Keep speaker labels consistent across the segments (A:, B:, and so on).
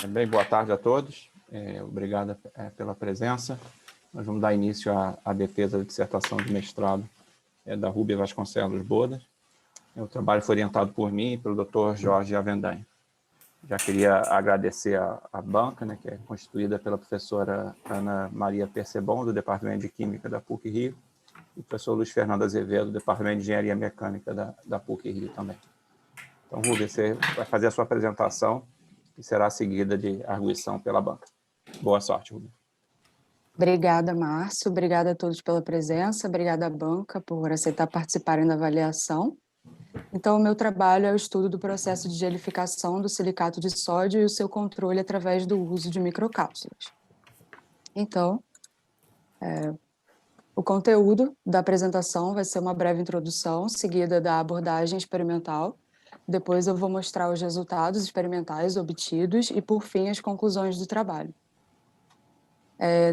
A: Bem, boa tarde a todos. Obrigado pela presença. Nós vamos dar início à defesa da dissertação de mestrado da Rúbia Vasconcelos Bodas. O trabalho foi orientado por mim e pelo Dr. Jorge Avendanha. Já queria agradecer a banca, né, que é constituída pela professora Ana Maria Percebon, do Departamento de Química da PUC-Rio, e o professor Luiz Fernando Azevedo, do Departamento de Engenharia Mecânica da PUC-Rio também. Então, Rúbia, você vai fazer a sua apresentação e será seguida de arguição pela banca. Boa sorte, Rúbia.
B: Obrigada, Márcio. Obrigada a todos pela presença. Obrigada à banca por aceitar participarem da avaliação. Então, o meu trabalho é o estudo do processo de gelificação do silicato de sódio e o seu controle através do uso de microcápsulas. Então, o conteúdo da apresentação vai ser uma breve introdução, seguida da abordagem experimental. Depois eu vou mostrar os resultados experimentais obtidos e, por fim, as conclusões do trabalho.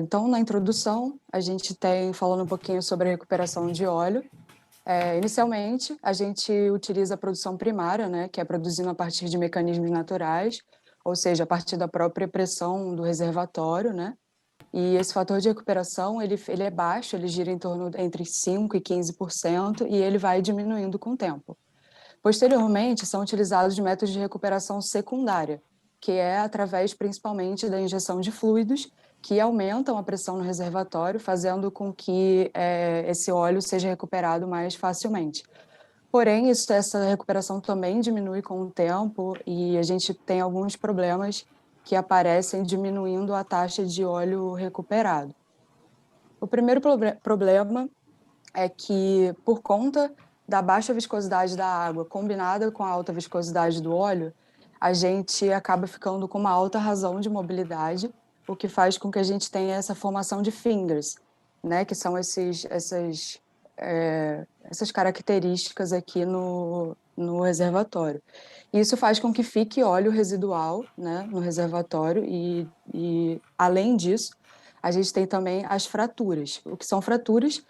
B: Então, na introdução, a gente tem falando um pouquinho sobre a recuperação de óleo. Inicialmente, a gente utiliza a produção primária, né, que é produzindo a partir de mecanismos naturais, ou seja, a partir da própria pressão do reservatório, né? E esse fator de recuperação, ele é baixo, ele gira em torno entre 5% e 15%, e ele vai diminuindo com o tempo. Posteriormente, são utilizados métodos de recuperação secundária, que é através principalmente da injeção de fluidos, que aumentam a pressão no reservatório, fazendo com que esse óleo seja recuperado mais facilmente. Porém, essa recuperação também diminui com o tempo e a gente tem alguns problemas que aparecem diminuindo a taxa de óleo recuperado. O primeiro problema é que, por conta da baixa viscosidade da água combinada com a alta viscosidade do óleo, a gente acaba ficando com uma alta razão de mobilidade, o que faz com que a gente tenha essa formação de fingers, né, que são essas características aqui no reservatório. Isso faz com que fique óleo residual, né, no reservatório e, além disso, a gente tem também as fraturas. O que são fraturas?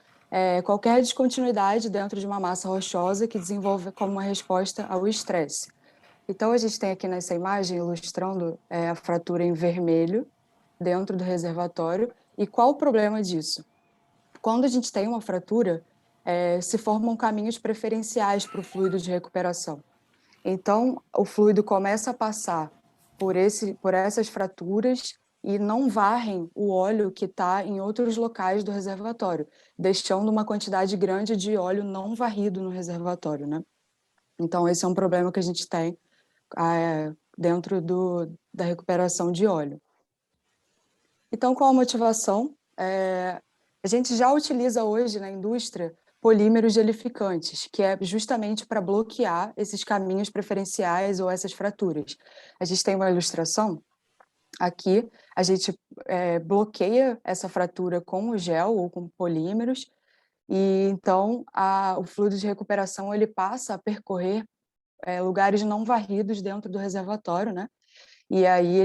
B: Qualquer descontinuidade dentro de uma massa rochosa que desenvolve como uma resposta ao estresse. Então, a gente tem aqui nessa imagem ilustrando a fratura em vermelho dentro do reservatório. E qual o problema disso? Quando a gente tem uma fratura, se formam caminhos preferenciais para o fluido de recuperação. Então, o fluido começa a passar por essas fraturas e não varrem o óleo que está em outros locais do reservatório, deixando uma quantidade grande de óleo não varrido no reservatório, né? Então, esse é um problema que a gente tem dentro da recuperação de óleo. Então, qual a motivação? A gente já utiliza hoje na indústria polímeros gelificantes, que é justamente para bloquear esses caminhos preferenciais ou essas fraturas. A gente tem uma ilustração aqui, a gente bloqueia essa fratura com o gel ou com polímeros, e então o fluido de recuperação ele passa a percorrer lugares não varridos dentro do reservatório, né? E aí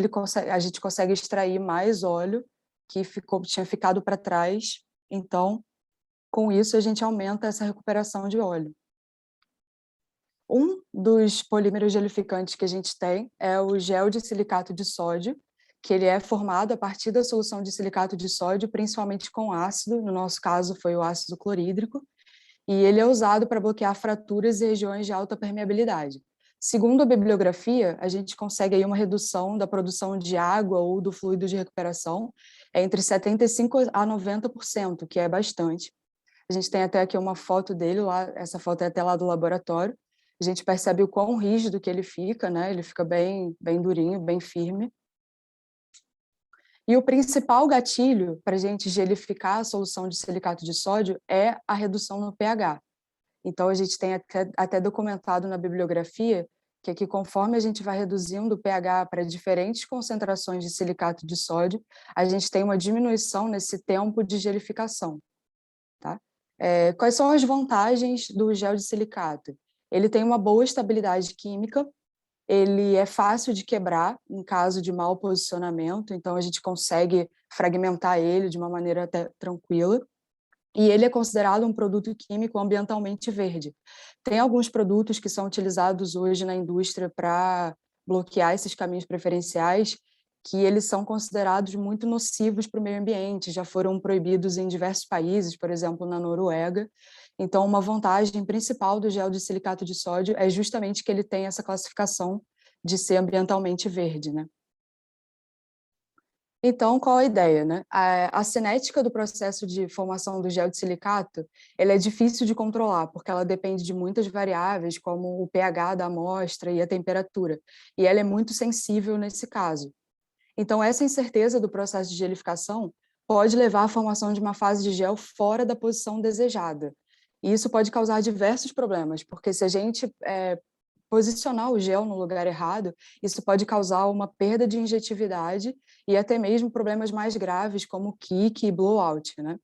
B: a gente consegue extrair mais óleo que tinha ficado para trás. Então, com isso, a gente aumenta essa recuperação de óleo. Um dos polímeros gelificantes que a gente tem é o gel de silicato de sódio, que ele é formado a partir da solução de silicato de sódio, principalmente com ácido, no nosso caso foi o ácido clorídrico, e ele é usado para bloquear fraturas e regiões de alta permeabilidade. Segundo a bibliografia, a gente consegue aí uma redução da produção de água ou do fluido de recuperação entre 75% a 90%, que é bastante. A gente tem até aqui uma foto dele, essa foto é até lá do laboratório. A gente percebe o quão rígido que ele fica, né? Ele fica bem durinho, bem firme. E o principal gatilho para a gente gelificar a solução de silicato de sódio é a redução no pH. Então, a gente tem até documentado na bibliografia que conforme a gente vai reduzindo o pH para diferentes concentrações de silicato de sódio, a gente tem uma diminuição nesse tempo de gelificação. Tá? Quais são as vantagens do gel de silicato? Ele tem uma boa estabilidade química, ele é fácil de quebrar em caso de mau posicionamento, então a gente consegue fragmentar ele de uma maneira até tranquila, e ele é considerado um produto químico ambientalmente verde. Tem alguns produtos que são utilizados hoje na indústria para bloquear esses caminhos preferenciais, que eles são considerados muito nocivos para o meio ambiente, já foram proibidos em diversos países, por exemplo, na Noruega. Então, uma vantagem principal do gel de silicato de sódio é justamente que ele tem essa classificação de ser ambientalmente verde, né? Então, qual a ideia, né? A cinética do processo de formação do gel de silicato, ele é difícil de controlar, porque ela depende de muitas variáveis, como o pH da amostra e a temperatura, e ela é muito sensível nesse caso. Então, essa incerteza do processo de gelificação pode levar à formação de uma fase de gel fora da posição desejada. E isso pode causar diversos problemas, porque se a gente posicionar o gel no lugar errado, isso pode causar uma perda de injetividade e até mesmo problemas mais graves, como kick e blowout, né?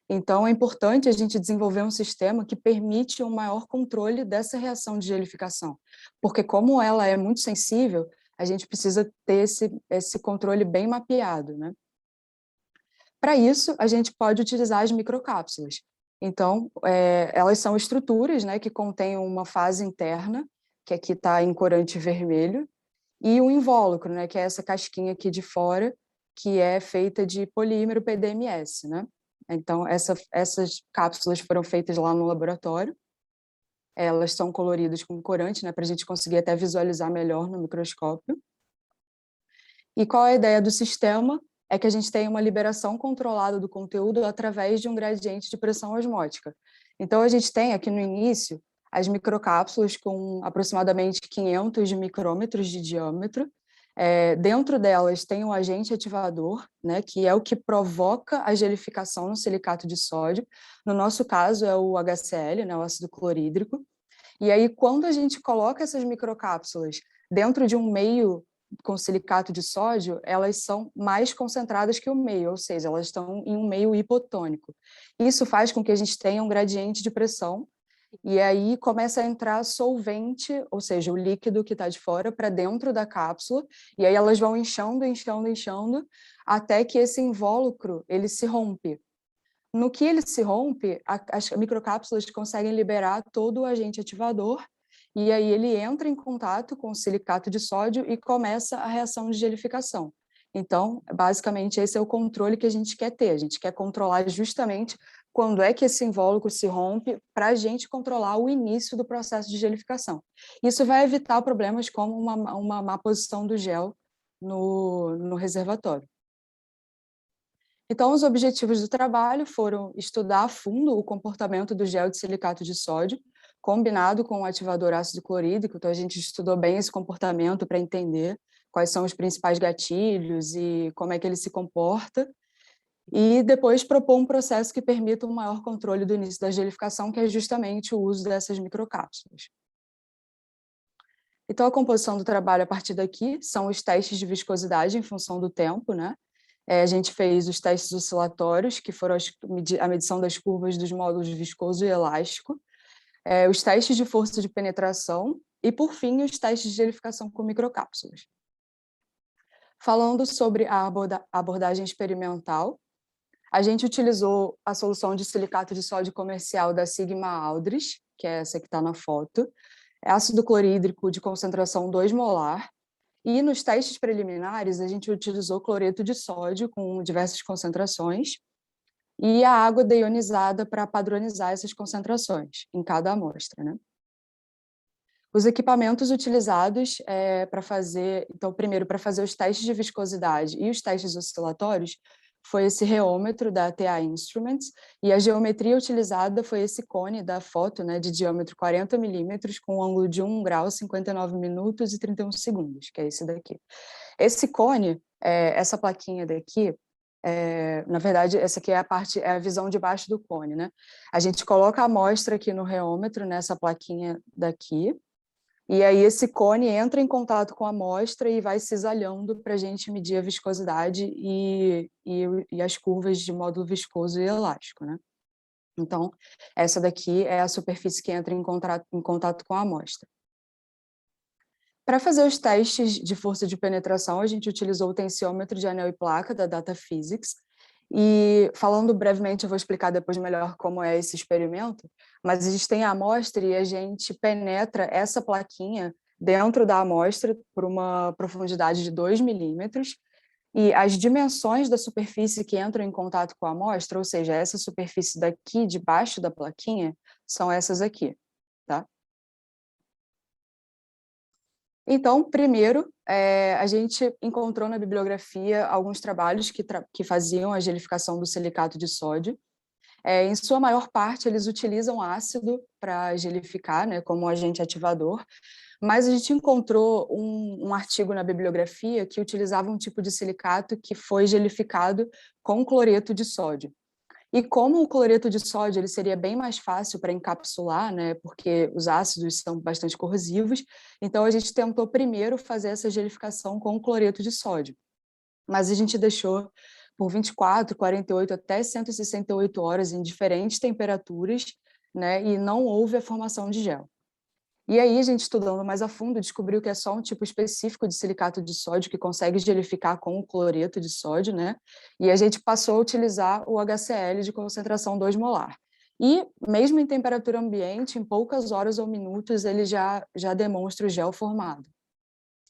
B: Então, é importante a gente desenvolver um sistema que permite um maior controle dessa reação de gelificação, porque como ela é muito sensível, a gente precisa ter esse controle bem mapeado, né? Para isso, a gente pode utilizar as microcápsulas. Então, elas são estruturas, né, que contêm uma fase interna, que aqui está em corante vermelho, e um invólucro, né, que é essa casquinha aqui de fora, que é feita de polímero PDMS, né? Então, essas cápsulas foram feitas lá no laboratório. Elas são coloridas com corante, né, para a gente conseguir até visualizar melhor no microscópio. E qual é a ideia do sistema? É que a gente tem uma liberação controlada do conteúdo através de um gradiente de pressão osmótica. Então, a gente tem aqui no início as microcápsulas com aproximadamente 500 micrômetros de diâmetro. Dentro delas tem um agente ativador, né, que é o que provoca a gelificação no silicato de sódio. No nosso caso, é o HCl, né, o ácido clorídrico. E aí, quando a gente coloca essas microcápsulas dentro de um meio com silicato de sódio, elas são mais concentradas que o meio, ou seja, elas estão em um meio hipotônico. Isso faz com que a gente tenha um gradiente de pressão, e aí começa a entrar solvente, ou seja, o líquido que está de fora, para dentro da cápsula, e aí elas vão inchando, inchando, inchando, até que esse invólucro ele se rompe. No que ele se rompe, as microcápsulas conseguem liberar todo o agente ativador, e aí ele entra em contato com o silicato de sódio e começa a reação de gelificação. Então, basicamente, esse é o controle que a gente quer ter. A gente quer controlar justamente quando é que esse invólucro se rompe para a gente controlar o início do processo de gelificação. Isso vai evitar problemas como uma má posição do gel no reservatório. Então, os objetivos do trabalho foram estudar a fundo o comportamento do gel de silicato de sódio, combinado com o ativador ácido clorídrico. Então, a gente estudou bem esse comportamento para entender quais são os principais gatilhos e como é que ele se comporta. E depois propor um processo que permita um maior controle do início da gelificação, que é justamente o uso dessas microcápsulas. Então, a composição do trabalho a partir daqui são os testes de viscosidade em função do tempo, né? A gente fez os testes oscilatórios, que foram a medição das curvas dos módulos viscoso e elástico, os testes de força de penetração e, por fim, os testes de gelificação com microcápsulas. Falando sobre a abordagem experimental, a gente utilizou a solução de silicato de sódio comercial da Sigma Aldrich, que é essa que está na foto, ácido clorídrico de concentração 2 molar, e nos testes preliminares, a gente utilizou cloreto de sódio com diversas concentrações e a água deionizada para padronizar essas concentrações em cada amostra, né? Os equipamentos utilizados para fazer, então, primeiro, para fazer os testes de viscosidade e os testes oscilatórios, foi esse reômetro da TA Instruments, e a geometria utilizada foi esse cone da foto, né, de diâmetro 40 milímetros, com um ângulo de 1 grau, 59 minutos e 31 segundos, que é esse daqui. Esse cone, essa plaquinha daqui, na verdade, essa aqui é a visão de baixo do cone, né? A gente coloca a amostra aqui no reômetro, nessa plaquinha daqui, e aí esse cone entra em contato com a amostra e vai cisalhando para a gente medir a viscosidade e as curvas de módulo viscoso e elástico, né? Então, essa daqui é a superfície que entra em contato com a amostra. Para fazer os testes de força de penetração, a gente utilizou o tensiômetro de anel e placa da Data Physics. E, falando brevemente, eu vou explicar depois melhor como é esse experimento, mas a gente tem a amostra e a gente penetra essa plaquinha dentro da amostra por uma profundidade de 2 milímetros, E as dimensões da superfície que entram em contato com a amostra, ou seja, essa superfície daqui, debaixo da plaquinha, são essas aqui, tá? Então, primeiro, a gente encontrou na bibliografia alguns trabalhos que faziam a gelificação do silicato de sódio. Em sua maior parte, eles utilizam ácido para gelificar, né, como agente ativador, mas a gente encontrou um artigo na bibliografia que utilizava um tipo de silicato que foi gelificado com cloreto de sódio. E como o cloreto de sódio ele seria bem mais fácil para encapsular, né, porque os ácidos são bastante corrosivos, então a gente tentou primeiro fazer essa gelificação com o cloreto de sódio. Mas a gente deixou por 24, 48 até 168 horas em diferentes temperaturas, né, e não houve a formação de gel. E aí, a gente estudando mais a fundo, descobriu que é só um tipo específico de silicato de sódio que consegue gelificar com o cloreto de sódio, né? E a gente passou a utilizar o HCl de concentração 2 molar. E, mesmo em temperatura ambiente, em poucas horas ou minutos, ele já demonstra o gel formado.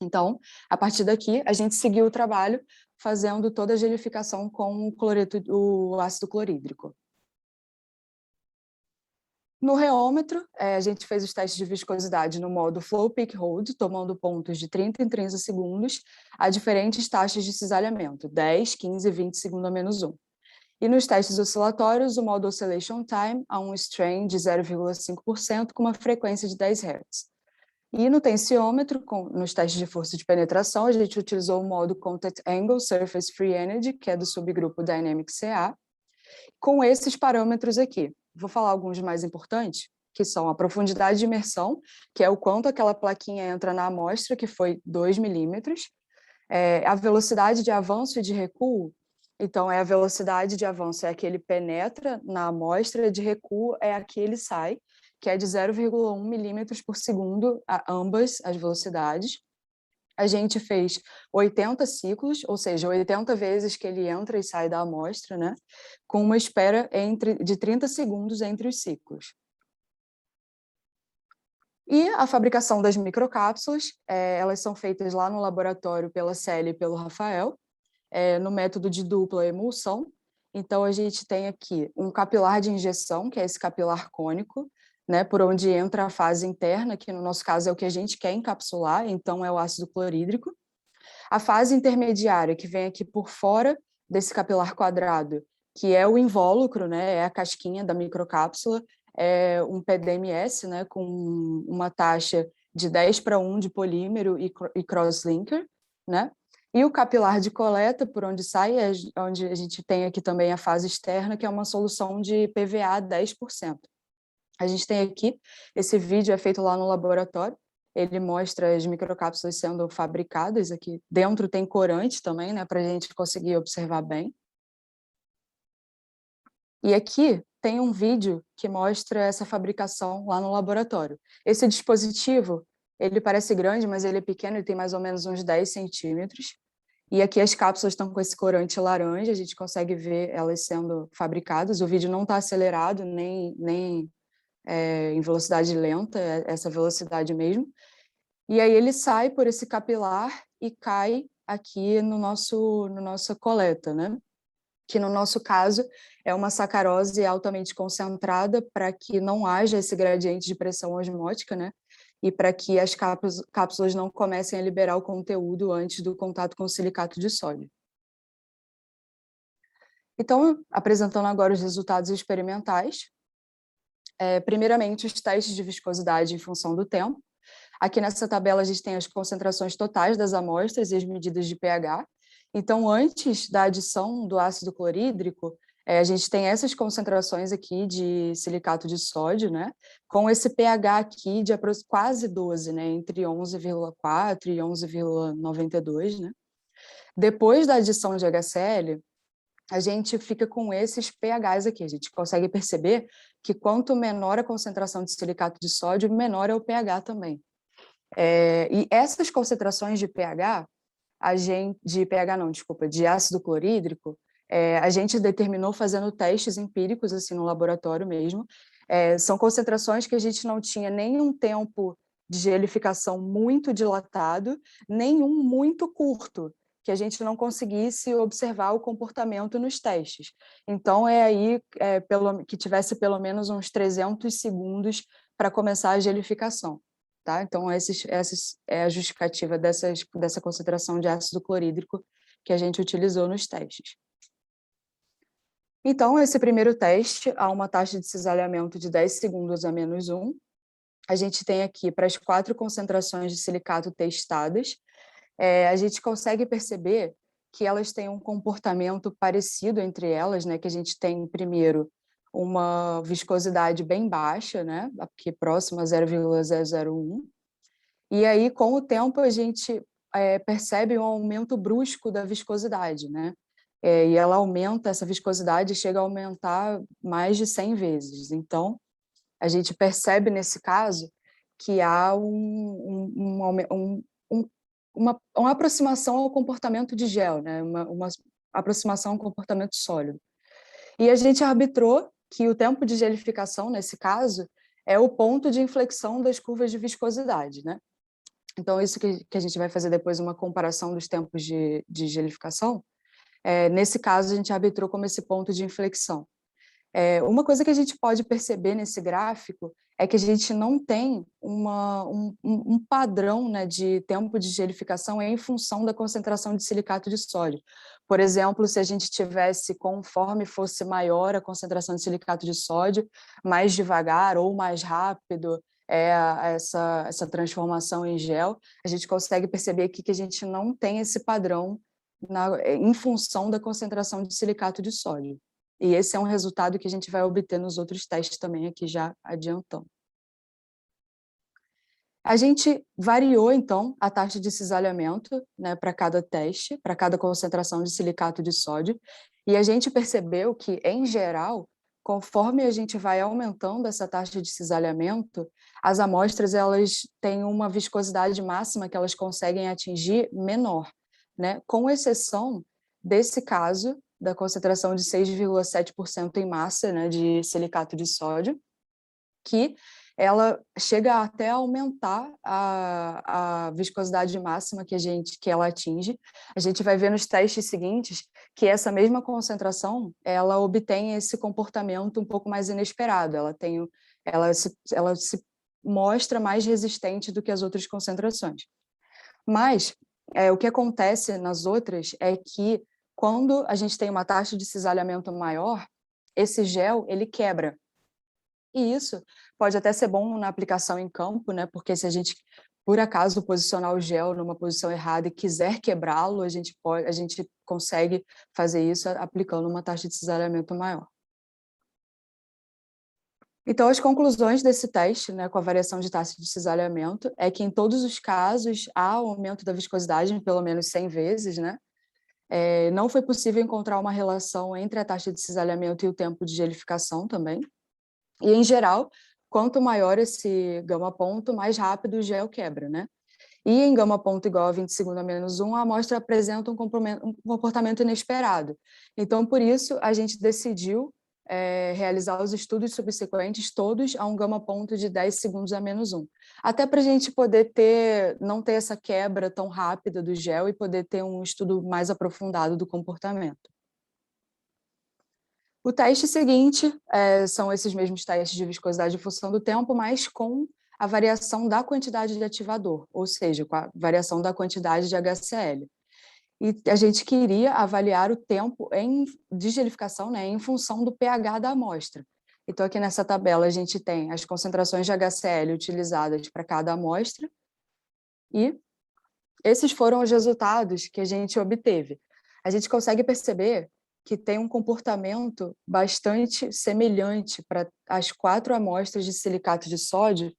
B: Então, a partir daqui, a gente seguiu o trabalho fazendo toda a gelificação com o ácido clorídrico. No reômetro, a gente fez os testes de viscosidade no modo Flow Peak Hold, tomando pontos de 30 em 30 segundos a diferentes taxas de cisalhamento, 10, 15 e 20 segundo a menos 1. E nos testes oscilatórios, o modo Oscillation Time a um strain de 0,5% com uma frequência de 10 Hz. E no tensiômetro, nos testes de força de penetração, a gente utilizou o modo Contact Angle Surface Free Energy, que é do subgrupo Dynamic CA, com esses parâmetros aqui. Vou falar alguns mais importantes, que são a profundidade de imersão, que é o quanto aquela plaquinha entra na amostra, que foi 2 milímetros, a velocidade de avanço e de recuo, então a velocidade de avanço é a que ele penetra na amostra, de recuo é a que ele sai, que é de 0,1 milímetros por segundo, ambas as velocidades. A gente fez 80 ciclos, ou seja, 80 vezes que ele entra e sai da amostra, né? Com uma espera de 30 segundos entre os ciclos. E a fabricação das microcápsulas, elas são feitas lá no laboratório pela Célia e pelo Rafael, no método de dupla emulsão. Então, a gente tem aqui um capilar de injeção, que é esse capilar cônico, né, por onde entra a fase interna, que no nosso caso é o que a gente quer encapsular, então é o ácido clorídrico. A fase intermediária, que vem aqui por fora desse capilar quadrado, que é o invólucro, né, é a casquinha da microcápsula, é um PDMS, né, com uma taxa de 10:1 de polímero e crosslinker, né? E o capilar de coleta, por onde sai, onde a gente tem aqui também a fase externa, que é uma solução de PVA 10%. A gente tem aqui, esse vídeo é feito lá no laboratório, ele mostra as microcápsulas sendo fabricadas, aqui dentro tem corante também, né, para a gente conseguir observar bem. E aqui tem um vídeo que mostra essa fabricação lá no laboratório. Esse dispositivo, ele parece grande, mas ele é pequeno, ele tem mais ou menos uns 10 centímetros. E aqui as cápsulas estão com esse corante laranja, a gente consegue ver elas sendo fabricadas. O vídeo não está acelerado, nem em velocidade lenta, essa velocidade mesmo. E aí ele sai por esse capilar e cai aqui no nossa coleta, né? Que no nosso caso é uma sacarose altamente concentrada para que não haja esse gradiente de pressão osmótica, né? E para que as cápsulas não comecem a liberar o conteúdo antes do contato com o silicato de sódio. Então, apresentando agora os resultados experimentais, primeiramente os testes de viscosidade em função do tempo. Aqui nessa tabela a gente tem as concentrações totais das amostras e as medidas de pH. Então, antes da adição do ácido clorídrico, a gente tem essas concentrações aqui de silicato de sódio, né? Com esse pH aqui de quase 12, né? Entre 11,4 e 11,92, né? Depois da adição de HCl, a gente fica com esses pHs aqui. A gente consegue perceber que quanto menor a concentração de silicato de sódio, menor é o pH também. E essas concentrações de pH, de ácido clorídrico, a gente determinou fazendo testes empíricos assim no laboratório mesmo. São concentrações que a gente não tinha nenhum tempo de gelificação muito dilatado, nenhum muito curto, que a gente não conseguisse observar o comportamento nos testes. Então, é aí que tivesse pelo menos uns 300 segundos para começar a gelificação. Tá? Então, essa é a justificativa dessa concentração de ácido clorídrico que a gente utilizou nos testes. Então, esse primeiro teste, há uma taxa de cisalhamento de 10 segundos a -1. A gente tem aqui, para as 4 concentrações de silicato testadas, a gente consegue perceber que elas têm um comportamento parecido entre elas, né? Que a gente tem, primeiro, uma viscosidade bem baixa, né? Aqui próxima a 0,001. E aí, com o tempo, a gente percebe um aumento brusco da viscosidade, né? E ela aumenta, essa viscosidade chega a aumentar mais de 100 vezes. Então, a gente percebe, nesse caso, que há uma aproximação ao comportamento de gel, né? Uma aproximação ao comportamento sólido. E a gente arbitrou que o tempo de gelificação, nesse caso, é o ponto de inflexão das curvas de viscosidade, né? Então, isso que a gente vai fazer depois, uma comparação dos tempos de gelificação, nesse caso, a gente arbitrou como esse ponto de inflexão. Uma coisa que a gente pode perceber nesse gráfico é que a gente não tem um padrão, né, de tempo de gelificação em função da concentração de silicato de sódio. Por exemplo, se a gente tivesse, conforme fosse maior a concentração de silicato de sódio, mais devagar ou mais rápido essa transformação em gel, a gente consegue perceber aqui que a gente não tem esse padrão em função da concentração de silicato de sódio. E esse é um resultado que a gente vai obter nos outros testes também, aqui já adiantando. A gente variou, então, a taxa de cisalhamento, né, para cada teste, para cada concentração de silicato de sódio, e a gente percebeu que, em geral, conforme a gente vai aumentando essa taxa de cisalhamento, as amostras elas têm uma viscosidade máxima que elas conseguem atingir menor, né, com exceção desse caso, da concentração de 6,7% em massa, né, de silicato de sódio, que ela chega até a aumentar a viscosidade máxima que ela atinge. A gente vai ver nos testes seguintes que essa mesma concentração, ela obtém esse comportamento um pouco mais inesperado, ela se mostra mais resistente do que as outras concentrações. Mas o que acontece nas outras é que, quando a gente tem uma taxa de cisalhamento maior, esse gel ele quebra. E isso pode até ser bom na aplicação em campo, né? Porque se a gente, por acaso, posicionar o gel numa posição errada e quiser quebrá-lo, a gente consegue fazer isso aplicando uma taxa de cisalhamento maior. Então, as conclusões desse teste, né, com a variação de taxa de cisalhamento, é que em todos os casos há aumento da viscosidade em pelo menos 100 vezes, né? Não foi possível encontrar uma relação entre a taxa de cisalhamento e o tempo de gelificação também. E, em geral, quanto maior esse gama ponto, mais rápido o gel quebra, né? E em gama ponto igual a 20 segundos a -1, a amostra apresenta um comportamento inesperado. Então, por isso, a gente decidiu realizar os estudos subsequentes todos a um gama ponto de 10 segundos a -1. Até para a gente poder não ter essa quebra tão rápida do gel e poder ter um estudo mais aprofundado do comportamento. O teste seguinte são esses mesmos testes de viscosidade em função do tempo, mas com a variação da quantidade de ativador, ou seja, com a variação da quantidade de HCl. E a gente queria avaliar o tempo de gelificação, né, em função do pH da amostra. Então, aqui nessa tabela, a gente tem as concentrações de HCl utilizadas para cada amostra, e esses foram os resultados que a gente obteve. A gente consegue perceber que tem um comportamento bastante semelhante para as 4 amostras de silicato de sódio,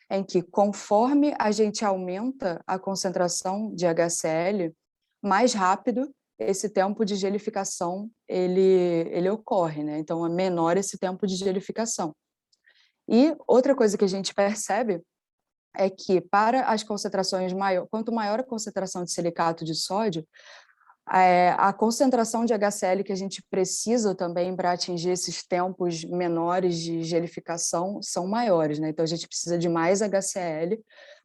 B: em que, conforme a gente aumenta a concentração de HCl, mais rápido esse tempo de gelificação ele ocorre, né? Então, é menor esse tempo de gelificação. E outra coisa que a gente percebe é que, para as concentrações quanto maior a concentração de silicato de sódio, a concentração de HCl que a gente precisa também para atingir esses tempos menores de gelificação são maiores, né? Então, a gente precisa de mais HCl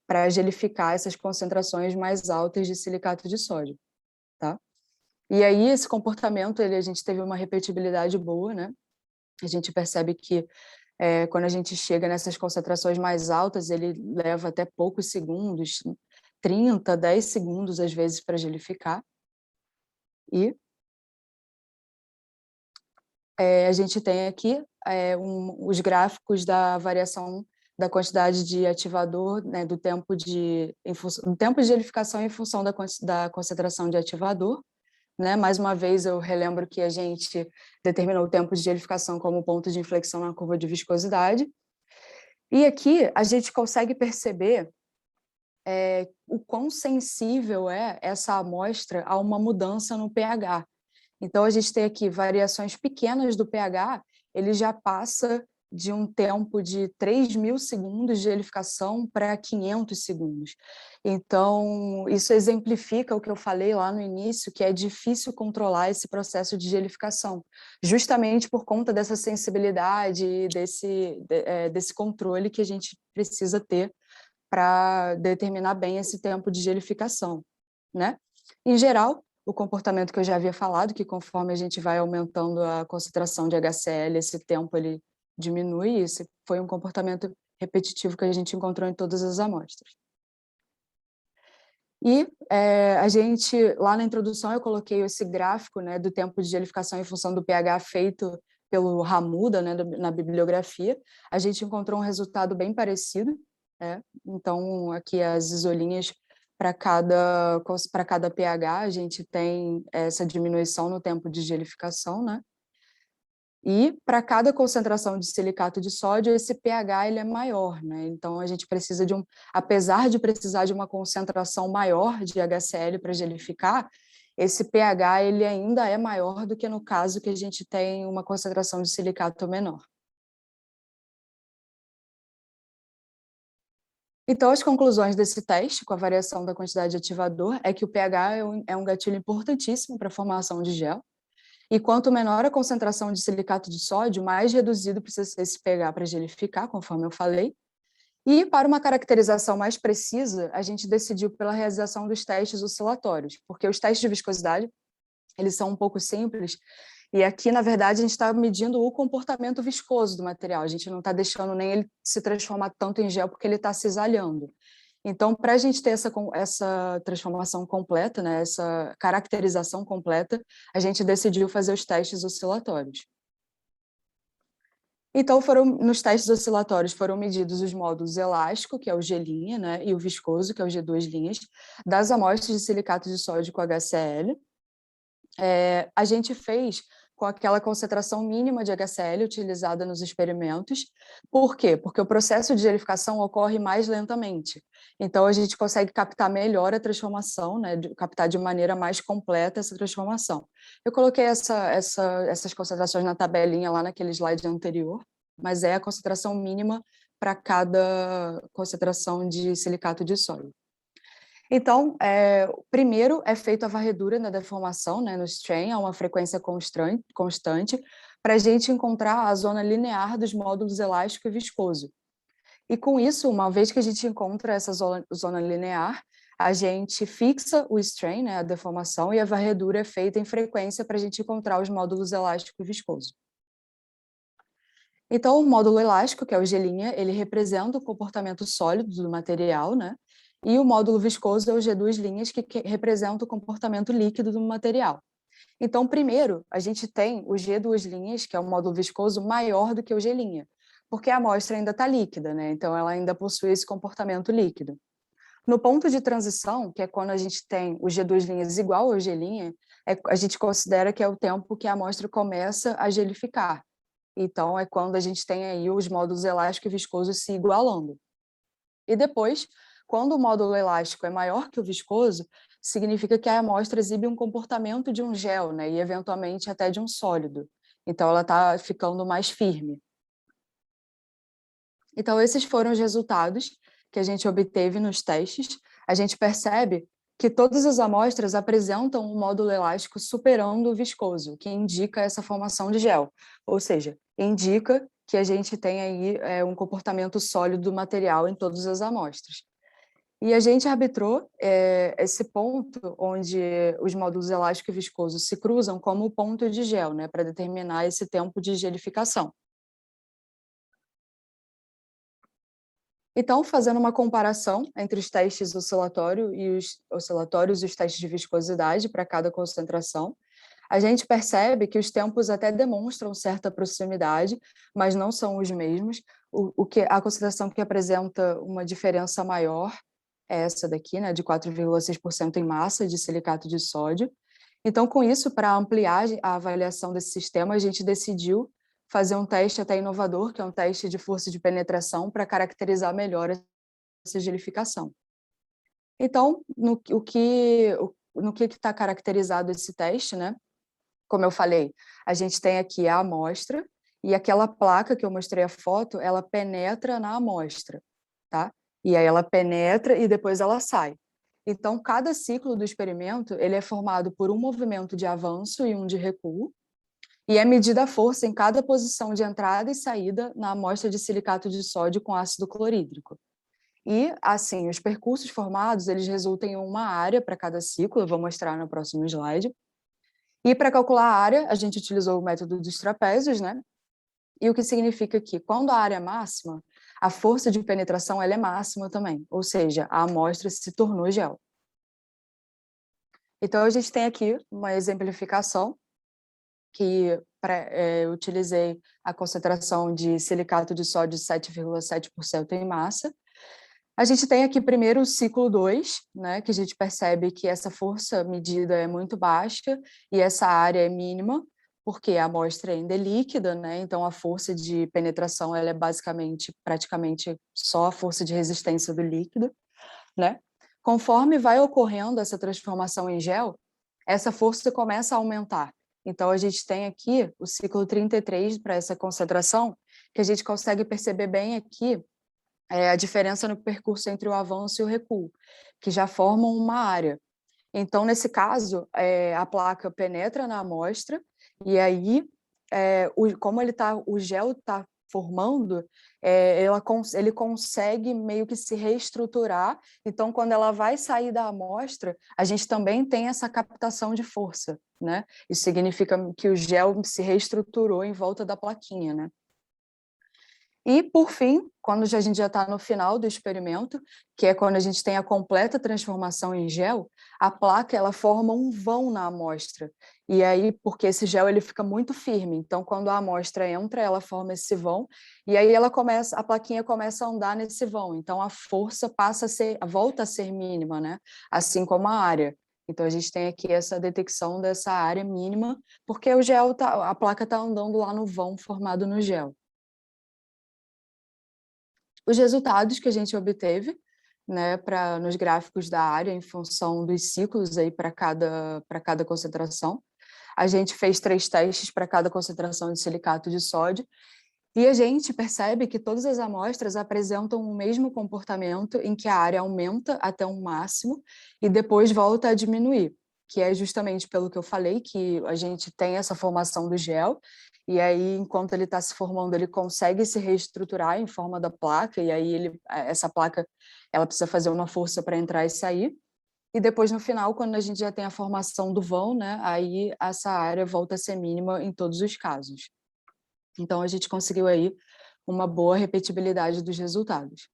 B: para gelificar essas concentrações mais altas de silicato de sódio. tá? E aí, esse comportamento, a gente teve uma repetibilidade boa, né? A gente percebe que quando a gente chega nessas concentrações mais altas, ele leva até poucos segundos, 30, 10 segundos, às vezes, para gelificar. E a gente tem aqui os gráficos da variação da quantidade de ativador, né, do tempo de gelificação em função da concentração de ativador. Né? Mais uma vez, eu relembro que a gente determinou o tempo de gelificação como ponto de inflexão na curva de viscosidade. E aqui a gente consegue perceber o quão sensível é essa amostra a uma mudança no pH. Então, a gente tem aqui variações pequenas do pH, ele já passa de um tempo de 3.000 segundos de gelificação para 500 segundos. Então, isso exemplifica o que eu falei lá no início, que é difícil controlar esse processo de gelificação, justamente por conta dessa sensibilidade e desse controle que a gente precisa ter para determinar bem esse tempo de gelificação, né? Em geral, o comportamento que eu já havia falado, que conforme a gente vai aumentando a concentração de HCl, esse tempo ele diminui, e esse foi um comportamento repetitivo que a gente encontrou em todas as amostras. E a gente, lá na introdução, eu coloquei esse gráfico, né, do tempo de gelificação em função do pH feito pelo Hamuda, né, na bibliografia. A gente encontrou um resultado bem parecido. Então, aqui as isolinhas para cada pH, a gente tem essa diminuição no tempo de gelificação, né? E para cada concentração de silicato de sódio, esse pH ele é maior, né? Então, a gente precisa apesar de precisar de uma concentração maior de HCl para gelificar, esse pH ele ainda é maior do que no caso que a gente tem uma concentração de silicato menor. Então, as conclusões desse teste, com a variação da quantidade de ativador, é que o pH é um gatilho importantíssimo para a formação de gel, e quanto menor a concentração de silicato de sódio, mais reduzido precisa ser esse pH para gelificar, conforme eu falei. E, para uma caracterização mais precisa, a gente decidiu pela realização dos testes oscilatórios, porque os testes de viscosidade, eles são um pouco simples, e aqui, na verdade, a gente está medindo o comportamento viscoso do material, a gente não está deixando nem ele se transformar tanto em gel, porque ele está cisalhando. Então, para a gente ter essa transformação completa, né, essa caracterização completa, a gente decidiu fazer os testes oscilatórios. Então, nos testes oscilatórios foram medidos os módulos elástico, que é o G', né, e o viscoso, que é o G2', das amostras de silicato de sódio com HCl. A gente fez com aquela concentração mínima de HCl utilizada nos experimentos. Por quê? Porque o processo de gelificação ocorre mais lentamente. Então, a gente consegue captar melhor a transformação, né? Captar de maneira mais completa essa transformação. Eu coloquei essas concentrações na tabelinha lá naquele slide anterior, mas é a concentração mínima para cada concentração de silicato de sódio. Então, primeiro é feita a varredura na deformação, né, no strain, a uma frequência constante, para a gente encontrar a zona linear dos módulos elástico e viscoso. E com isso, uma vez que a gente encontra essa zona linear, a gente fixa o strain, né, a deformação, e a varredura é feita em frequência para a gente encontrar os módulos elástico e viscoso. Então, o módulo elástico, que é o G', ele representa o comportamento sólido do material, né? E o módulo viscoso é o G2', que representa o comportamento líquido do material. Então, primeiro, a gente tem o G2', que é o módulo viscoso maior do que o G', porque a amostra ainda está líquida, né? Então, ela ainda possui esse comportamento líquido. No ponto de transição, que é quando a gente tem o G2' igual ao G', a gente considera que é o tempo que a amostra começa a gelificar. Então, é quando a gente tem aí os módulos elástico e viscoso se igualando. E depois, quando o módulo elástico é maior que o viscoso, significa que a amostra exibe um comportamento de um gel, né, e eventualmente até de um sólido. Então, ela está ficando mais firme. Então, esses foram os resultados que a gente obteve nos testes. A gente percebe que todas as amostras apresentam um módulo elástico superando o viscoso, que indica essa formação de gel, ou seja, indica que a gente tem aí um comportamento sólido do material em todas as amostras. E a gente arbitrou esse ponto onde os módulos elástico e viscoso se cruzam como ponto de gel, né, para determinar esse tempo de gelificação. Então, fazendo uma comparação entre os testes oscilatórios e os testes de viscosidade para cada concentração, a gente percebe que os tempos até demonstram certa proximidade, mas não são os mesmos. A concentração que apresenta uma diferença maior é essa daqui, né, de 4,6% em massa de silicato de sódio. Então, com isso, para ampliar a avaliação desse sistema, a gente decidiu fazer um teste até inovador, que é um teste de força de penetração para caracterizar melhor essa gelificação. Então, no que está caracterizado esse teste, né? Como eu falei, a gente tem aqui a amostra e aquela placa que eu mostrei a foto, ela penetra na amostra, tá? E aí ela penetra e depois ela sai. Então, cada ciclo do experimento, ele é formado por um movimento de avanço e um de recuo, e é medida a força em cada posição de entrada e saída na amostra de silicato de sódio com ácido clorídrico. E, assim, os percursos formados, eles resultam em uma área para cada ciclo, eu vou mostrar no próximo slide. E para calcular a área, a gente utilizou o método dos trapézios, né? E o que significa que, quando a área é máxima, a força de penetração ela é máxima também, ou seja, a amostra se tornou gel. Então, a gente tem aqui uma exemplificação que eu utilizei a concentração de silicato de sódio de 7,7% em massa. A gente tem aqui primeiro o ciclo 2, né, que a gente percebe que essa força medida é muito baixa e essa área é mínima, porque a amostra ainda é líquida, né, então a força de penetração ela é praticamente só a força de resistência do líquido, né? Conforme vai ocorrendo essa transformação em gel, essa força começa a aumentar. Então, a gente tem aqui o ciclo 33 para essa concentração, que a gente consegue perceber bem aqui a diferença no percurso entre o avanço e o recuo, que já formam uma área. Então, nesse caso, a placa penetra na amostra, e aí, como o gel está formando, ele consegue meio que se reestruturar. Então, quando ela vai sair da amostra, a gente também tem essa captação de força, né? Isso significa que o gel se reestruturou em volta da plaquinha, né? E, por fim, quando a gente já está no final do experimento, que é quando a gente tem a completa transformação em gel, a placa ela forma um vão na amostra. E aí, porque esse gel ele fica muito firme, então quando a amostra entra, ela forma esse vão, e aí a plaquinha começa a andar nesse vão. Então a força volta a ser mínima, né? Assim como a área. Então a gente tem aqui essa detecção dessa área mínima, porque a placa está andando lá no vão formado no gel. Os resultados que a gente obteve, né, nos gráficos da área, em função dos ciclos aí para cada concentração. A gente fez 3 testes para cada concentração de silicato de sódio, e a gente percebe que todas as amostras apresentam o mesmo comportamento em que a área aumenta até um máximo e depois volta a diminuir, que é justamente pelo que eu falei, que a gente tem essa formação do gel, e aí, enquanto ele está se formando, ele consegue se reestruturar em forma da placa, e aí essa placa ela precisa fazer uma força para entrar e sair. E depois, no final, quando a gente já tem a formação do vão, né, aí essa área volta a ser mínima em todos os casos. Então, a gente conseguiu aí uma boa repetibilidade dos resultados.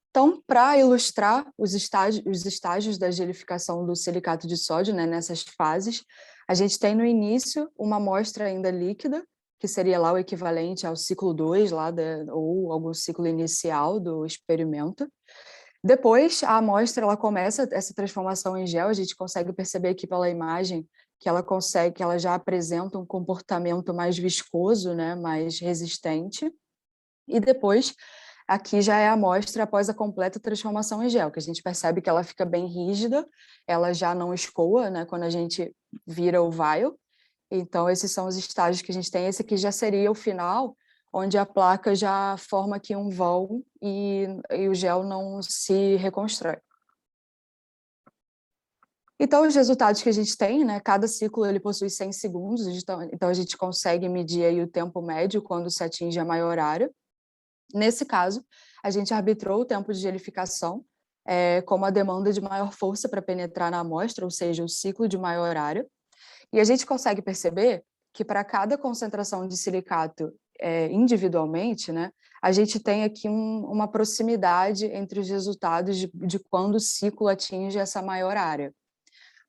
B: Então, para ilustrar os estágios da gelificação do silicato de sódio, né, nessas fases, a gente tem no início uma amostra ainda líquida, que seria lá o equivalente ao ciclo 2, ou algum ciclo inicial do experimento. Depois, a amostra ela começa essa transformação em gel, a gente consegue perceber aqui pela imagem que ela já apresenta um comportamento mais viscoso, né, mais resistente. E depois, aqui já é a amostra após a completa transformação em gel, que a gente percebe que ela fica bem rígida, ela já não escoa, né, quando a gente vira o vial. Então, esses são os estágios que a gente tem. Esse aqui já seria o final, onde a placa já forma aqui um vão e o gel não se reconstrói. Então, os resultados que a gente tem, né, cada ciclo ele possui 100 segundos, então a gente consegue medir aí o tempo médio quando se atinge a maior área. Nesse caso, a gente arbitrou o tempo de gelificação como a demanda de maior força para penetrar na amostra, ou seja, o ciclo de maior área. E a gente consegue perceber que para cada concentração de silicato individualmente, né, a gente tem aqui uma proximidade entre os resultados de quando o ciclo atinge essa maior área.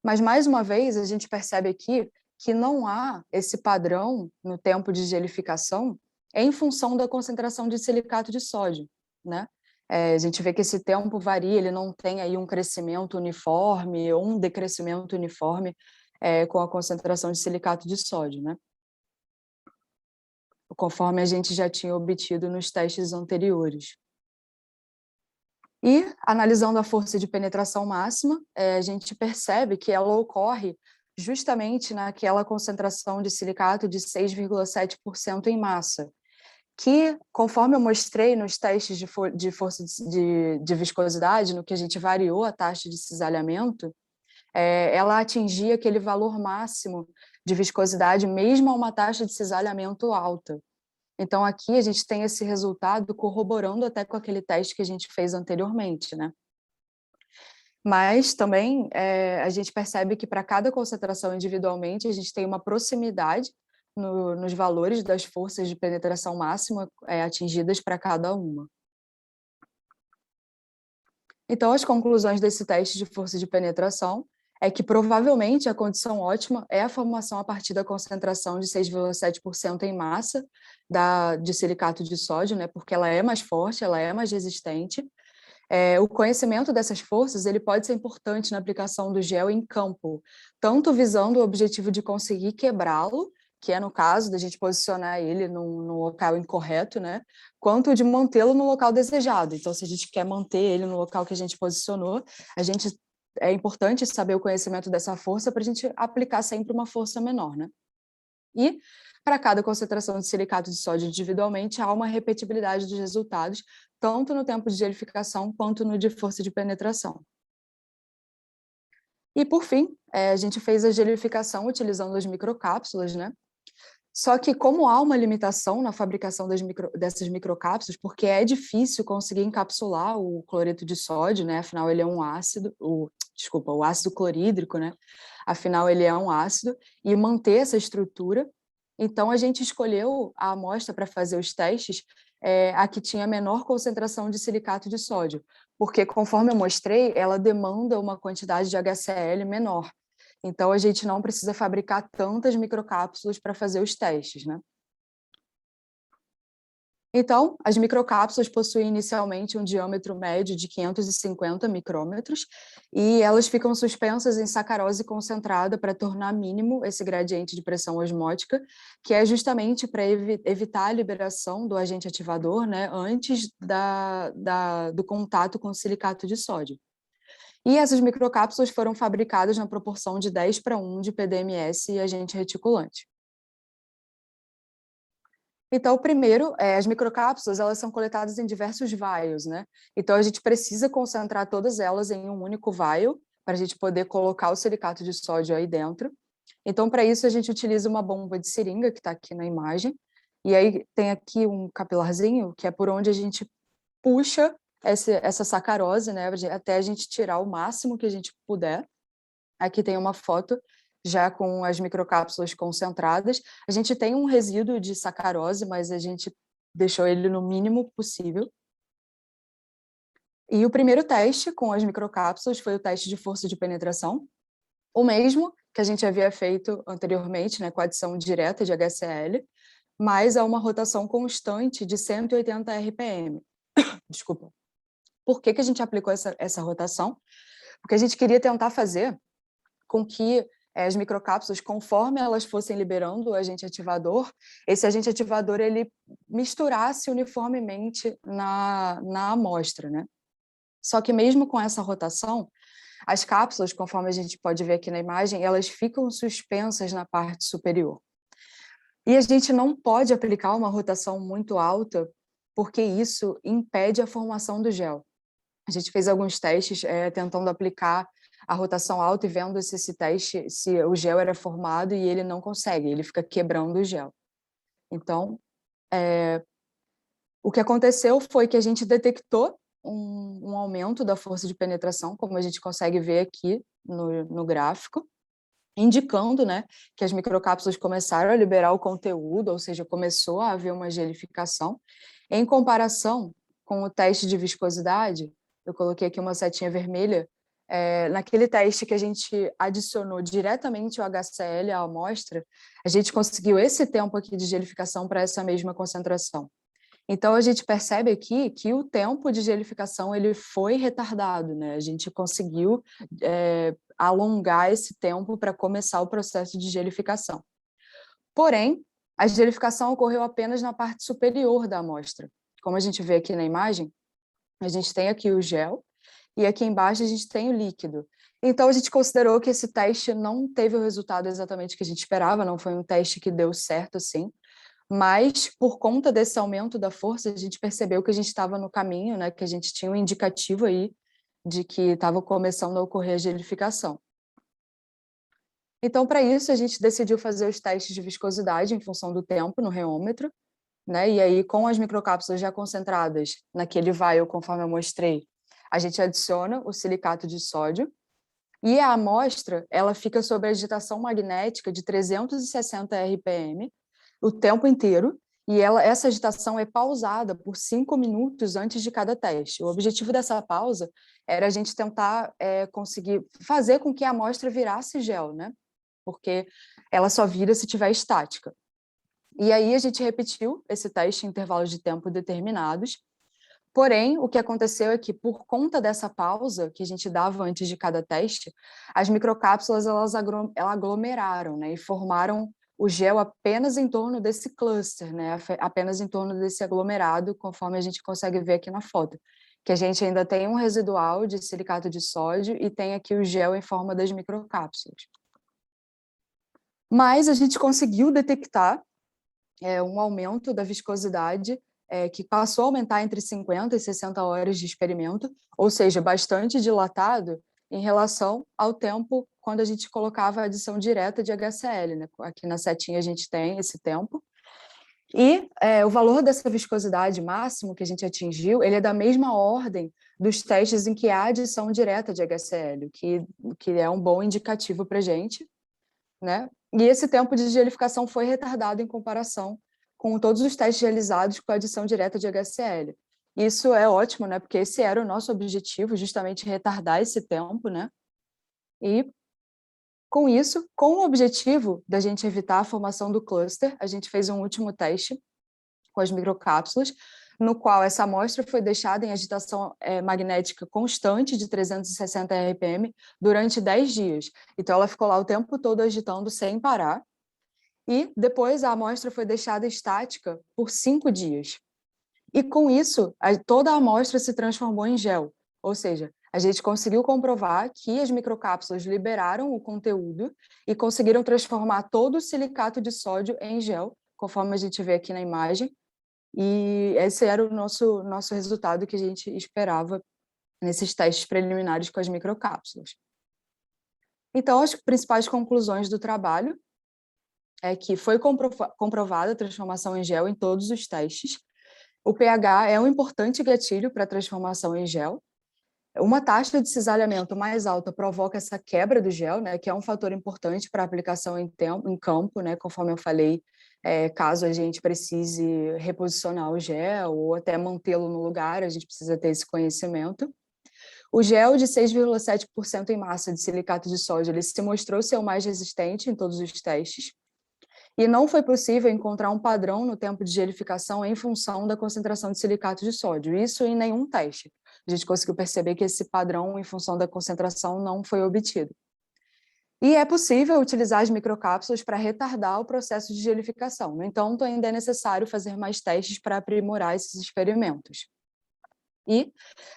B: Mas, mais uma vez, a gente percebe aqui que não há esse padrão no tempo de gelificação em função da concentração de silicato de sódio, né? A gente vê que esse tempo varia, ele não tem aí um crescimento uniforme ou um decrescimento uniforme com a concentração de silicato de sódio, né? Conforme a gente já tinha obtido nos testes anteriores. E, analisando a força de penetração máxima, a gente percebe que ela ocorre justamente naquela concentração de silicato de 6,7% em massa, que, conforme eu mostrei nos testes de força de viscosidade, no que a gente variou a taxa de cisalhamento, ela atingia aquele valor máximo de viscosidade mesmo a uma taxa de cisalhamento alta. Então, aqui a gente tem esse resultado corroborando até com aquele teste que a gente fez anteriormente, né? Mas também a gente percebe que para cada concentração individualmente, a gente tem uma proximidade nos valores das forças de penetração máxima atingidas para cada uma. Então, as conclusões desse teste de força de penetração é que provavelmente a condição ótima é a formação a partir da concentração de 6,7% em massa de silicato de sódio, né, porque ela é mais forte, ela é mais resistente. O conhecimento dessas forças ele pode ser importante na aplicação do gel em campo, tanto visando o objetivo de conseguir quebrá-lo, que é no caso da gente posicionar ele no local incorreto, né, quanto de mantê-lo no local desejado. Então, se a gente quer manter ele no local que a gente posicionou, é importante saber o conhecimento dessa força para a gente aplicar sempre uma força menor, né? E, para cada concentração de silicato de sódio individualmente, há uma repetibilidade dos resultados, tanto no tempo de gelificação quanto no de força de penetração. E, por fim, a gente fez a gelificação utilizando as microcápsulas, né? Só que, como há uma limitação na fabricação dessas microcápsulas, porque é difícil conseguir encapsular o cloreto de sódio, né? Afinal, ele é um ácido, o ácido clorídrico, né? Afinal, ele é um ácido, e manter essa estrutura. Então, a gente escolheu a amostra para fazer os testes, a que tinha menor concentração de silicato de sódio, porque, conforme eu mostrei, ela demanda uma quantidade de HCl menor. Então, a gente não precisa fabricar tantas microcápsulas para fazer os testes, né? Então, as microcápsulas possuem inicialmente um diâmetro médio de 550 micrômetros e elas ficam suspensas em sacarose concentrada para tornar mínimo esse gradiente de pressão osmótica, que é justamente para evitar a liberação do agente ativador, né, antes do contato com o silicato de sódio. E essas microcápsulas foram fabricadas na proporção de 10:1 de PDMS e agente reticulante. Então, primeiro, as microcápsulas, elas são coletadas em diversos vials, né? Então, a gente precisa concentrar todas elas em um único vial, para a gente poder colocar o silicato de sódio aí dentro. Então, para isso, a gente utiliza uma bomba de seringa, que está aqui na imagem, e aí tem aqui um capilarzinho, que é por onde a gente puxa essa sacarose, né, até a gente tirar o máximo que a gente puder. Aqui tem uma foto já com as microcápsulas concentradas. A gente tem um resíduo de sacarose, mas a gente deixou ele no mínimo possível. E o primeiro teste com as microcápsulas foi o teste de força de penetração, o mesmo que a gente havia feito anteriormente, né, com a adição direta de HCl, mas a uma rotação constante de 180 RPM. Desculpa. Por que a gente aplicou essa rotação? Porque a gente queria tentar fazer com que as microcápsulas, conforme elas fossem liberando o agente ativador, esse agente ativador ele misturasse uniformemente na amostra, né? Só que mesmo com essa rotação, as cápsulas, conforme a gente pode ver aqui na imagem, elas ficam suspensas na parte superior. E a gente não pode aplicar uma rotação muito alta, porque isso impede a formação do gel. A gente fez alguns testes tentando aplicar a rotação alta e vendo se o gel era formado, e ele não consegue, ele fica quebrando o gel. Então, O que aconteceu foi que a gente detectou um aumento da força de penetração, como a gente consegue ver aqui no gráfico, indicando, né, que as microcápsulas começaram a liberar o conteúdo, ou seja, começou a haver uma gelificação. Em comparação com o teste de viscosidade, eu coloquei aqui uma setinha vermelha, naquele teste que a gente adicionou diretamente o HCl à amostra, a gente conseguiu esse tempo aqui de gelificação para essa mesma concentração. Então, a gente percebe aqui que o tempo de gelificação ele foi retardado, né? A gente conseguiu alongar esse tempo para começar o processo de gelificação. Porém, a gelificação ocorreu apenas na parte superior da amostra. Como a gente vê aqui na imagem, a gente tem aqui o gel e aqui embaixo a gente tem o líquido. Então, a gente considerou que esse teste não teve o resultado exatamente que a gente esperava, não foi um teste que deu certo, assim, mas por conta desse aumento da força, a gente percebeu que a gente estava no caminho, né, que a gente tinha um indicativo aí de que estava começando a ocorrer a gelificação. Então, para isso, a gente decidiu fazer os testes de viscosidade em função do tempo no reômetro, né? E aí, com as microcápsulas já concentradas naquele vial, conforme eu mostrei, a gente adiciona o silicato de sódio e a amostra, ela fica sob a agitação magnética de 360 RPM o tempo inteiro, e essa agitação é pausada por 5 minutos antes de cada teste. O objetivo dessa pausa era a gente tentar conseguir fazer com que a amostra virasse gel, né? Porque ela só vira se tiver estática. E aí a gente repetiu esse teste em intervalos de tempo determinados. Porém, o que aconteceu é que, por conta dessa pausa que a gente dava antes de cada teste, as microcápsulas elas aglomeraram, né, e formaram o gel apenas em torno desse cluster, né, apenas em torno desse aglomerado, conforme a gente consegue ver aqui na foto, que a gente ainda tem um residual de silicato de sódio e tem aqui o gel em forma das microcápsulas. Mas a gente conseguiu detectar um aumento da viscosidade que passou a aumentar entre 50 e 60 horas de experimento, ou seja, bastante dilatado em relação ao tempo quando a gente colocava a adição direta de HCl. Né? Aqui na setinha a gente tem esse tempo. E o valor dessa viscosidade máximo que a gente atingiu, ele é da mesma ordem dos testes em que há adição direta de HCl, que é um bom indicativo para a gente, né? E esse tempo de gelificação foi retardado em comparação com todos os testes realizados com a adição direta de HCl. Isso é ótimo, né? Porque esse era o nosso objetivo, justamente retardar esse tempo, né? E com isso, com o objetivo da gente evitar a formação do cluster, a gente fez um último teste com as microcápsulas, no qual essa amostra foi deixada em agitação magnética constante de 360 RPM durante 10 dias. Então, ela ficou lá o tempo todo agitando sem parar. E depois a amostra foi deixada estática por 5 dias. E com isso, toda a amostra se transformou em gel. Ou seja, a gente conseguiu comprovar que as microcápsulas liberaram o conteúdo e conseguiram transformar todo o silicato de sódio em gel, conforme a gente vê aqui na imagem. E esse era o nosso resultado que a gente esperava nesses testes preliminares com as microcápsulas. Então, as principais conclusões do trabalho é que foi comprovada a transformação em gel em todos os testes. O pH é um importante gatilho para a transformação em gel. Uma taxa de cisalhamento mais alta provoca essa quebra do gel, né, que é um fator importante para a aplicação em campo, né, conforme eu falei, caso a gente precise reposicionar o gel ou até mantê-lo no lugar, a gente precisa ter esse conhecimento. O gel de 6,7% em massa de silicato de sódio, ele se mostrou ser o mais resistente em todos os testes. E não foi possível encontrar um padrão no tempo de gelificação em função da concentração de silicato de sódio. Isso em nenhum teste. A gente conseguiu perceber que esse padrão em função da concentração não foi obtido. E é possível utilizar as microcápsulas para retardar o processo de gelificação. No entanto, ainda é necessário fazer mais testes para aprimorar esses experimentos. E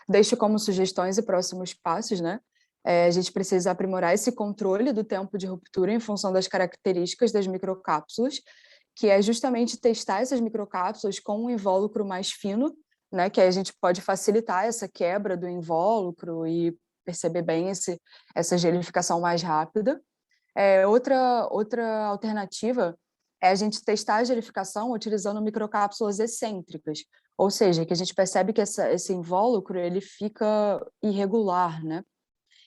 B: deixo como sugestões e próximos passos, né? A gente precisa aprimorar esse controle do tempo de ruptura em função das características das microcápsulas, que é justamente testar essas microcápsulas com um invólucro mais fino, né, que aí a gente pode facilitar essa quebra do invólucro e perceber bem essa gelificação mais rápida. Outra alternativa é a gente testar a gelificação utilizando microcápsulas excêntricas, ou seja, que a gente percebe que esse invólucro ele fica irregular, né?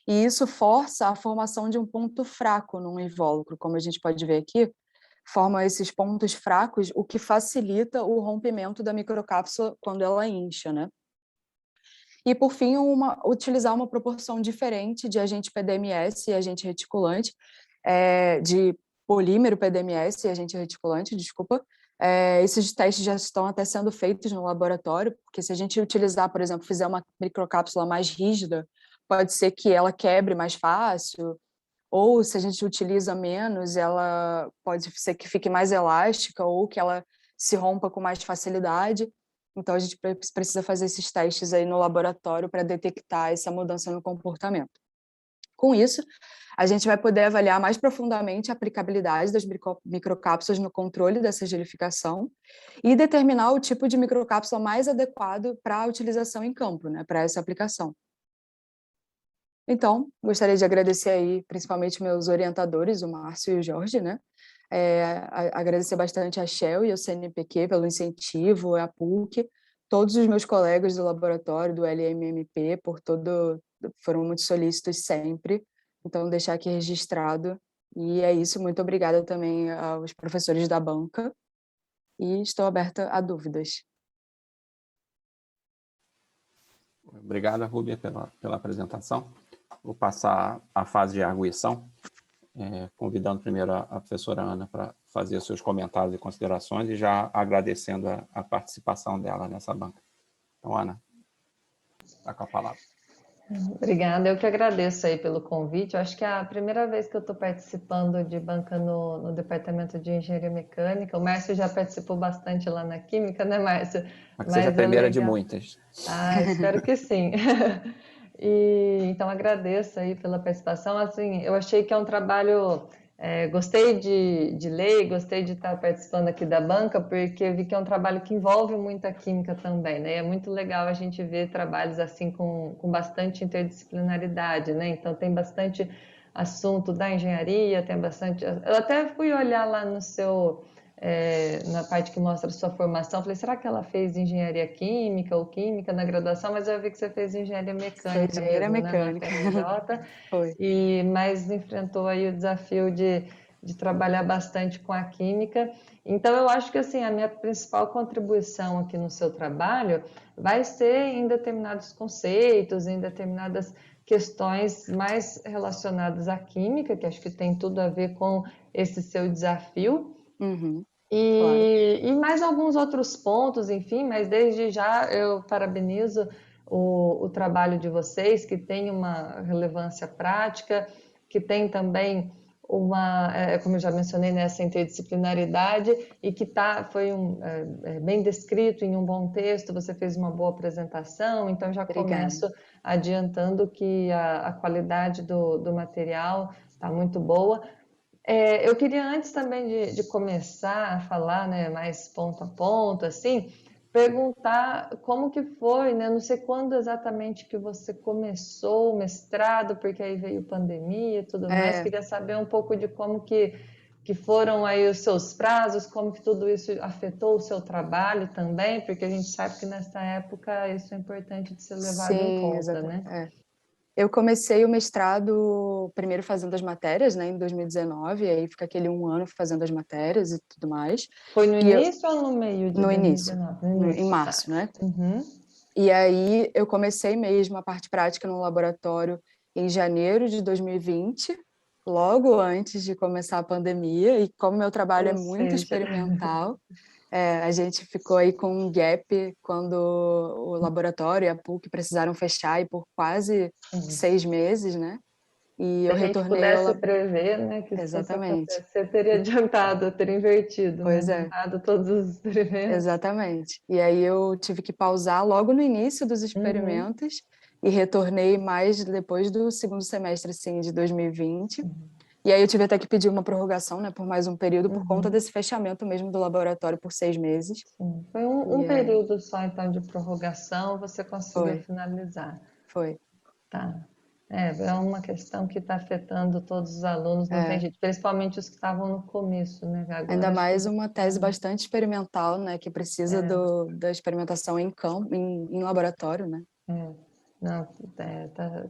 B: E isso força a formação de um ponto fraco no invólucro, como a gente pode ver aqui, forma esses pontos fracos, o que facilita o rompimento da microcápsula quando ela incha, né? E, por fim, utilizar uma proporção diferente de agente PDMS e agente reticulante, de polímero PDMS e agente reticulante, desculpa. Esses testes já estão até sendo feitos no laboratório, porque se a gente utilizar, por exemplo, fizer uma microcápsula mais rígida, pode ser que ela quebre mais fácil, ou se a gente utiliza menos, ela pode ser que fique mais elástica ou que ela se rompa com mais facilidade. Então, a gente precisa fazer esses testes aí no laboratório para detectar essa mudança no comportamento. Com isso, a gente vai poder avaliar mais profundamente a aplicabilidade das microcápsulas no controle dessa gelificação e determinar o tipo de microcápsula mais adequado para a utilização em campo, né, para essa aplicação. Então, gostaria de agradecer aí, principalmente meus orientadores, o Márcio e o Jorge, né? Agradecer bastante a Shell e ao CNPq pelo incentivo, a PUC, todos os meus colegas do laboratório, do LMMP, foram muito solícitos sempre. Então, deixar aqui registrado. E é isso, muito obrigada também aos professores da banca. E estou aberta a dúvidas.
A: Obrigado, Rúbia, pela apresentação. Vou passar a fase de arguição, convidando primeiro a professora Ana para fazer seus comentários e considerações e já agradecendo a participação dela nessa banca. Então, Ana, está com a palavra.
C: Obrigada, eu que agradeço aí pelo convite. Eu acho que é a primeira vez que eu estou participando de banca no Departamento de Engenharia Mecânica. O Márcio já participou bastante lá na Química, né, Márcio?
A: Mas seja a primeira de muitas.
C: Ah, espero que sim. Então agradeço aí pela participação. Assim, eu achei que é um trabalho, gostei de ler, gostei de estar participando aqui da banca, porque vi que é um trabalho que envolve muita química também, né? É muito legal a gente ver trabalhos assim com bastante interdisciplinaridade, né? Então tem bastante assunto da engenharia, tem bastante. Eu até fui olhar lá no seu na parte que mostra a sua formação, falei, será que ela fez engenharia química ou química na graduação? Mas eu vi que você fez engenharia mecânica
B: Engenharia
C: mesmo, né, na
B: mecânica.
C: FRJ,
B: Foi.
C: mas enfrentou aí o desafio de trabalhar bastante com a química. Então, eu acho que assim, a minha principal contribuição aqui no seu trabalho vai ser em determinados conceitos, em determinadas questões mais relacionadas à química, que acho que tem tudo a ver com esse seu desafio.
B: Uhum. Claro.
C: E mais alguns outros pontos, enfim, mas desde já eu parabenizo o trabalho de vocês, que tem uma relevância prática, que tem também como eu já mencionei, nessa interdisciplinaridade e que foi bem descrito em um bom texto, você fez uma boa apresentação, então já
B: Obrigada.
C: começo adiantando que a qualidade do material está muito boa. Eu queria, antes também de começar a falar, né, mais ponto a ponto, assim, perguntar como que foi, né? Não sei quando exatamente que você começou o mestrado, porque aí veio pandemia e tudo mais. Queria saber um pouco de como que foram aí os seus prazos, como que tudo isso afetou o seu trabalho também, porque a gente sabe que nessa época isso é importante de ser levado em conta,
B: exatamente.
C: né?
B: Eu comecei o mestrado primeiro fazendo as matérias, né, em 2019, e aí fica aquele 1 ano fazendo as matérias e tudo mais.
C: Foi no início ou no meio de
B: No início,
C: 2019? No início,
B: em março,
C: tá.
B: né?
C: Uhum.
B: E aí eu comecei mesmo a parte prática no laboratório em janeiro de 2020, logo antes de começar a pandemia, e como meu trabalho é
C: Ou
B: muito
C: seja,
B: experimental, a gente ficou aí com um gap quando o laboratório e a PUC precisaram fechar e por quase 6 meses, né? E
C: se
B: eu
C: a gente
B: retornei
C: pudesse prever, né, que isso fosse
B: Exatamente.
C: acontecer, teria adiantado, teria invertido, né,
B: Pois é,
C: adiantado todos os experimentos.
B: exatamente. E aí eu tive que pausar logo no início dos
C: Uhum.
B: experimentos e retornei mais depois do segundo semestre, assim, de 2020. E aí eu tive até que pedir uma prorrogação, né, por mais um período, por conta desse fechamento mesmo do laboratório por 6 meses.
C: Sim. Foi
B: E
C: um período só, então, de prorrogação, você conseguiu
B: foi,
C: finalizar.
B: foi.
C: Tá. É uma questão que está afetando todos os alunos, não tem
B: É,
C: jeito, principalmente os que estavam no começo, né?
B: ainda
C: Agora acho que
B: mais uma tese bastante experimental, né, que precisa da experimentação em campo, em laboratório, né?
C: é, não,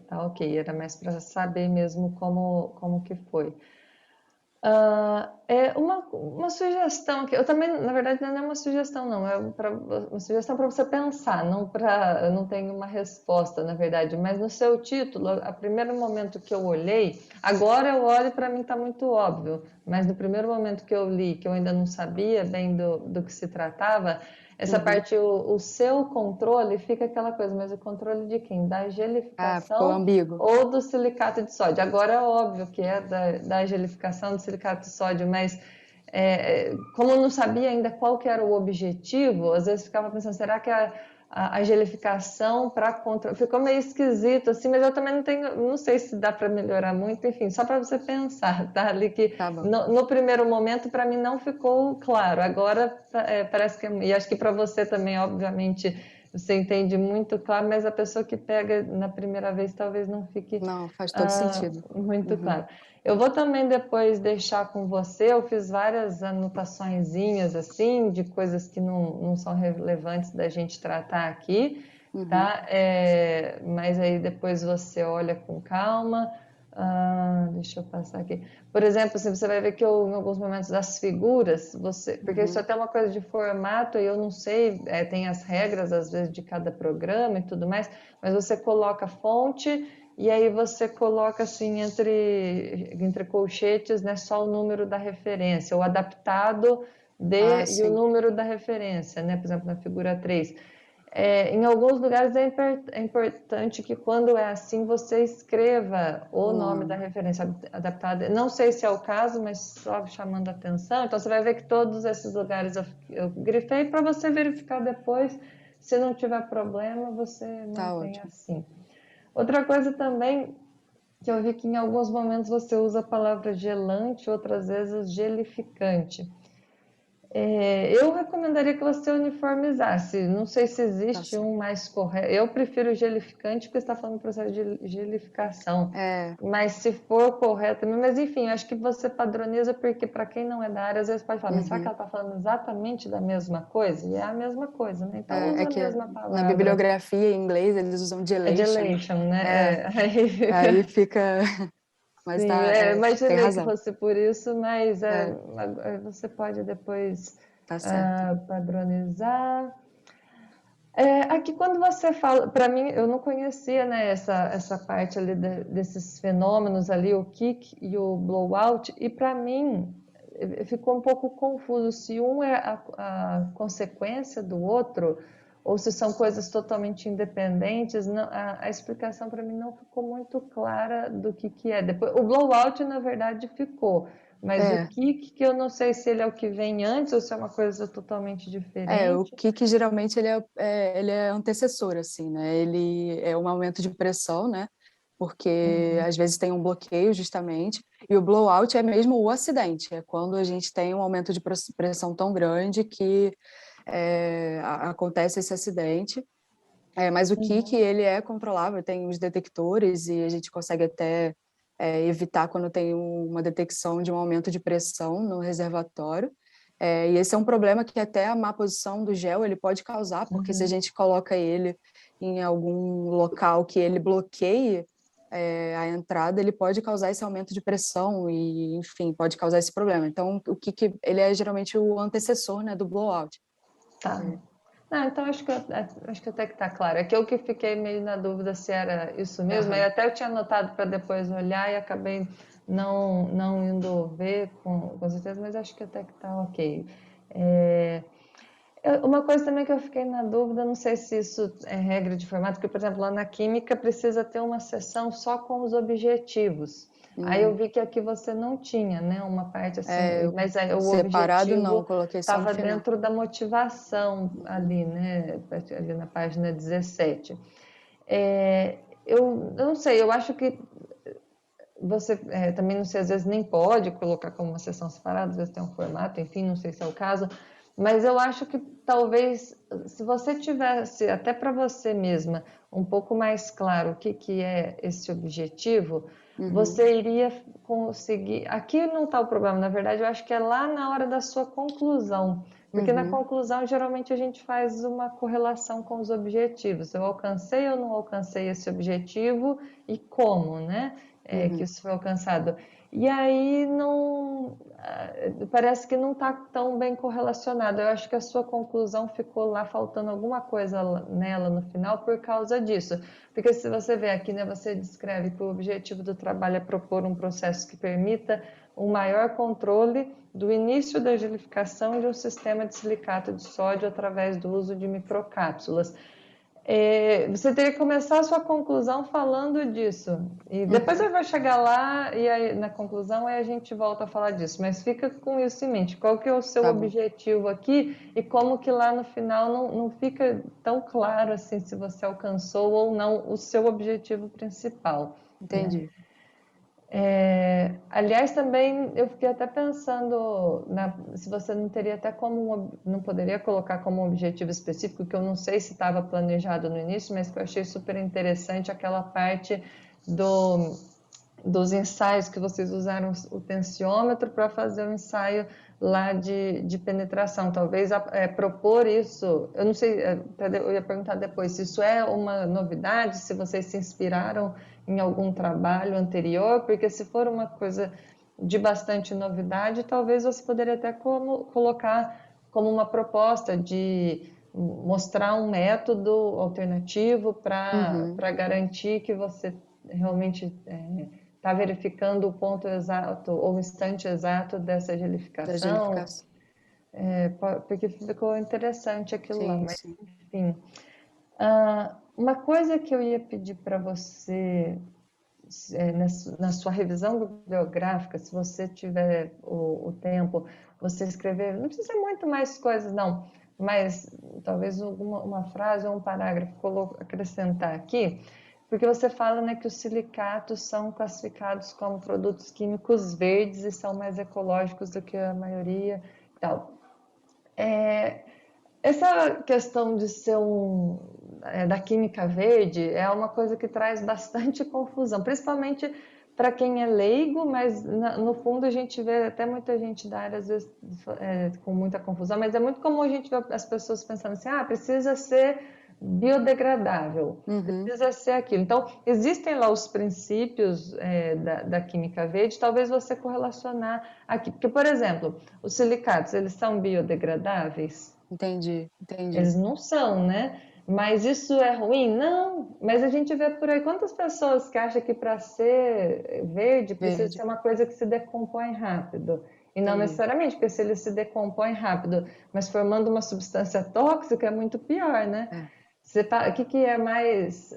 C: tá ok, era mais para saber mesmo como que foi. É uma sugestão que eu também, na verdade, não é uma sugestão, não, uma sugestão para você pensar, eu não tenho uma resposta, na verdade, mas no seu título, a primeiro momento que eu olhei, agora eu olho e para mim está muito óbvio, mas no primeiro momento que eu li, que eu ainda não sabia bem do que se tratava, essa
B: Uhum.
C: parte, o seu controle fica aquela coisa, mas o controle de quem? Da
B: Ah, ficou
C: gelificação
B: ambíguo.
C: ou do silicato de sódio. Agora é óbvio que é da gelificação do silicato de sódio, mas como eu não sabia ainda qual que era o objetivo, às vezes ficava pensando, será que a gelificação para contra... Ficou meio esquisito, assim, mas eu também não sei se dá para melhorar muito, enfim, só para você pensar, tá? Ali que
B: Tá bom.
C: no primeiro momento, para mim, não ficou claro. Agora, parece que... E acho que para você também, obviamente, você entende muito claro, mas a pessoa que pega na primeira vez talvez não fique
B: Não, faz todo sentido.
C: muito
B: Uhum.
C: claro. Eu vou também depois deixar com você, eu fiz várias anotaçõezinhas assim, de coisas que não são relevantes da gente tratar aqui,
B: Uhum.
C: tá? Mas aí depois você olha com calma. Deixa eu passar aqui. Por exemplo, assim, você vai ver que em alguns momentos das figuras, porque isso é
B: Uhum.
C: até uma coisa de formato, e eu não sei, tem as regras às vezes de cada programa e tudo mais, mas você coloca fonte e aí você coloca assim entre colchetes, né, só o número da referência, o adaptado
B: Ah,
C: e o
B: sim.
C: número da referência, né? Por exemplo, na figura 3. Em alguns lugares é importante que quando é assim você escreva o nome da
B: Não.
C: referência adaptada. Não sei se é o caso, mas só chamando a atenção. Então você vai ver que todos esses lugares eu grifei para você verificar depois. Se não tiver problema, você
B: Tá
C: mantém
B: ótimo.
C: assim. Outra coisa também que eu vi que em alguns momentos você usa a palavra gelante, outras vezes gelificante. Eu recomendaria que você uniformizasse. Não sei se
B: Tá
C: existe
B: certo.
C: um mais correto. Eu prefiro gelificante porque está falando do processo de gelificação.
B: É.
C: Mas se for correto, mas enfim, acho que você padroniza porque para quem não é da área, às vezes pode falar, mas será que
B: Uhum.
C: ela está falando exatamente da mesma coisa? E é a mesma coisa, né? Então
B: É
C: usa a
B: que
C: mesma
B: na
C: palavra.
B: bibliografia em inglês eles usam
C: É
B: gelation.
C: gelation, né?
B: É,
C: Aí
B: aí
C: fica.
B: fica. Mas
C: Sim,
B: tá, tem
C: imaginei que
B: razão.
C: fosse por isso, mas
B: É,
C: você pode depois
B: tá certo.
C: padronizar. Aqui quando você fala, para mim, eu não conhecia, né, essa parte ali desses fenômenos ali, o kick e o blowout, e para mim ficou um pouco confuso se um é a consequência do outro ou se são coisas totalmente independentes. Não, a explicação para mim não ficou muito clara do que é. Depois, o blowout, na verdade, ficou. Mas o
B: É,
C: kick, que eu não sei se ele é o que vem antes ou se é uma coisa totalmente
B: o
C: diferente.
B: kick geralmente ele é antecessor, assim, né? Ele é um aumento de pressão, né? Porque
C: Uhum.
B: às vezes tem um bloqueio justamente, e o blowout é mesmo o acidente, é quando a gente tem um aumento de pressão tão grande que acontece esse acidente. Mas o kick,
C: Uhum.
B: ele é controlável, tem os detectores e a gente consegue até evitar quando tem uma detecção de um aumento de pressão no reservatório. E esse é um problema que até a má posição do gel ele pode causar, porque se a
C: Uhum.
B: gente coloca ele em algum local que ele bloqueie a entrada, ele pode causar esse aumento de pressão e, enfim, pode causar esse problema. Então, o kick, ele é geralmente o antecessor, né, do blowout.
C: Tá.
B: É.
C: Não, então acho que até que tá claro. É que eu que fiquei meio na dúvida se era isso mesmo. Aí
B: Aham.
C: até eu tinha anotado para depois olhar e acabei não indo ver com certeza, mas acho que até que tá ok. É, uma coisa também que eu fiquei na dúvida, não sei se isso é regra de formato, porque, por exemplo, lá na química precisa ter uma seção só com os objetivos. Aí eu
B: Hum.
C: vi que aqui você não tinha, né, uma parte assim,
B: Eu
C: mas aí o
B: separado não,
C: objetivo
B: coloquei só no
C: estava
B: final.
C: dentro da motivação
B: Uhum.
C: ali, né, ali na página 17. Eu não sei, eu acho que você também, não sei, às vezes nem pode colocar como uma seção separada, às vezes tem um formato, enfim, não sei se é o caso, Mas eu acho que talvez, se você tivesse, até para você mesma, um pouco mais claro o que que é esse objetivo, você iria conseguir. Aqui não está o problema, na verdade, eu acho que é lá na hora da sua conclusão. Porque na conclusão, geralmente, a gente faz uma correlação com os objetivos. Eu alcancei ou não alcancei esse objetivo e como, né? Que isso foi alcançado. E aí não parece que não está tão bem correlacionado. Eu acho que a sua conclusão ficou lá faltando alguma coisa nela no final por causa disso. Porque se você vê aqui, né, você descreve que o objetivo do trabalho é propor um processo que permita um maior controle do início da gelificação de um sistema de silicato de sódio através do uso de microcápsulas. Você teria que começar a sua conclusão falando disso. E depois eu vou chegar lá e aí, na conclusão aí a gente volta a falar disso. Mas fica com isso em mente. Qual que é o seu objetivo aqui e como que lá no final não fica tão claro assim se você alcançou ou não o seu objetivo principal.
B: Entendi.
C: Né? Aliás, também eu fiquei até pensando se você não teria até não poderia colocar como um objetivo específico, que eu não sei se estava planejado no início, mas que eu achei super interessante aquela parte dos ensaios que vocês usaram o tensiômetro para fazer o ensaio lá de penetração. Talvez propor isso, eu não sei, eu ia perguntar depois se isso é uma novidade, se vocês se inspiraram em algum trabalho anterior, porque se for uma coisa de bastante novidade, talvez você poderia até colocar como uma proposta de mostrar um método alternativo para garantir que você realmente está verificando o ponto exato ou o instante exato dessa
B: Da
C: gelificação,
B: gelificação.
C: porque ficou interessante aquilo lá,
B: Sim,
C: mas
B: sim.
C: enfim. Uma coisa que eu ia pedir para você, na sua revisão bibliográfica, se você tiver o tempo, você escrever, não precisa ser muito mais coisas não, mas talvez uma frase ou um parágrafo acrescentar aqui, porque você fala, né, que os silicatos são classificados como produtos químicos verdes e são mais ecológicos do que a maioria e tal. Essa questão de ser da química verde é uma coisa que traz bastante confusão, principalmente para quem é leigo, mas no fundo a gente vê até muita gente da área às vezes com muita confusão, mas é muito comum a gente ver as pessoas pensando assim, precisa ser biodegradável, precisa ser aquilo. Então, existem lá os princípios da química verde, talvez você correlacionar aqui, porque, por exemplo, os silicatos, eles são biodegradáveis?
B: Entendi.
C: Eles não são, né? Mas isso é ruim? Não, mas a gente vê por aí quantas pessoas que acham que para ser verde precisa ser uma coisa que se decompõe rápido. E não necessariamente, porque se ele se decompõe rápido, mas formando uma substância tóxica é muito pior, né? O que é mais.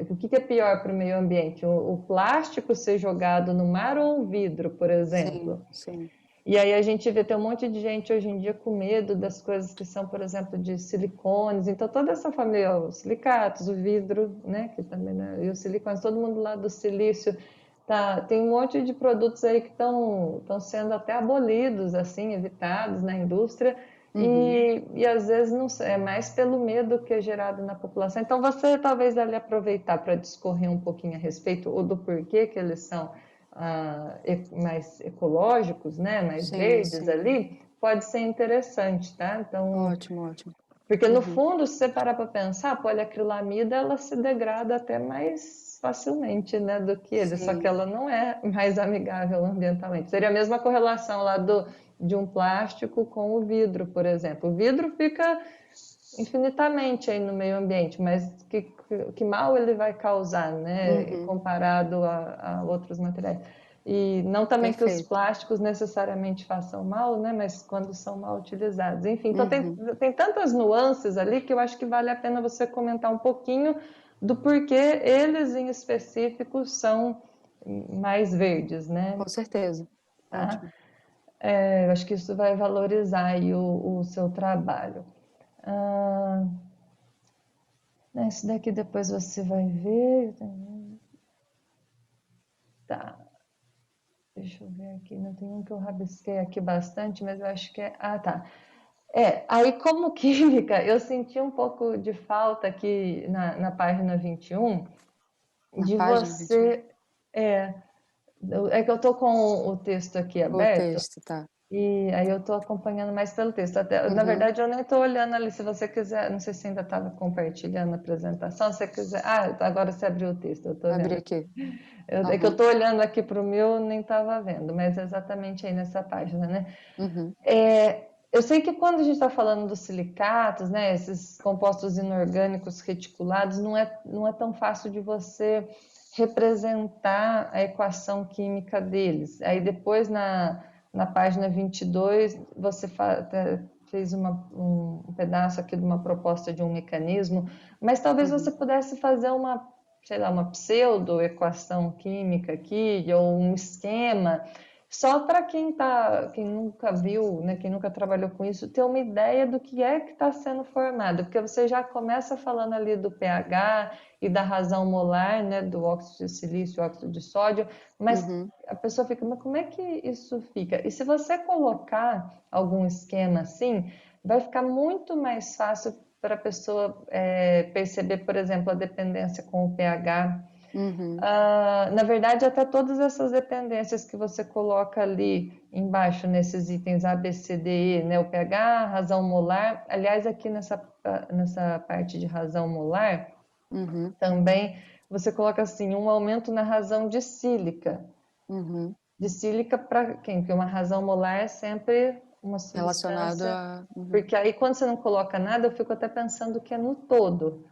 C: O que é pior para o meio ambiente? O plástico ser jogado no mar ou um vidro, por exemplo?
B: Sim.
C: E aí a gente vê, tem um monte de gente hoje em dia com medo das coisas que são, por exemplo, de silicones. Então, toda essa família, os silicatos, o vidro, né, que também, né, e os silicones, todo mundo lá do silício, tem um monte de produtos aí que estão sendo até abolidos, assim, evitados na indústria. E às vezes não é mais pelo medo que é gerado na população. Então, você talvez deve aproveitar para discorrer um pouquinho a respeito, ou do porquê que eles são mais ecológicos, né, mais verdes ali, pode ser interessante, tá? Então,
B: Ótimo.
C: porque no fundo, se você parar para pensar, a poliacrilamida ela se degrada até mais facilmente, né, do que ele, só que ela não é mais amigável ambientalmente. Seria a mesma correlação lá de um plástico com o vidro, por exemplo. O vidro fica infinitamente aí no meio ambiente, mas que mal ele vai causar, né, comparado a outros materiais. E não também que os plásticos necessariamente façam mal, né, mas quando são mal utilizados. Enfim, então tem tantas nuances ali que eu acho que vale a pena você comentar um pouquinho do porquê eles em específico são mais verdes, né?
B: Com certeza.
C: Tá?
B: Ótimo.
C: Eu acho que isso vai valorizar aí o seu trabalho. Isso daqui depois você vai ver. Tá. Deixa eu ver aqui. Não tem um que eu rabisquei aqui bastante, mas eu acho que é. Ah, tá. Aí como química, eu senti um pouco de falta aqui na página 21,
B: Na
C: de
B: página 21?
C: você... É, é que eu tô com o texto aqui
B: O
C: aberto,
B: texto, tá.
C: e aí eu tô acompanhando mais pelo texto. Até, na
B: Uhum.
C: verdade, eu nem tô olhando ali, se você quiser, não sei se ainda estava compartilhando a apresentação, se você quiser... Ah, agora você abriu o texto, eu tô
B: Abri
C: vendo.
B: aqui.
C: É que eu
B: Uhum.
C: tô olhando aqui para o meu, nem estava vendo, mas é exatamente aí nessa página, né?
B: Uhum.
C: Eu sei que quando a gente está falando dos silicatos, né, esses compostos inorgânicos reticulados, não é tão fácil de você representar a equação química deles. Aí depois, na página 22, você fez um pedaço aqui de uma proposta de um mecanismo, mas talvez você pudesse fazer uma, sei lá, uma pseudo-equação química aqui, ou um esquema, só para quem nunca viu, né, quem nunca trabalhou com isso, ter uma ideia do que é que está sendo formado, porque você já começa falando ali do pH e da razão molar, né, do óxido de silício, óxido de sódio, mas a pessoa fica, mas como é que isso fica? E se você colocar algum esquema assim, vai ficar muito mais fácil para a pessoa perceber, por exemplo, a dependência com o pH. Na verdade, até todas essas dependências que você coloca ali embaixo, nesses itens A, B, C, D, E, né? O pH, razão molar. Aliás, aqui nessa parte de razão molar, também você coloca assim, um aumento na razão de sílica. De sílica para quem? Porque uma razão molar é sempre uma
B: Relacionado
C: substância.
B: a...
C: Porque aí, quando você não coloca nada, eu fico até pensando que é no todo.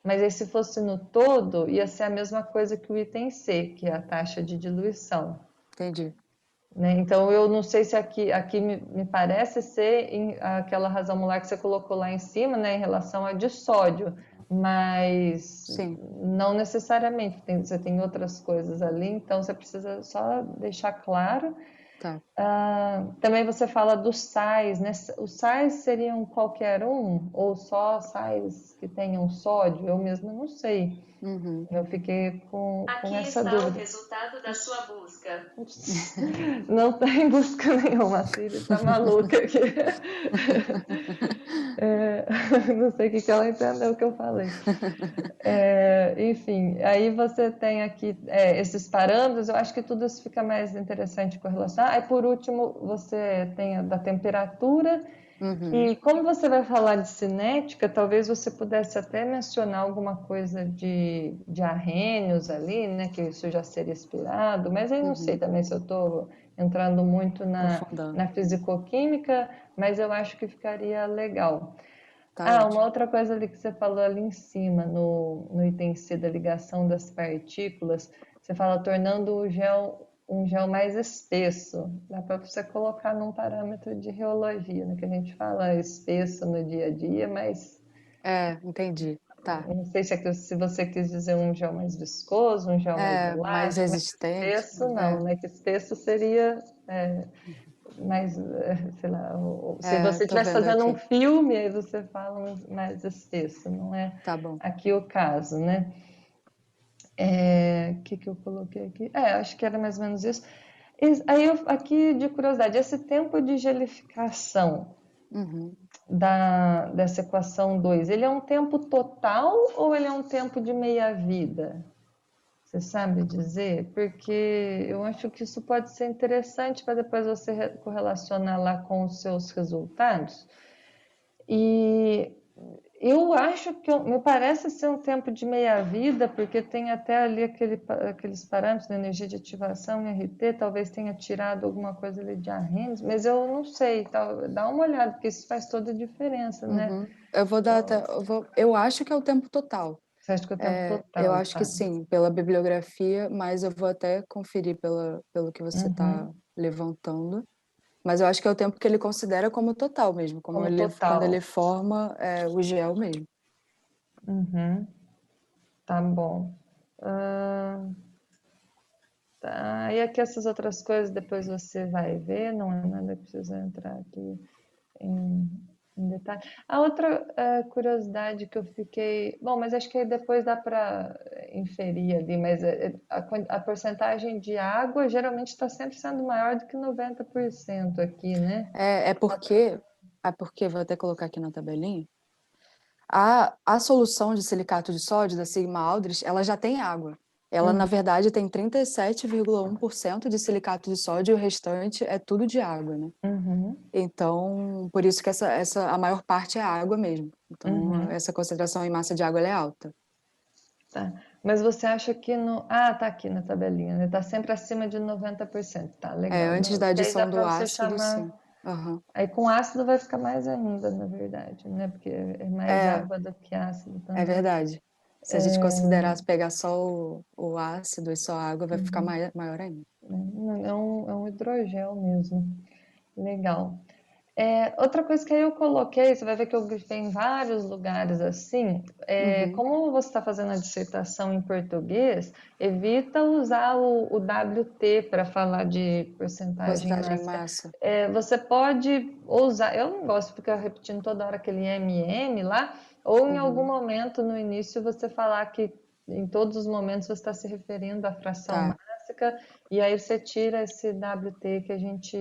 C: Mas aí, se fosse no todo, ia ser a mesma coisa que o item C, que é a taxa de diluição.
B: Entendi.
C: Né? Então, eu não sei se aqui me parece ser aquela razão molar que você colocou lá em cima, né, em relação a de sódio, mas
B: Sim.
C: não necessariamente. Você tem outras coisas ali, então você precisa só deixar claro.
B: Tá.
C: Também você fala dos sais, né? Os sais seriam qualquer um ou só sais que tenham sódio? Eu mesma não sei. Eu fiquei com essa dúvida. Aqui está o resultado da sua busca. Não está em busca nenhuma, a Siri está maluca aqui. Não sei o que ela entendeu que eu falei. Enfim, aí você tem aqui esses parâmetros, eu acho que tudo isso fica mais interessante com relação. Aí, por último, você tem a da temperatura, e como você vai falar de cinética, talvez você pudesse até mencionar alguma coisa de arrênios ali, né, que isso já seria expirado, mas aí não sei também se eu estou entrando muito na fisicoquímica, mas eu acho que ficaria legal.
B: Tá
C: Uma
B: ótimo.
C: outra coisa ali que você falou ali em cima, no item C da ligação das partículas, você fala tornando um gel mais espesso. Dá para você colocar num parâmetro de reologia, né? Que a gente fala espesso no dia a dia, mas
B: Entendi. Tá.
C: eu não sei se você quis dizer um gel mais viscoso, um gel mais
B: Mais
C: volátil, mais
B: resistente.
C: espesso, não, né? Que espesso seria mais, sei lá, se você
B: Tô
C: estivesse
B: vendo
C: fazendo um
B: aqui.
C: filme, aí você fala mais espesso, não é
B: Tá bom.
C: aqui o caso, né? O que eu coloquei aqui? Acho que era mais ou menos isso. Aí, aqui de curiosidade, esse tempo de gelificação dessa equação 2, ele é um tempo total ou ele é um tempo de meia-vida? Você sabe dizer? Porque eu acho que isso pode ser interessante para depois você correlacionar lá com os seus resultados. E eu acho que me parece ser um tempo de meia-vida, porque tem até ali aqueles parâmetros da energia de ativação em RT, talvez tenha tirado alguma coisa ali de Arrhenius, mas eu não sei, dá uma olhada, porque isso faz toda a diferença, né?
B: Eu vou dar até. Eu acho que é o tempo total.
C: Você acha que é o tempo
B: Eu
C: total?
B: acho que sim, pela bibliografia, mas eu vou até conferir pelo que você está levantando. Mas eu acho que é o tempo que ele considera como total mesmo,
C: Como
B: quando ele
C: total.
B: forma o gel mesmo.
C: Tá bom. Tá. E aqui essas outras coisas depois você vai ver, não é nada que precisa entrar aqui em detalhe. A outra curiosidade que eu fiquei. Bom, mas acho que aí depois dá para inferir ali, mas a porcentagem de água geralmente está sempre sendo maior do que 90% aqui, né?
B: É porque porque vou até colocar aqui na tabelinha. A solução de silicato de sódio da Sigma Aldrich, ela já tem água. Ela, na verdade, tem 37,1% de silicato de sódio e o restante é tudo de água, né?
C: Uhum,
B: Então, por isso que a maior parte é água mesmo. Então,
C: uhum.
B: essa concentração em massa de água ela é alta.
C: Tá. Mas você acha que no. Ah, tá aqui na tabelinha, né? Tá sempre acima de 90%. Tá, legal.
B: Antes
C: Não,
B: da
C: que aí dá
B: adição do
C: para você
B: ácido,
C: chamar.
B: sim. Aham.
C: Aí com ácido vai ficar mais ainda, na verdade, né? Porque é mais
B: É,
C: água do que ácido
B: é
C: também.
B: verdade. Se a gente considerasse pegar só o ácido e só a água, vai ficar maior ainda.
C: É um hidrogel mesmo. Legal. Outra coisa que aí eu coloquei, você vai ver que eu grifei em vários lugares assim,
B: Uhum.
C: como você está fazendo a dissertação em português, evita usar o WT para falar de porcentagem
B: Porcentagem em
C: máxima.
B: massa.
C: Você pode usar, eu não gosto de ficar repetindo toda hora aquele MM lá, ou em algum
B: Uhum.
C: momento no início você falar que em todos os momentos você está se referindo à fração
B: Tá.
C: mássica, e aí você tira esse WT que a gente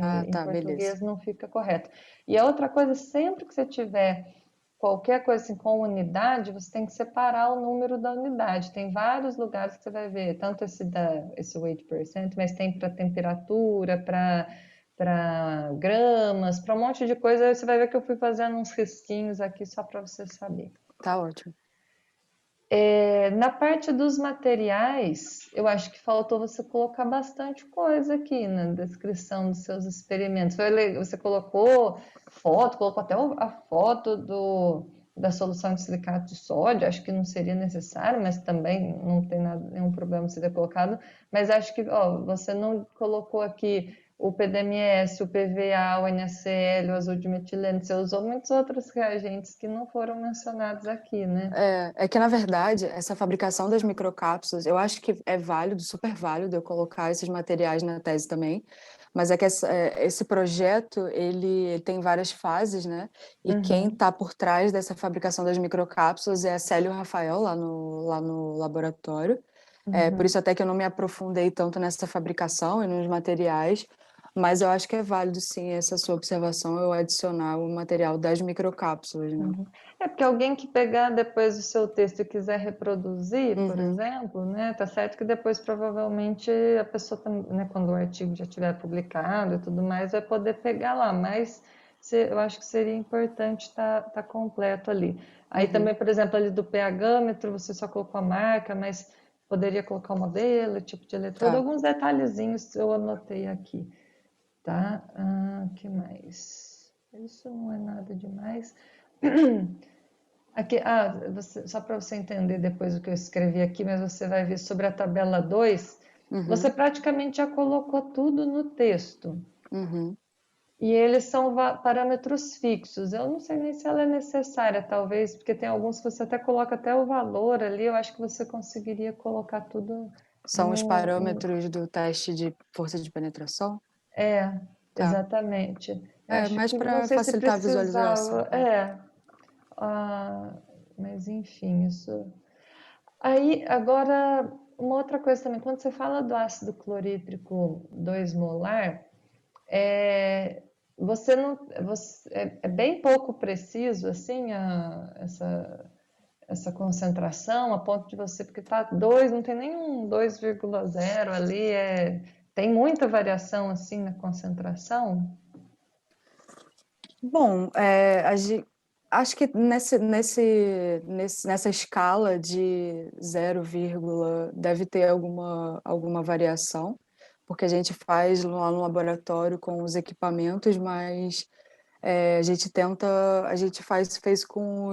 B: Ah,
C: em
B: tá, beleza.
C: português não fica correto. E a outra coisa, sempre que você tiver qualquer coisa assim com unidade, você tem que separar o número da unidade. Tem vários lugares que você vai ver, tanto esse weight percent, mas tem para temperatura, para gramas, para um monte de coisa. Aí você vai ver que eu fui fazendo uns risquinhos aqui só para você saber.
B: Tá ótimo.
C: Na parte dos materiais, eu acho que faltou você colocar bastante coisa aqui na descrição dos seus experimentos. Você colocou foto, colocou até a foto da solução de silicato de sódio, acho que não seria necessário, mas também não tem nenhum problema você ter colocado. Mas acho que você não colocou aqui o PDMS, o PVA, o NaCl, o azul de metileno, você usou muitos outros reagentes que não foram mencionados aqui, né?
B: É que, na verdade, essa fabricação das microcápsulas, eu acho que é válido, super válido eu colocar esses materiais na tese também, mas é que esse projeto, ele tem várias fases, né? E quem
C: Uhum,
B: está por trás dessa fabricação das microcápsulas é a Célio Rafael, lá no laboratório. Por
C: uhum.
B: isso até que eu não me aprofundei tanto nessa fabricação e nos materiais, mas eu acho que é válido, sim, essa sua observação, eu adicionar o material das microcápsulas, né?
C: Uhum. Porque alguém que pegar depois o seu texto e quiser reproduzir, por
B: Uhum.
C: exemplo, né, tá certo que depois provavelmente a pessoa, né, quando o artigo já estiver publicado e tudo mais, vai poder pegar lá, mas eu acho que seria importante estar completo ali. Aí
B: Uhum.
C: também, por exemplo, ali do pH-metro, você só colocou a marca, mas poderia colocar o modelo, o tipo de eletrodo,
B: Tá.
C: alguns detalhezinhos eu anotei aqui, tá? Que mais? Isso não é nada demais. Aqui, só para você entender depois o que eu escrevi aqui, mas você vai ver sobre a tabela 2. Você
B: Uhum.
C: praticamente já colocou tudo no texto.
B: Uhum.
C: E eles são parâmetros fixos. Eu não sei nem se ela é necessária, talvez, porque tem alguns que você até coloca até o valor ali. Eu acho que você conseguiria colocar tudo
B: São os
C: no.
B: parâmetros do teste de força de penetração?
C: É,
B: Tá.
C: exatamente. Eu acho
B: Mas
C: que não
B: para
C: sei se
B: facilitar a visualização.
C: precisava. Ah, mas enfim, isso. Aí, agora, uma outra coisa também, quando você fala do ácido clorídrico 2 molar, você não, é bem pouco preciso, assim, essa concentração, a ponto de você, porque tá 2, não tem nenhum 2,0 ali, tem muita variação, assim, na concentração?
B: Bom, acho que nessa escala de 0, deve ter alguma variação, porque a gente faz lá no laboratório com os equipamentos, mas a gente fez com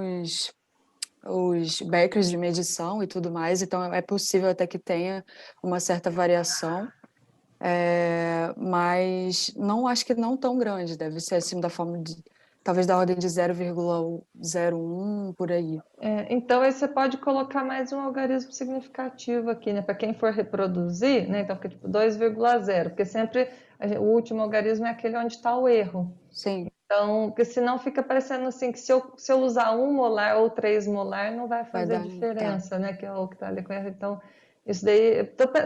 B: os beckers de medição e tudo mais, então é possível até que tenha uma certa variação, mas não acho que não tão grande, deve ser acima da forma de, talvez da ordem de 0,01 por aí.
C: Então, aí você pode colocar mais um algarismo significativo aqui, né? Para quem for reproduzir, né? Então, fica tipo 2,0, porque sempre o último algarismo é aquele onde está o erro.
B: Sim,
C: Então, porque senão fica parecendo assim que se eu usar 1 molar ou 3 molar não vai
B: vai
C: fazer
B: dar, tá.
C: diferença, né? Que é o que está ali com erro. Então, Isso daí,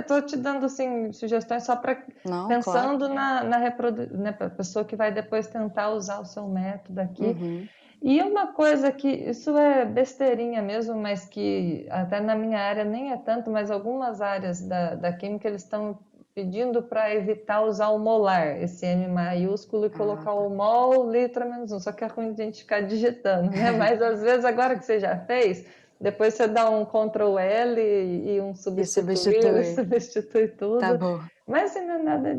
C: tô te dando assim, sugestões só para
B: Não, claro.
C: pensando na pessoa que vai depois tentar usar o seu método aqui.
B: Uhum.
C: E uma coisa que, isso é besteirinha mesmo, mas que até na minha área nem é tanto, mas algumas áreas da química eles estão pedindo para evitar usar o molar, esse M maiúsculo, e colocar
B: tá.
C: o mol, letra menos um, só que é ruim de a gente ficar digitando, né? Mas às vezes agora que você já fez, depois você dá um Ctrl L e um substituir,
B: substitui.
C: substitui
B: Tá
C: tudo.
B: bom,
C: Mas não é nada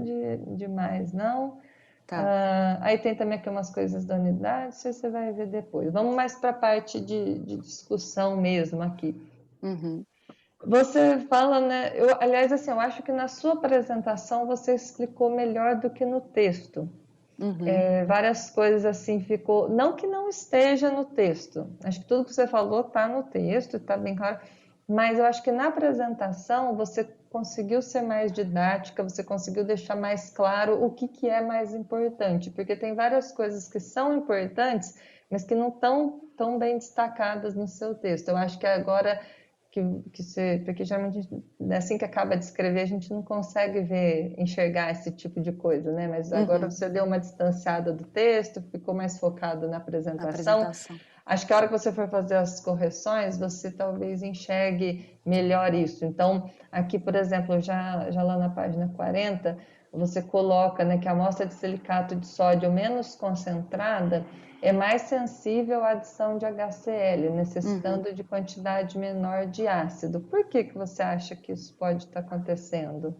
C: demais, não.
B: tá.
C: Aí tem também aqui umas coisas da unidade, isso aí você vai ver depois. Vamos mais para a parte de discussão mesmo aqui.
B: Uhum.
C: Você fala, né? Aliás, assim, eu acho que na sua apresentação você explicou melhor do que no texto.
B: Uhum.
C: Várias coisas assim ficou. Não que não esteja no texto. Acho que tudo que você falou está no texto, está bem claro. Mas eu acho que na apresentação você conseguiu ser mais didática, você conseguiu deixar mais claro o que é mais importante, porque tem várias coisas que são importantes, mas que não estão tão bem destacadas no seu texto. Eu acho que agora que você, porque geralmente assim que acaba de escrever a gente não consegue ver, enxergar esse tipo de coisa, né? Mas agora
B: Uhum.
C: você deu uma distanciada do texto, ficou mais focado na
B: Na
C: apresentação.
B: apresentação.
C: Acho que a hora que você for fazer as correções, você talvez enxergue melhor isso. Então, aqui, por exemplo, já lá na página 40, você coloca, né, que a amostra de silicato de sódio menos concentrada é mais sensível à adição de HCl, necessitando de quantidade menor de ácido. Por que você acha que isso pode estar acontecendo?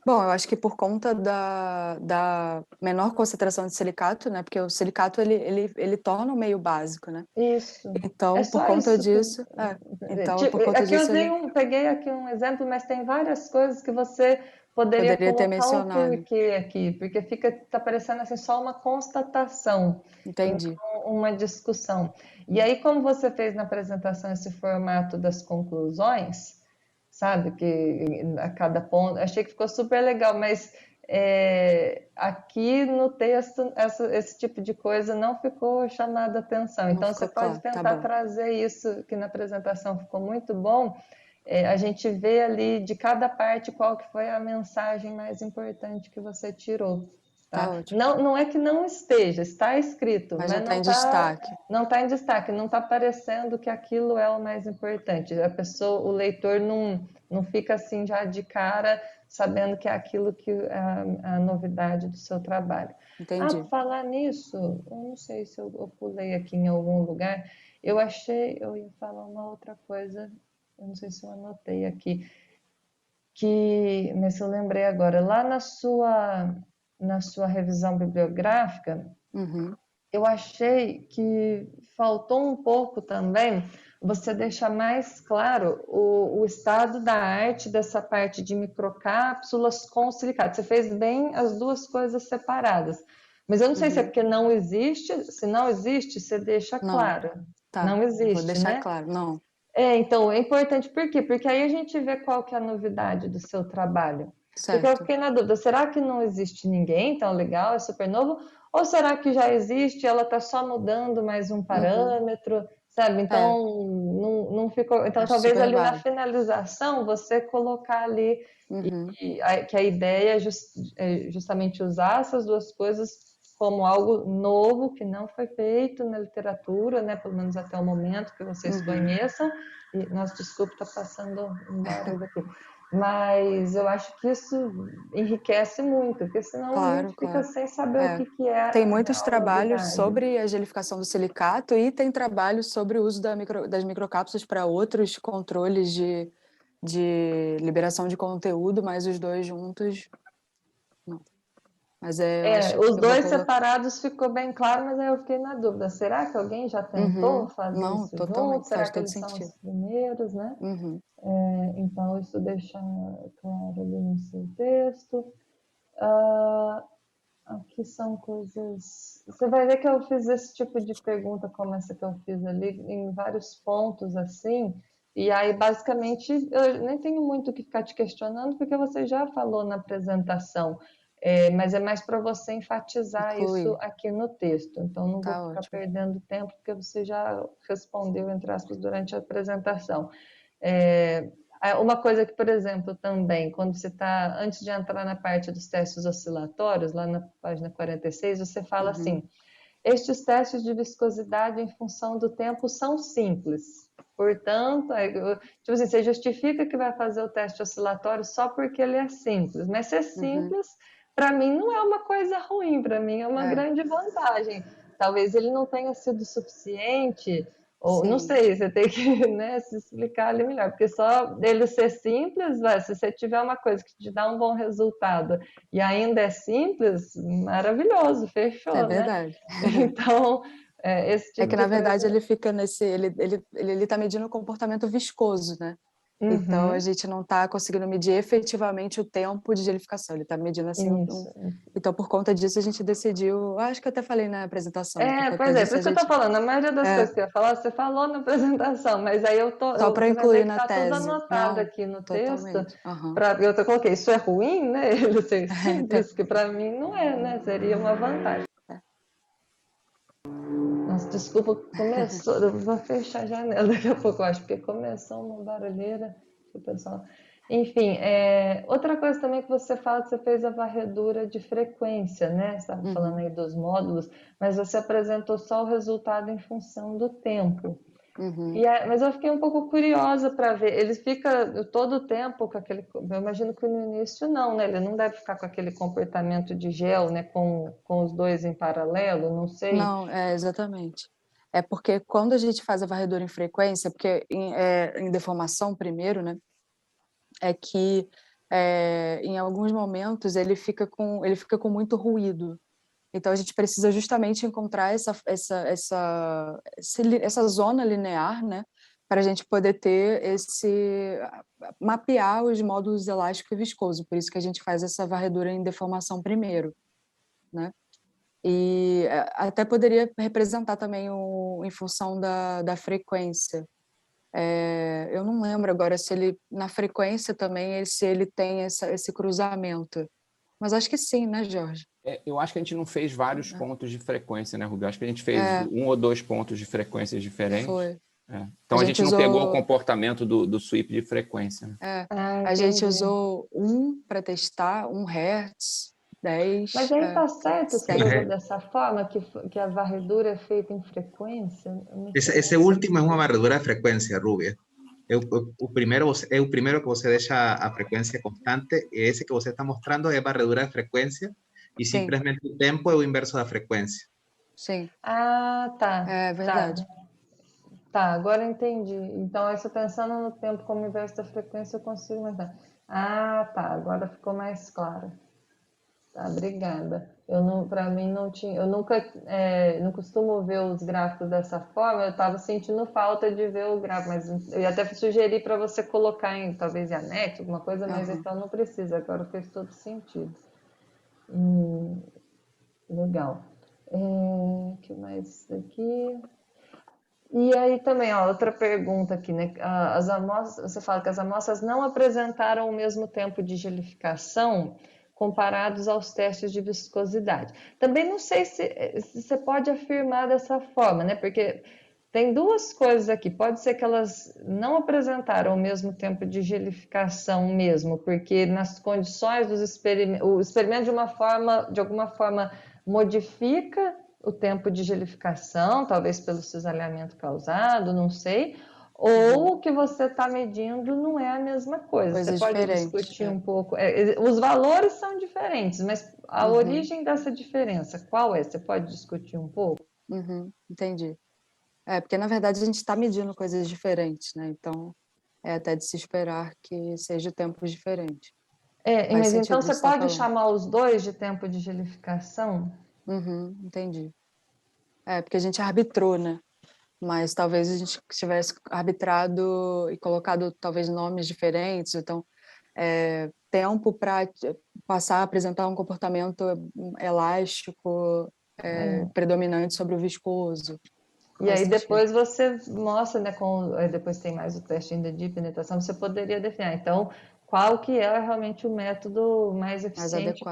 B: Bom, eu acho que por conta da menor concentração de silicato, né? Porque o silicato ele torna o meio básico, né?
C: Isso. É
B: Então, por
C: só
B: conta
C: isso.
B: disso,
C: Tipo,
B: por conta
C: aqui eu
B: disso
C: usei
B: ele
C: peguei aqui um exemplo, mas tem várias coisas que você poderia
B: poderia ter
C: colocar um
B: mencionado.
C: porquê aqui, porque tá parecendo assim só uma constatação e
B: Entendi.
C: não uma discussão. E aí, como você fez na apresentação esse formato das conclusões, sabe, que a cada ponto, achei que ficou super legal, mas aqui no texto esse tipo de coisa não ficou chamada atenção.
B: Não
C: Então você
B: ficou
C: pode
B: claro. Tá
C: tentar
B: bom.
C: trazer isso que na apresentação ficou muito bom. A gente vê ali de cada parte qual que foi a mensagem mais importante que você tirou.
B: Tá
C: Tá?
B: ótimo.
C: Não, não é que não esteja, está escrito,
B: Mas não
C: mas
B: está em destaque.
C: não tá em destaque, não está parecendo que aquilo é o mais importante. A pessoa, o leitor não fica assim já de cara sabendo que é aquilo que é a novidade do seu trabalho.
B: Entendi.
C: Por falar nisso, eu não sei se eu pulei aqui em algum lugar, eu ia falar uma outra coisa, eu não sei se eu anotei aqui, mas eu lembrei agora, lá na sua revisão bibliográfica,
B: Uhum.
C: eu achei que faltou um pouco também você deixar mais claro o estado da arte dessa parte de microcápsulas com silicato. Você fez bem as duas coisas separadas. Mas eu não sei se é
B: Uhum.
C: porque não existe, se não existe, você deixa
B: Não,
C: claro.
B: tá.
C: Não
B: Eu vou
C: existe,
B: deixar
C: né?
B: claro. Não.
C: Então, é importante, por quê? Porque aí a gente vê qual que é a novidade do seu trabalho. Porque eu
B: Certo.
C: fiquei na dúvida, será que não existe ninguém tão legal, é super novo? Ou será que já existe e ela está só mudando mais um
B: Uhum.
C: parâmetro, sabe?
B: É,
C: Então, não ficou... Então,
B: acho
C: talvez
B: super
C: ali na
B: válido.
C: finalização, você colocar ali
B: Uhum.
C: que a ideia é justamente usar essas duas coisas como algo novo que não foi feito na literatura, né? Pelo menos até o momento que vocês
B: Uhum.
C: conheçam. E, nossa, desculpa, está passando um barulho aqui. Mas eu acho que isso enriquece muito, porque senão a
B: Claro,
C: gente fica
B: claro.
C: sem saber o
B: É.
C: que é
B: Tem
C: a
B: muitos
C: real
B: trabalhos
C: novidade.
B: sobre a gelificação do silicato e tem trabalhos sobre o uso das microcápsulas para outros controles de liberação de conteúdo, mas os dois juntos, não. Mas eu acho que
C: Os
B: eu vou
C: dois
B: colocar.
C: separados ficou bem claro, mas aí eu fiquei na dúvida. Será que alguém já tentou
B: Uhum.
C: fazer
B: Não,
C: isso junto?
B: totalmente,
C: Será
B: faz
C: que
B: todo
C: eles são
B: sentido.
C: os primeiros, né?
B: Uhum.
C: Então, isso deixa claro ali no seu texto. Ah, aqui são coisas. Você vai ver que eu fiz esse tipo de pergunta, como essa que eu fiz ali, em vários pontos assim. E aí, basicamente, eu nem tenho muito o que ficar te questionando, porque você já falou na apresentação. Mas é mais para você enfatizar isso
B: Incluir.
C: aqui no texto. Então, não vou
B: Tá
C: ficar
B: ótimo.
C: perdendo tempo, porque você já respondeu, entre aspas, durante a apresentação. É, Uma coisa que, por exemplo, também, quando você está, antes de entrar na parte dos testes oscilatórios, lá na página 46, você fala assim, estes testes de viscosidade em função do tempo são simples. Portanto, tipo assim, você justifica que vai fazer o teste oscilatório só porque ele é simples. Mas ser simples, para mim, não é uma coisa ruim, para mim é uma grande vantagem. Talvez ele não tenha sido suficiente, ou não sei, você tem que, né, se explicar ali melhor, porque só ele ser simples, se você tiver uma coisa que te dá um bom resultado e ainda é simples, maravilhoso, fechou,
B: É
C: né?
B: verdade.
C: Então, esse tipo
B: que,
C: de
B: na verdade,
C: coisa...
B: ele fica nesse. Ele tá medindo o comportamento viscoso, né? Então, a gente não está conseguindo medir efetivamente o tempo de gelificação. Ele está medindo assim.
C: Isso.
B: Então, por conta disso, a gente decidiu. Acho que eu até falei na apresentação.
C: Pois é, por isso que eu estou falando. A maioria das coisas que eu ia falar, você falou na apresentação, mas aí
B: Só para
C: você vai ver
B: incluir
C: que
B: na
C: está tudo
B: tese.
C: anotado
B: Não,
C: aqui no texto.
B: totalmente.
C: Eu coloquei, isso é ruim, né? Ele ser simples, que para mim não é, né? Seria uma vantagem. Nossa, desculpa, começou. Eu vou fechar a janela daqui a pouco, eu acho, porque começou uma barulheira. O pessoal... Enfim, outra coisa também que você fala que você fez a varredura de frequência, né? Você estava falando aí dos módulos, mas você apresentou só o resultado em função do tempo. Mas eu fiquei um pouco curiosa para ver. Ele fica todo o tempo com aquele. Eu imagino que no início não, né? Ele não deve ficar com aquele comportamento de gel, né? Com os dois em paralelo, não sei.
B: Não, exatamente. É porque quando a gente faz a varredura em frequência, porque em deformação primeiro, né? É que em alguns momentos ele fica com muito ruído. Então a gente precisa justamente encontrar essa zona linear, né, para a gente poder ter mapear os módulos elástico e viscoso. Por isso que a gente faz essa varredura em deformação primeiro, né? E até poderia representar também em função da frequência. Eu não lembro agora se ele, na frequência também, se ele tem esse cruzamento. Mas acho que sim, né, Jorge?
A: Eu acho que a gente não fez vários pontos de frequência, né, Rubio? Acho que a gente fez 1 ou 2 pontos de frequências diferentes.
B: Foi.
A: Então a gente não pegou o comportamento do sweep de frequência. Né?
B: A gente usou 1 para testar, 1 Hz, 10.
C: Mas aí está certo que
B: 100.
C: seja dessa forma, que a varredura é feita em frequência?
D: Esse último é uma varredura de frequência, Rubia. O primeiro que você deixa a frequência constante, e esse que você está mostrando é varredura de frequência, e simplesmente o tempo é o inverso da frequência.
B: Sim.
C: Ah, tá.
B: É verdade.
C: Tá, agora eu entendi. Então, isso pensando no tempo como inverso da frequência, eu consigo imaginar. Ah, tá, agora ficou mais claro. Tá, obrigada. Para mim não tinha, eu nunca, não costumo ver os gráficos dessa forma. Eu estava sentindo falta de ver o gráfico, mas eu ia até sugeri para você colocar talvez em anexo, alguma coisa, mas então não precisa. Agora fez todo sentido. Legal. O que mais aqui? E aí também, outra pergunta aqui, né? As amostras, você fala que as amostras não apresentaram o mesmo tempo de gelificação comparados aos testes de viscosidade. Também não sei se você pode afirmar dessa forma, né? Porque tem duas coisas aqui. Pode ser que elas não apresentaram o mesmo tempo de gelificação mesmo, porque nas condições dos experimentos, o experimento de alguma forma modifica o tempo de gelificação, talvez pelo cisalhamento causado, não sei, ou o que você está medindo não é a mesma coisa.
B: Coisas
C: você pode discutir um pouco. Os valores são diferentes, mas a origem dessa diferença, qual é? Você pode discutir um pouco?
B: Entendi. Porque, na verdade, a gente está medindo coisas diferentes, né? Então, é até de se esperar que seja tempos diferentes.
C: Mas então você pode chamar os dois de tempo de gelificação?
B: Entendi. Porque a gente arbitrou, né? Mas talvez a gente tivesse arbitrado e colocado talvez nomes diferentes, então tempo para passar a apresentar um comportamento elástico predominante sobre o viscoso.
C: E aí depois você mostra, né, depois tem mais o teste ainda de penetração, você poderia definir, então, qual que é realmente o método mais eficiente,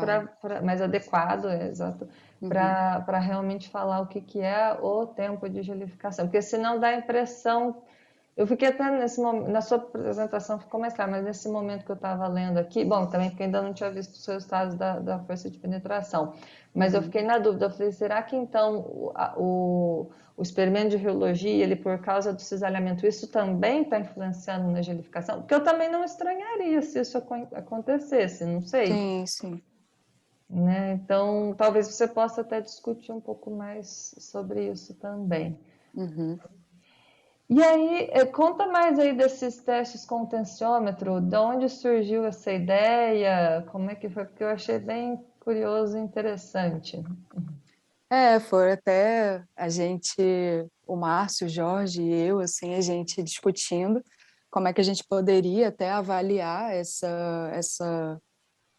C: mais adequado, exato, para realmente falar o que é o tempo de gelificação, porque senão dá a impressão Eu fiquei até nesse momento, na sua apresentação ficou mais claro, mas nesse momento que eu estava lendo aqui, bom, também porque ainda não tinha visto os resultados da força de penetração, mas eu fiquei na dúvida, eu falei, será que então o experimento de reologia, ele por causa do cisalhamento, isso também está influenciando na gelificação? Porque eu também não estranharia se isso acontecesse, não sei.
B: Sim, sim.
C: Né? Então, talvez você possa até discutir um pouco mais sobre isso também.
B: Uhum.
C: E aí, conta mais aí desses testes com o tensiômetro, de onde surgiu essa ideia, como é que foi, porque eu achei bem curioso e interessante.
B: Foi até a gente, o Márcio, o Jorge e eu, assim, a gente discutindo como é que a gente poderia até avaliar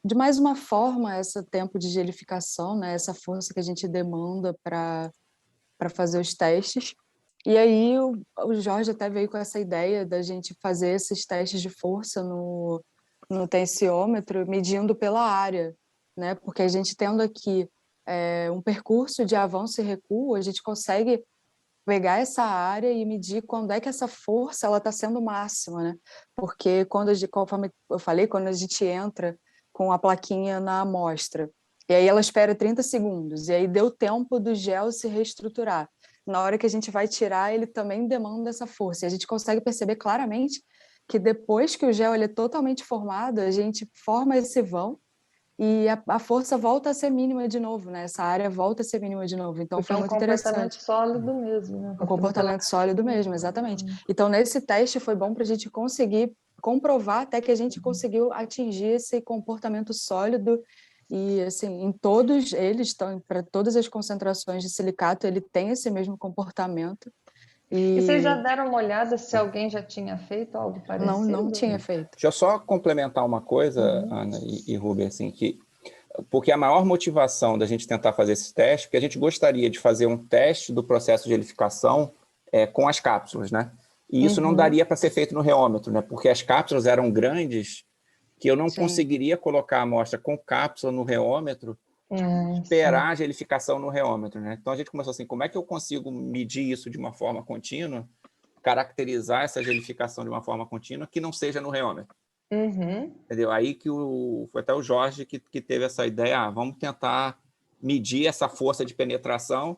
B: de mais uma forma, esse tempo de gelificação, né, essa força que a gente demanda para fazer os testes. E aí o Jorge até veio com essa ideia da gente fazer esses testes de força no tensiômetro, medindo pela área, né? Porque a gente tendo aqui um percurso de avanço e recuo, a gente consegue pegar essa área e medir quando é que essa força ela está sendo máxima, né? Porque conforme eu falei, quando a gente entra com a plaquinha na amostra, e aí ela espera 30 segundos, e aí deu tempo do gel se reestruturar. Na hora que a gente vai tirar, ele também demanda essa força. E a gente consegue perceber claramente que depois que o gel ele é totalmente formado, a gente forma esse vão e a força volta a ser mínima de novo, né? Essa área volta a ser mínima de novo. Então
C: Porque é
B: foi
C: um
B: muito
C: comportamento
B: interessante.
C: sólido mesmo, né?
B: Um comportamento sólido mesmo, exatamente. Então, nesse teste foi bom para a gente conseguir comprovar até que a gente conseguiu atingir esse comportamento sólido e, assim, em todos eles, para todas as concentrações de silicato, ele tem esse mesmo comportamento.
C: E vocês já
B: E
C: deram uma olhada se alguém já tinha feito algo
B: não
C: parecido?
B: tinha feito.
A: Deixa eu só complementar uma coisa, Ana e Rubem, assim, porque a maior motivação da gente tentar fazer esse teste, porque a gente gostaria de fazer um teste do processo de gelificação com as cápsulas, né? E isso não daria para ser feito no reômetro, né? Porque as cápsulas eram grandes, que eu não conseguiria colocar a amostra com cápsula no reômetro, esperar a gelificação no reômetro, né? Então a gente começou assim, como é que eu consigo medir isso de uma forma contínua, caracterizar essa gelificação de uma forma contínua que não seja no reômetro? Entendeu? Aí que foi até o Jorge que teve essa ideia, vamos tentar medir essa força de penetração,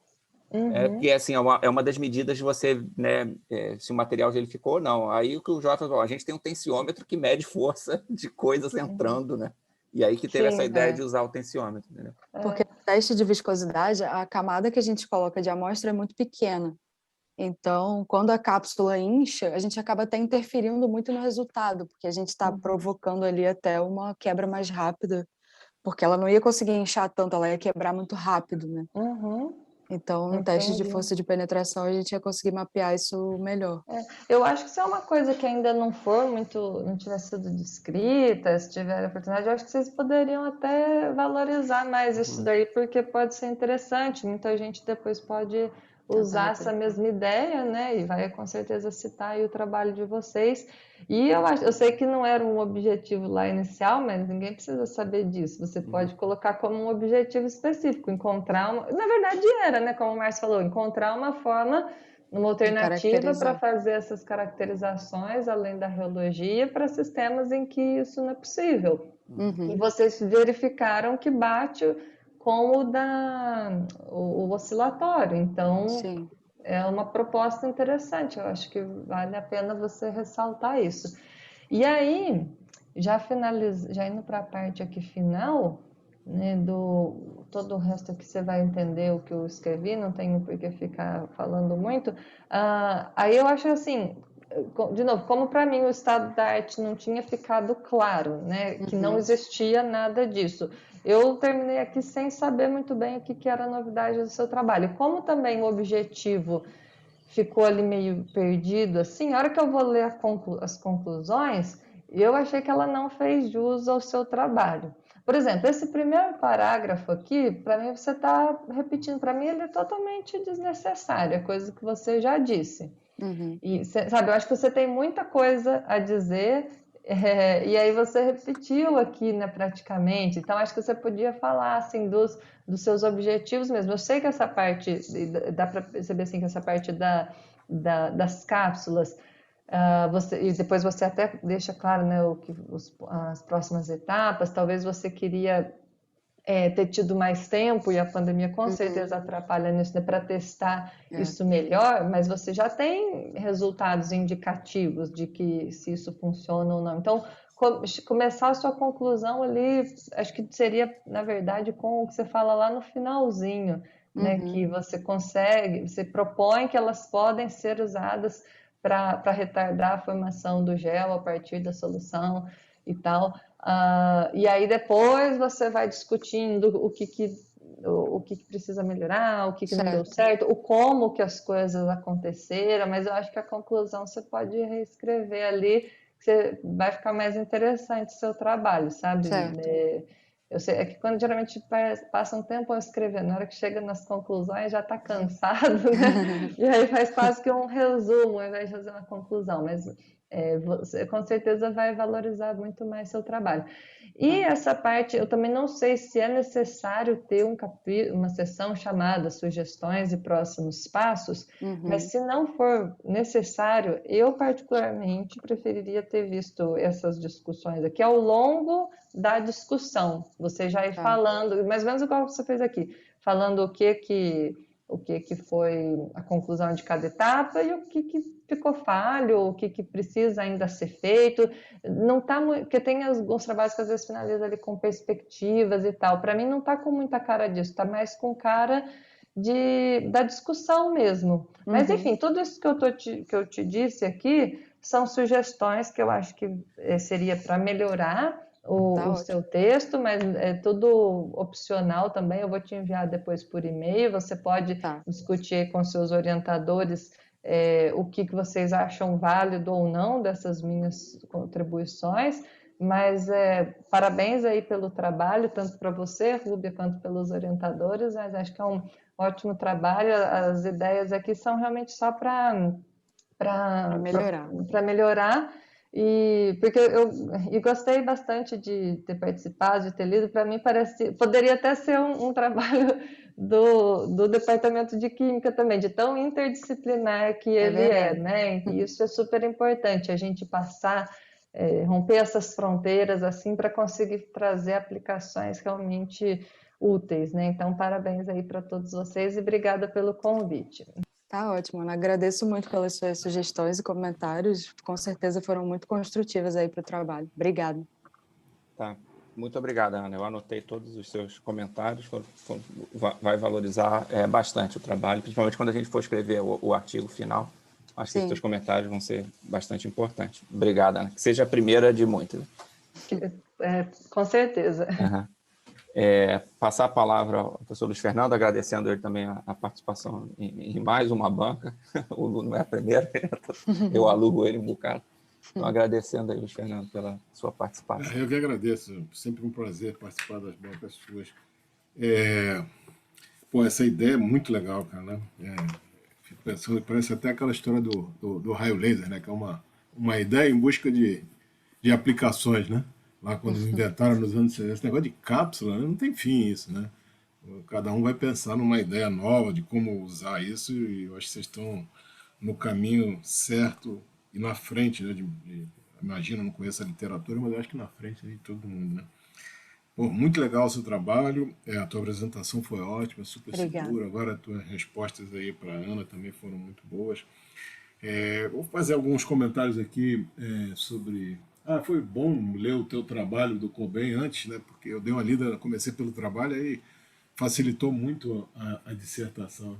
A: porque assim, é uma das medidas de você, né, se o material gelificou ou não. Aí o que o Jorge falou, a gente tem um tensiômetro que mede força de coisas entrando, né? E aí que teve essa ideia de usar o tensiômetro, entendeu?
B: Porque no teste de viscosidade, a camada que a gente coloca de amostra é muito pequena. Então, quando a cápsula incha, a gente acaba até interferindo muito no resultado, porque a gente está provocando ali até uma quebra mais rápida, porque ela não ia conseguir inchar tanto, ela ia quebrar muito rápido, né? Então, no teste de
C: Entendi.
B: força de penetração, a gente ia conseguir mapear isso melhor.
C: Eu acho que isso é uma coisa que ainda não for muito, não tiver sido descrita, se tiver oportunidade, eu acho que vocês poderiam até valorizar mais isso daí, porque pode ser interessante. Muita gente depois pode usar essa mesma ideia, né? E vai com certeza citar aí o trabalho de vocês. E eu sei que não era um objetivo lá inicial, mas ninguém precisa saber disso. Você pode colocar como um objetivo específico, encontrar uma. Na verdade era, né? Como o Márcio falou, encontrar uma forma, uma alternativa para fazer essas caracterizações, além da reologia, para sistemas em que isso não é possível. E vocês verificaram que bate com o oscilatório. Então,
B: Sim.
C: é uma proposta interessante. Eu acho que vale a pena você ressaltar isso. E aí, já indo para a parte aqui final, né, do todo o resto que você vai entender o que eu escrevi, não tenho por que ficar falando muito. Aí eu acho assim, de novo, como para mim o estado da arte não tinha ficado claro, né, que não existia nada disso. Eu terminei aqui sem saber muito bem o que era a novidade do seu trabalho. Como também o objetivo ficou ali meio perdido, assim, a hora que eu vou ler as conclusões, eu achei que ela não fez jus ao seu trabalho. Por exemplo, esse primeiro parágrafo aqui, para mim você está repetindo, para mim ele é totalmente desnecessário, é coisa que você já disse. E, sabe, eu acho que você tem muita coisa a dizer, e aí você repetiu aqui, né, praticamente. Então, acho que você podia falar, assim, dos seus objetivos mesmo. Eu sei que essa parte, dá para perceber, assim, que essa parte das cápsulas E depois você até deixa claro, né, as próximas etapas. Talvez você queria ter tido mais tempo, e a pandemia com certeza atrapalha nisso, né, para testar isso melhor, mas você já tem resultados indicativos de que se isso funciona ou não. Então, começar a sua conclusão ali, acho que seria, na verdade, com o que você fala lá no finalzinho, né, que você propõe que elas podem ser usadas para retardar a formação do gel a partir da solução e tal. E aí depois você vai discutindo o que precisa melhorar, o que não deu certo, o como que as coisas aconteceram, mas eu acho que a conclusão você pode reescrever ali, que você vai ficar mais interessante o seu trabalho, sabe? Eu sei, é que quando geralmente passa um tempo a escrever, na hora que chega nas conclusões já está cansado, né? E aí faz quase que um resumo ao invés de fazer uma conclusão, mas você com certeza vai valorizar muito mais seu trabalho. E essa parte, eu também não sei se é necessário ter uma sessão chamada Sugestões e Próximos Passos, mas se não for necessário, eu particularmente preferiria ter visto essas discussões aqui ao longo da discussão. Você já ir falando, mais ou menos igual você fez aqui, falando o que foi a conclusão de cada etapa e o que ficou falho, o que precisa ainda ser feito. Não tá porque tem alguns trabalhos que às vezes finaliza ali com perspectivas e tal. Para mim não está com muita cara disso, está mais com cara da discussão mesmo. Mas enfim, tudo isso que eu te disse aqui são sugestões que eu acho que seria para melhorar o seu texto, mas é tudo opcional também. Eu vou te enviar depois por e-mail. Você pode discutir com seus orientadores o que vocês acham válido ou não dessas minhas contribuições. Mas parabéns aí pelo trabalho, tanto para você, Rúbia, quanto pelos orientadores. Mas acho que é um ótimo trabalho. As ideias aqui são realmente só para melhorar. Porque eu gostei bastante de ter participado, de ter lido. Para mim poderia até ser um trabalho do departamento de química também, de tão interdisciplinar que ele né? E isso é super importante, a gente passar, romper essas fronteiras assim para conseguir trazer aplicações realmente úteis, né? Então, parabéns aí para todos vocês e obrigada pelo convite.
B: Tá ótimo, Ana. Agradeço muito pelas suas sugestões e comentários. Com certeza foram muito construtivas aí para o trabalho. Obrigada.
A: Tá. Muito obrigado, Ana. Eu anotei todos os seus comentários. Vai valorizar bastante o trabalho, principalmente quando a gente for escrever o artigo final. Acho que os seus comentários vão ser bastante importantes. Obrigado, Ana. Que seja a primeira de muitas.
C: Com certeza.
A: Uhum. Passar a palavra ao professor Luiz Fernando, agradecendo ele também a participação em mais uma banca. O Lu não é a primeira, eu alugo ele um bocado. Então, agradecendo aí, Luiz Fernando, pela sua participação.
E: Eu que agradeço. Sempre um prazer participar das bancas suas. Essa ideia é muito legal, cara, né? Fico pensando, parece até aquela história do raio laser, né? Que é uma ideia em busca de aplicações, né? Lá quando inventaram nos anos 60, esse negócio de cápsula, né? Não tem fim isso, né? Cada um vai pensar numa ideia nova de como usar isso, e eu acho que vocês estão no caminho certo e na frente, né? Imagino, não conheço a literatura, mas eu acho que na frente de todo mundo, né? Pô, muito legal o seu trabalho, a tua apresentação foi ótima, super segura. Agora as tuas respostas aí para a Ana também foram muito boas. Vou fazer alguns comentários aqui sobre... foi bom ler o teu trabalho do Cobain antes, né? Porque eu dei uma lida, comecei pelo trabalho, aí facilitou muito a dissertação.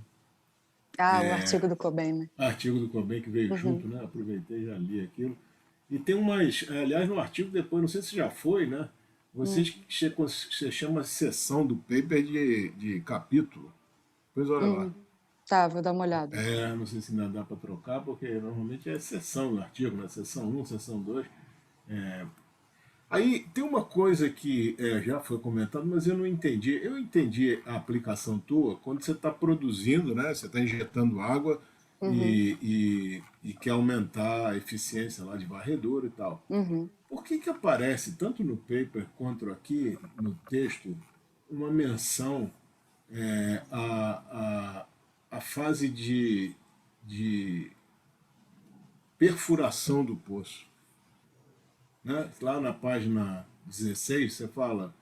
B: O artigo do Cobain, né?
E: Artigo do Cobain que veio junto, né? Aproveitei e já li aquilo. E tem aliás, no artigo depois, não sei se já foi, né? Você chama seção do paper de capítulo. Depois olha lá.
B: Tá, vou dar uma olhada.
E: Não sei se ainda dá para trocar, porque normalmente é seção do artigo, né? Seção 1, seção 2. Aí tem uma coisa que já foi comentado, mas eu não entendi. Eu entendi a aplicação tua quando você está produzindo, né? Você está injetando água e quer aumentar a eficiência lá de varredura e tal. Por que aparece, tanto no paper quanto aqui no texto, uma menção à fase de perfuração do poço. Né? Lá na página 16, você fala...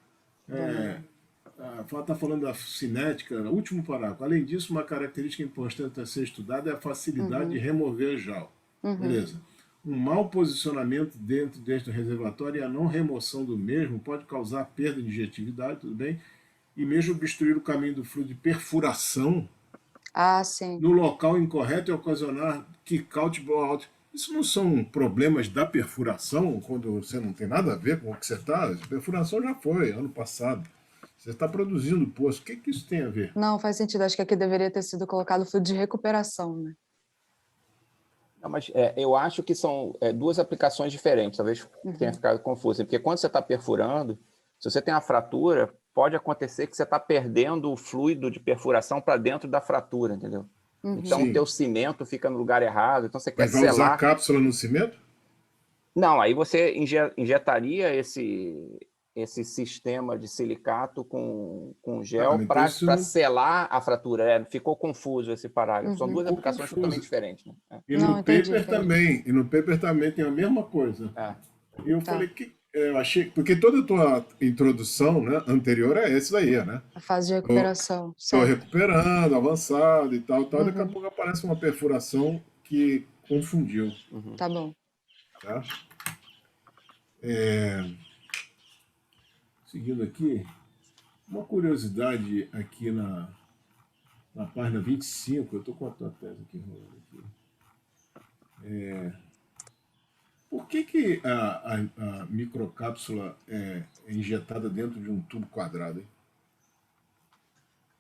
E: Está falando da cinética, no último parágrafo. Além disso, uma característica importante a ser estudada é a facilidade de remover JAL. Beleza. Um mau posicionamento dentro do reservatório e a não remoção do mesmo pode causar perda de injetividade, tudo bem? E mesmo obstruir o caminho do fluido de perfuração
B: Sim.
E: no local incorreto e ocasionar kick-out e blowout. Isso não são problemas da perfuração, quando você não tem nada a ver com o que você está? A perfuração já foi, ano passado. Você está produzindo poço. O que isso tem a ver?
B: Não, faz sentido. Acho que aqui deveria ter sido colocado fluido de recuperação, né?
A: Não, mas eu acho que são duas aplicações diferentes, talvez tenha ficado confuso. Porque quando você está perfurando, se você tem uma fratura, pode acontecer que você está perdendo o fluido de perfuração para dentro da fratura, entendeu? Então,
E: Sim.
A: o teu cimento fica no lugar errado, então você quer
E: Mas vai usar
A: selar...
E: cápsula no cimento?
A: Não, aí você injetaria esse sistema de silicato com gel
E: então
A: para
E: isso não-
A: selar a fratura. Ficou confuso esse parágrafo. São duas
E: Ficou
A: aplicações
E: confuso.
A: totalmente diferentes. Né?
E: E
B: Não,
E: no
B: entendi.
E: paper também. E no paper também tem a mesma coisa. E eu falei que eu achei. Porque toda a tua introdução, né, anterior a esse daí, né?
B: A fase de recuperação.
E: Estou
B: Certo.
E: recuperando, avançado e tal. Daqui a pouco aparece uma perfuração que confundiu.
B: Tá bom.
E: Tá? Seguindo aqui, uma curiosidade aqui na página 25, eu estou com a tua tese aqui rolando aqui. Por que a microcápsula é injetada dentro de um tubo quadrado? Hein?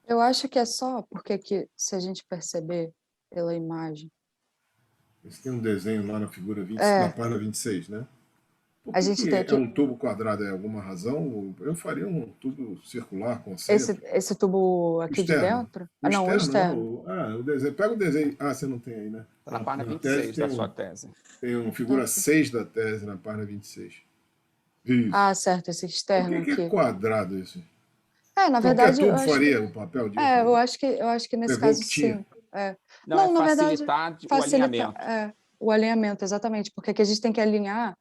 B: Eu acho que é só porque aqui, se a gente perceber pela imagem,
E: Você tem um desenho lá na figura 20,
B: É.
E: na página 26, né? Por
B: A
E: que,
B: gente
E: que
B: tem
E: é
B: aqui-
E: um tubo quadrado? É alguma razão? Eu faria um tubo circular concêntrico.
B: esse tubo aqui de
E: Externo.
B: dentro?
E: O
B: Não, o externo.
E: o desenho. Pega o desenho. Você não tem aí, né?
A: Tá na página
E: Na
A: 26
E: tese
A: da sua tese.
E: tem uma figura 6 da tese na página 26. Isso.
B: Certo, esse
E: Por
B: externo
E: que é
B: aqui.
E: quadrado isso?
B: Na
E: Qualquer
B: verdade, eu
E: tubo
B: acho
E: faria
B: que...
E: o papel disso?
B: eu acho que nesse
E: Pegou o
B: caso,
E: que tinha.
B: sim. É.
A: Não,
B: na verdade,
A: facilitar o
B: facilitar
A: alinhamento.
B: o alinhamento, exatamente, porque aqui a gente tem que alinhar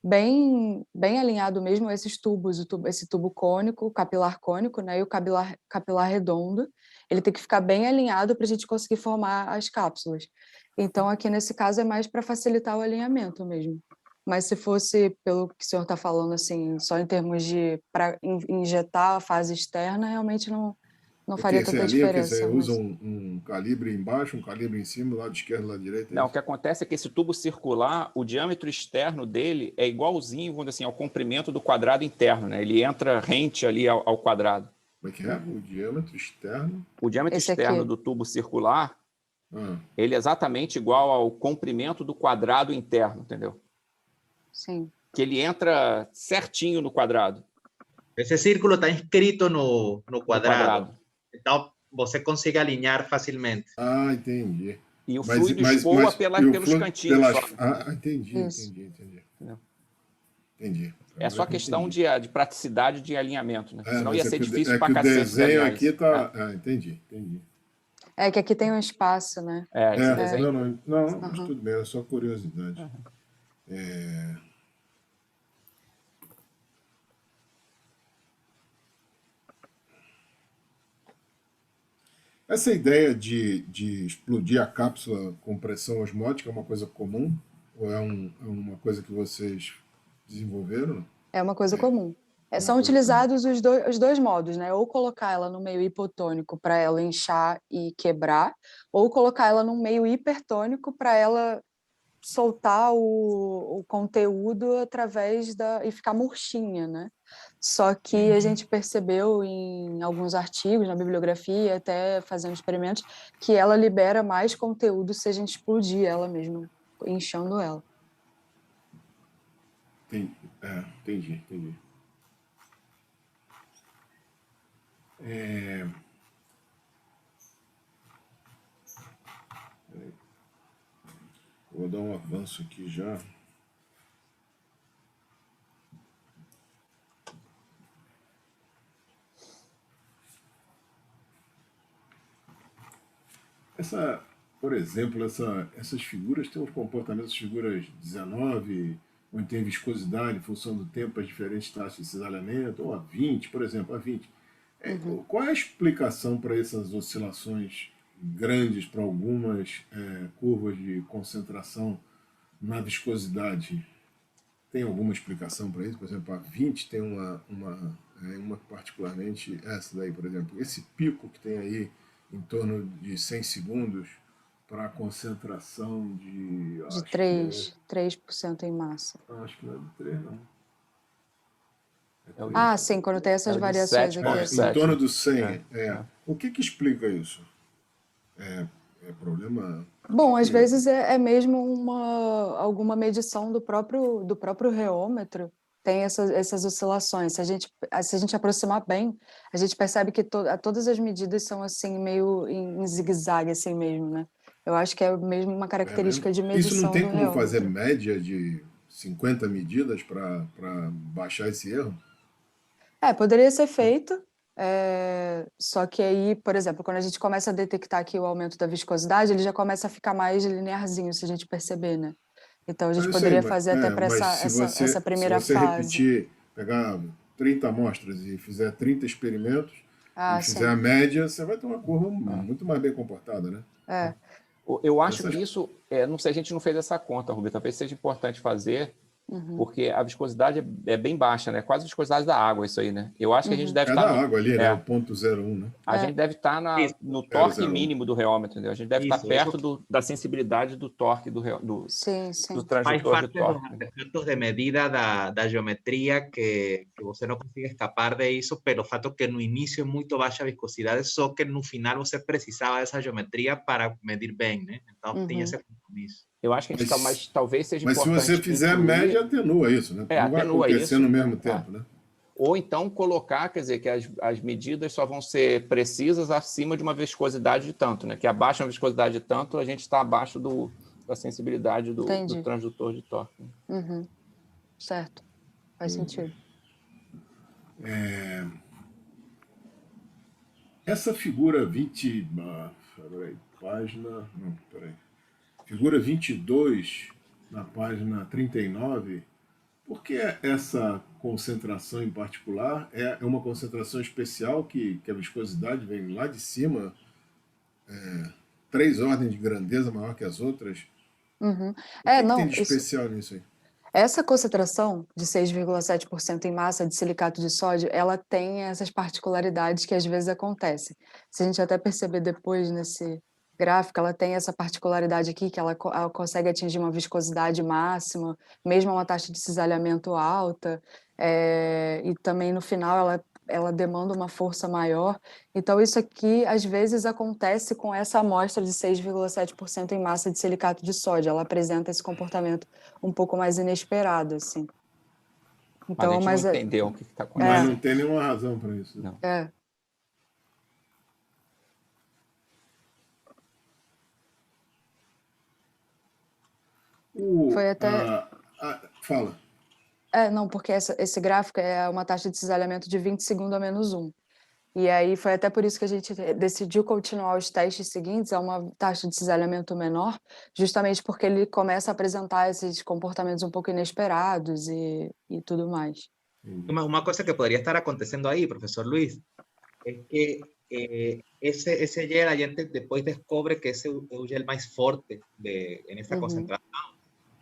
B: bem alinhado mesmo esses tubos, esse tubo cônico, o capilar cônico, né, e o capilar redondo, ele tem que ficar bem alinhado para a gente conseguir formar as cápsulas. Então, aqui nesse caso é mais para facilitar o alinhamento mesmo. Mas se fosse, pelo que o senhor está falando, assim, só em termos de para injetar a fase externa, realmente não faria
E: Porque você
B: tanta
E: alinha, porque você
B: diferença.
E: usa
B: Mas...
E: um calibre embaixo, um calibre em cima, lado esquerdo, lado direito.
A: Não, o que acontece é que esse tubo circular, o diâmetro externo dele é igualzinho, vamos dizer assim, ao comprimento do quadrado interno, né? Ele entra rente ali ao quadrado.
E: Como é que é? O diâmetro externo.
A: O diâmetro
B: Esse
A: externo
B: aqui.
A: do tubo circular,
E: Ah,
A: ele é exatamente igual ao comprimento do quadrado interno, entendeu?
B: Sim.
A: Que ele entra certinho no quadrado.
D: Esse círculo está inscrito no quadrado.
A: quadrado.
D: Então, você consegue alinhar facilmente.
E: entendi.
A: E o fluido escoa
E: e o
A: pelos
E: fluido
A: cantinhos só.
E: entendi,
B: Isso.
E: entendi.
A: Entendeu?
E: Entendi.
A: É só questão de praticidade de alinhamento, né? Senão
E: mas
A: ia ser difícil
E: que
A: pra
E: o
A: cacete de
E: desenho
A: alinhar
E: aqui
A: isso.
E: tá... entendi.
B: É que aqui tem um espaço, né?
A: Esse desenho.
E: Não, mas tudo bem, é só curiosidade. Essa ideia de explodir a cápsula com pressão osmótica é uma coisa comum? Ou é uma coisa que vocês desenvolveram?
B: É uma coisa comum. São
E: coisa
B: utilizados os dois modos, né? Ou colocar ela no meio hipotônico para ela inchar e quebrar, ou colocar ela no meio hipertônico para ela soltar o conteúdo através e ficar murchinha, né? Só que a gente percebeu em alguns artigos, na bibliografia, até fazendo experimentos, que ela libera mais conteúdo se a gente explodir ela mesmo, inchando ela.
E: Entendi. Vou dar um avanço aqui já. por exemplo, essas figuras têm um comportamento, essas figuras 19, onde tem viscosidade em função do tempo, as diferentes taxas de cisalhamento, ou a 20, por exemplo, a 20. Qual é a explicação para essas oscilações grandes para algumas curvas de concentração na viscosidade? Tem alguma explicação para isso? Por exemplo, a 20 tem uma particularmente, essa daí, por exemplo, esse pico que tem aí em torno de 100 segundos para a concentração de...
B: De
E: acho
B: 3% em massa.
E: acho que não é de 3, não.
A: É o
B: Ah, sim, quando tem essas
A: de
B: variações
A: 7,
B: aqui.
E: Em
B: assim.
E: torno do 100.
A: É.
E: O que explica isso? É problema...
B: Bom, às vezes é mesmo alguma medição do próprio reômetro, tem essas oscilações. Se a gente aproximar bem, a gente percebe que todas as medidas são assim, meio em zigue-zague, assim mesmo, né? Eu acho que é mesmo uma característica de
E: Isso não
B: medição
E: tem
B: do
E: como
B: reômetro.
E: fazer média de 50 medidas para baixar esse erro?
B: Poderia ser feito, só que aí, por exemplo, quando a gente começa a detectar aqui o aumento da viscosidade, ele já começa a ficar mais linearzinho, se a gente perceber, né? Então, a gente
E: Eu sei,
B: poderia fazer até para
E: mas
B: essa primeira
E: se você
B: fase.
E: repetir, pegar 30 amostras e fizer 30 experimentos e fizer
B: Sim.
E: a média, você vai ter uma curva muito mais bem comportada, né?
A: Eu acho que isso, não sei, a gente não fez essa conta, Rubi, talvez seja importante fazer, porque a viscosidade é bem baixa, né? Quase a viscosidade da água, isso aí, né? Eu acho que a gente deve
E: É
A: estar
E: da água ali, né? O 0,01, né?
A: A gente deve estar no torque
E: 0,01.
A: mínimo do reômetro, entendeu? A gente deve estar perto da sensibilidade do torque do
B: Sim.
A: transdutor
D: Faz
A: de
D: parte dos
A: torque.
D: artefatos de medida da geometria que você não consegue escapar disso, pelo fato que no início é muito baixa a viscosidade, só que no final você precisava dessa geometria para medir bem, né? Então tem esse compromisso.
A: Eu acho que a gente mas talvez seja
E: Mas se
A: importante
E: você fizer a
A: incluir...
E: média, atenua isso, né? Não vai
A: atenua
E: acontecer
A: isso.
E: no mesmo tempo, né?
A: Ou então colocar, quer dizer, que as medidas só vão ser precisas acima de uma viscosidade de tanto, né? Que abaixo uma viscosidade de tanto, a gente está abaixo da sensibilidade do transdutor de torque.
B: Certo. Faz sentido.
E: Essa figura 20... Figura 22, na página 39, por que essa concentração em particular é uma concentração especial que a viscosidade vem lá de cima, 3 ordens de grandeza maior que as outras? O que tem de especial nisso aí?
B: Essa concentração de 6,7% em massa de silicato de sódio, ela tem essas particularidades que às vezes acontecem. Se a gente até perceber depois nesse gráfico, ela tem essa particularidade aqui, que ela consegue atingir uma viscosidade máxima, mesmo uma taxa de cisalhamento alta, e também no final ela demanda uma força maior. Então, isso aqui, às vezes, acontece com essa amostra de 6,7% em massa de silicato de sódio. Ela apresenta esse comportamento um pouco mais inesperado, assim. Então,
A: mas a gente não entendeu o que está acontecendo.
E: Mas não tem nenhuma razão para isso.
A: Não.
B: Foi até...
E: Fala.
B: Não, porque esse gráfico é uma taxa de cisalhamento de 20 segundos a menos 1. E aí foi até por isso que a gente decidiu continuar os testes seguintes a uma taxa de cisalhamento menor, justamente porque ele começa a apresentar esses comportamentos um pouco inesperados e tudo mais.
D: Uma coisa que poderia estar acontecendo aí, professor Luis, é que esse gel a gente depois descobre que esse é o gel mais forte en essa concentração.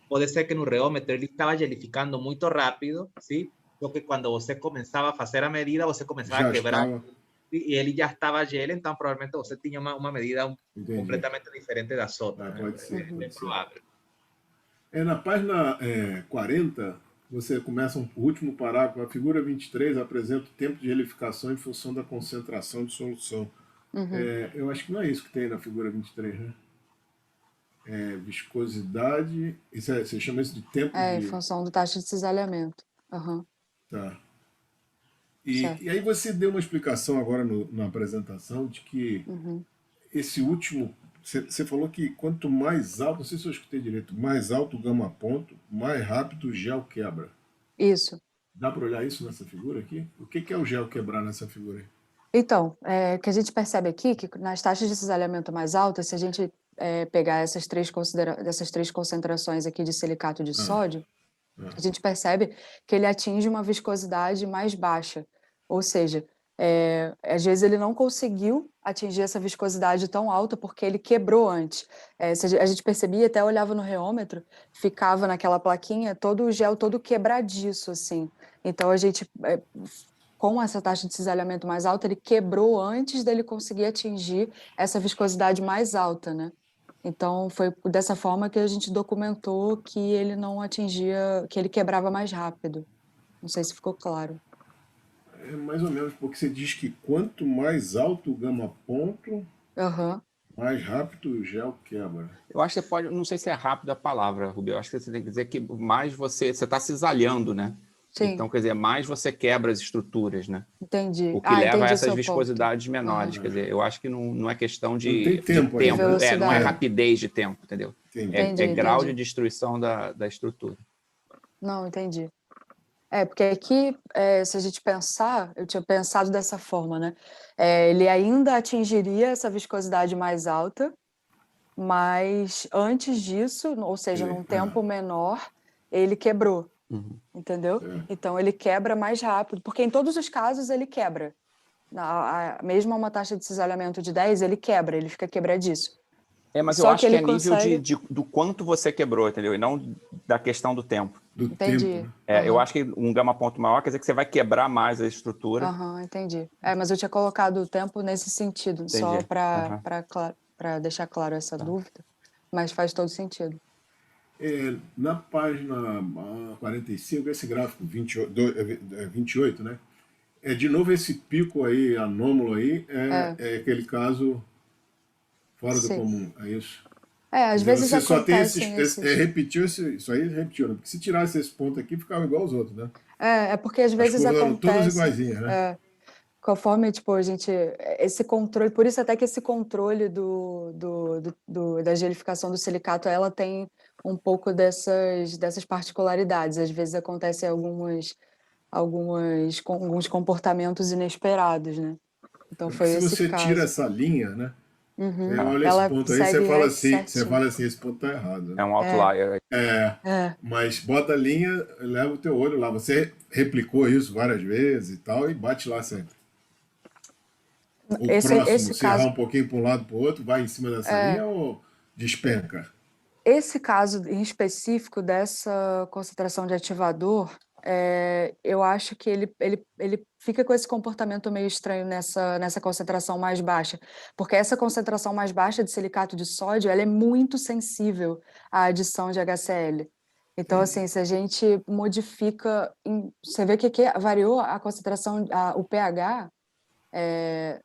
D: Pode ser que no reômetro ele estava gelificando muito rápido, ¿sí? Porque quando você começava a fazer a medida, você começava a quebrar e ele já estava gel, então provavelmente você tinha uma medida completamente diferente das outras.
E: Pode ser.
D: É provável.
E: Na página 40, você começa o último parágrafo. A figura 23 apresenta o tempo de gelificação em função da concentração de solução. Eu acho que não é isso que tem na figura 23, né? Viscosidade, você chama isso de tempo
B: em função da taxa de cisalhamento.
E: Tá. E aí você deu uma explicação agora na apresentação de que esse último, você falou que quanto mais alto, não sei se eu escutei direito, mais alto o gama ponto, mais rápido o gel quebra.
B: Isso.
E: Dá para olhar isso nessa figura aqui? O que é o gel quebrar nessa figura aí?
B: Então, o que a gente percebe aqui, que nas taxas de cisalhamento mais altas, se a gente pegar essas três concentrações aqui de silicato de sódio, a gente percebe que ele atinge uma viscosidade mais baixa. Ou seja, às vezes ele não conseguiu atingir essa viscosidade tão alta porque ele quebrou antes. A gente percebia, até olhava no reômetro, ficava naquela plaquinha todo o gel todo quebradiço, assim. Então a gente, com essa taxa de cisalhamento mais alta, ele quebrou antes dele conseguir atingir essa viscosidade mais alta, né? Então foi dessa forma que a gente documentou que ele não atingia, que ele quebrava mais rápido. Não sei se ficou claro.
E: É mais ou menos, porque você diz que quanto mais alto o gama ponto,
B: Aham.
E: mais rápido o gel quebra.
A: Eu acho que você pode, não sei se é rápido a palavra, Rubio, eu acho que você tem que dizer que mais você está cisalhando, né?
B: Sim,
A: Então, quer dizer, mais você quebra as estruturas, né?
B: entendi.
A: O que leva a
B: Entendi o
A: essas
B: seu ponto.
A: viscosidades menores.
B: Aham.
A: Quer dizer, eu acho que não é questão
E: Não
A: de
E: tem tempo aí.
A: tempo, não é
B: Velocidade.
A: rapidez de tempo, entendeu?
E: Entendi.
B: Entendi,
A: Grau
B: entendi.
A: de destruição da estrutura.
B: Não, entendi. Porque aqui, se a gente pensar, eu tinha pensado dessa forma, né? Ele ainda atingiria essa viscosidade mais alta, mas antes disso, ou seja, num tempo menor, ele quebrou, entendeu?
E: Certo.
B: Então ele quebra mais rápido, porque em todos os casos ele quebra. Mesmo a uma taxa de cisalhamento de 10, ele quebra, ele fica quebradiço.
A: Mas eu
B: Só
A: acho
B: que
A: que
B: ele
A: é nível
B: consegue...
A: do quanto você quebrou, entendeu? E não da questão do tempo.
E: Do
B: Entendi.
E: tempo, né?
A: Eu acho que um gama ponto maior quer dizer que você vai quebrar mais a estrutura.
B: Aham, entendi. Mas eu tinha colocado o tempo nesse sentido, só
A: Entendi.
B: para deixar claro essa dúvida, mas faz todo sentido.
E: Na página 45, esse gráfico 28, né? De novo esse pico aí, anômalo aí, é aquele caso fora do
B: Sim.
E: comum, é isso?
B: Às vezes
E: Você só tem
B: acontecem esses...
E: repetiu isso aí, repetiu, né? Porque se tirasse esse ponto aqui, ficava igual aos outros, né?
B: É porque às
E: As
B: vezes
E: curvas eram todas
B: acontece...
E: iguaizinhas, né?
B: Conforme, tipo, a gente... Esse controle... Por isso até que esse controle da gelificação do silicato, ela tem um pouco dessas particularidades. Às vezes acontecem alguns comportamentos inesperados, né? Então foi
E: Se
B: esse
E: você tira
B: caso.
E: essa linha, né? Você olha esse
B: Ela
E: ponto aí,
B: segue
E: você
B: certinho.
E: fala assim, esse ponto tá errado,
A: É
E: né?
A: um outlier.
E: Mas bota a linha, leva o teu olho lá. Você replicou isso várias vezes e tal, e bate lá sempre. O próximo,
B: Esse
E: se errar
B: caso,
E: um pouquinho para um lado para o outro, vai em cima dessa linha ou despenca?
B: esse caso em específico dessa concentração de ativador, eu acho que ele fica com esse comportamento meio estranho nessa concentração mais baixa, porque essa concentração mais baixa de silicato de sódio, ela é muito sensível à adição de HCl. Então, assim, se a gente modifica, você vê que aqui variou a concentração, o pH,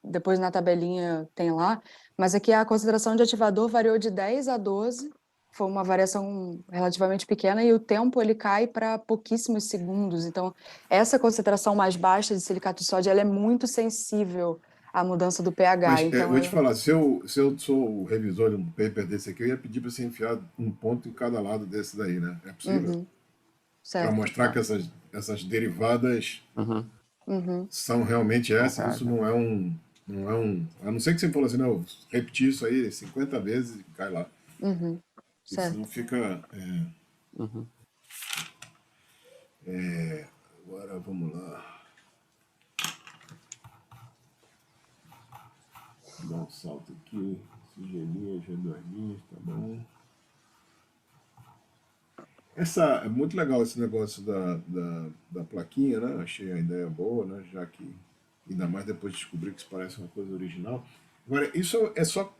B: depois na tabelinha tem lá, mas aqui a concentração de ativador variou de 10 a 12, foi uma variação relativamente pequena, e o tempo ele cai para pouquíssimos segundos. Então, essa concentração mais baixa de silicato de sódio ela é muito sensível à mudança do pH.
E: Mas
B: Então,
E: vou te falar, se eu sou o revisor de um paper desse aqui, eu ia pedir para você enfiar um ponto em cada lado desse daí, né? É possível? Para
B: certo.
E: mostrar que essas derivadas são realmente essas, isso não é um. A não ser que você falou assim, não, repetir isso aí 50 vezes e cai lá.
B: Certo.
E: Senão fica. Agora vamos lá. Vou dar um salto aqui. Sigelinha, G2, tá bom. É muito legal esse negócio da plaquinha, né? Achei a ideia boa, né? Já que, ainda mais depois de descobrir que isso parece uma coisa original. Agora, isso é só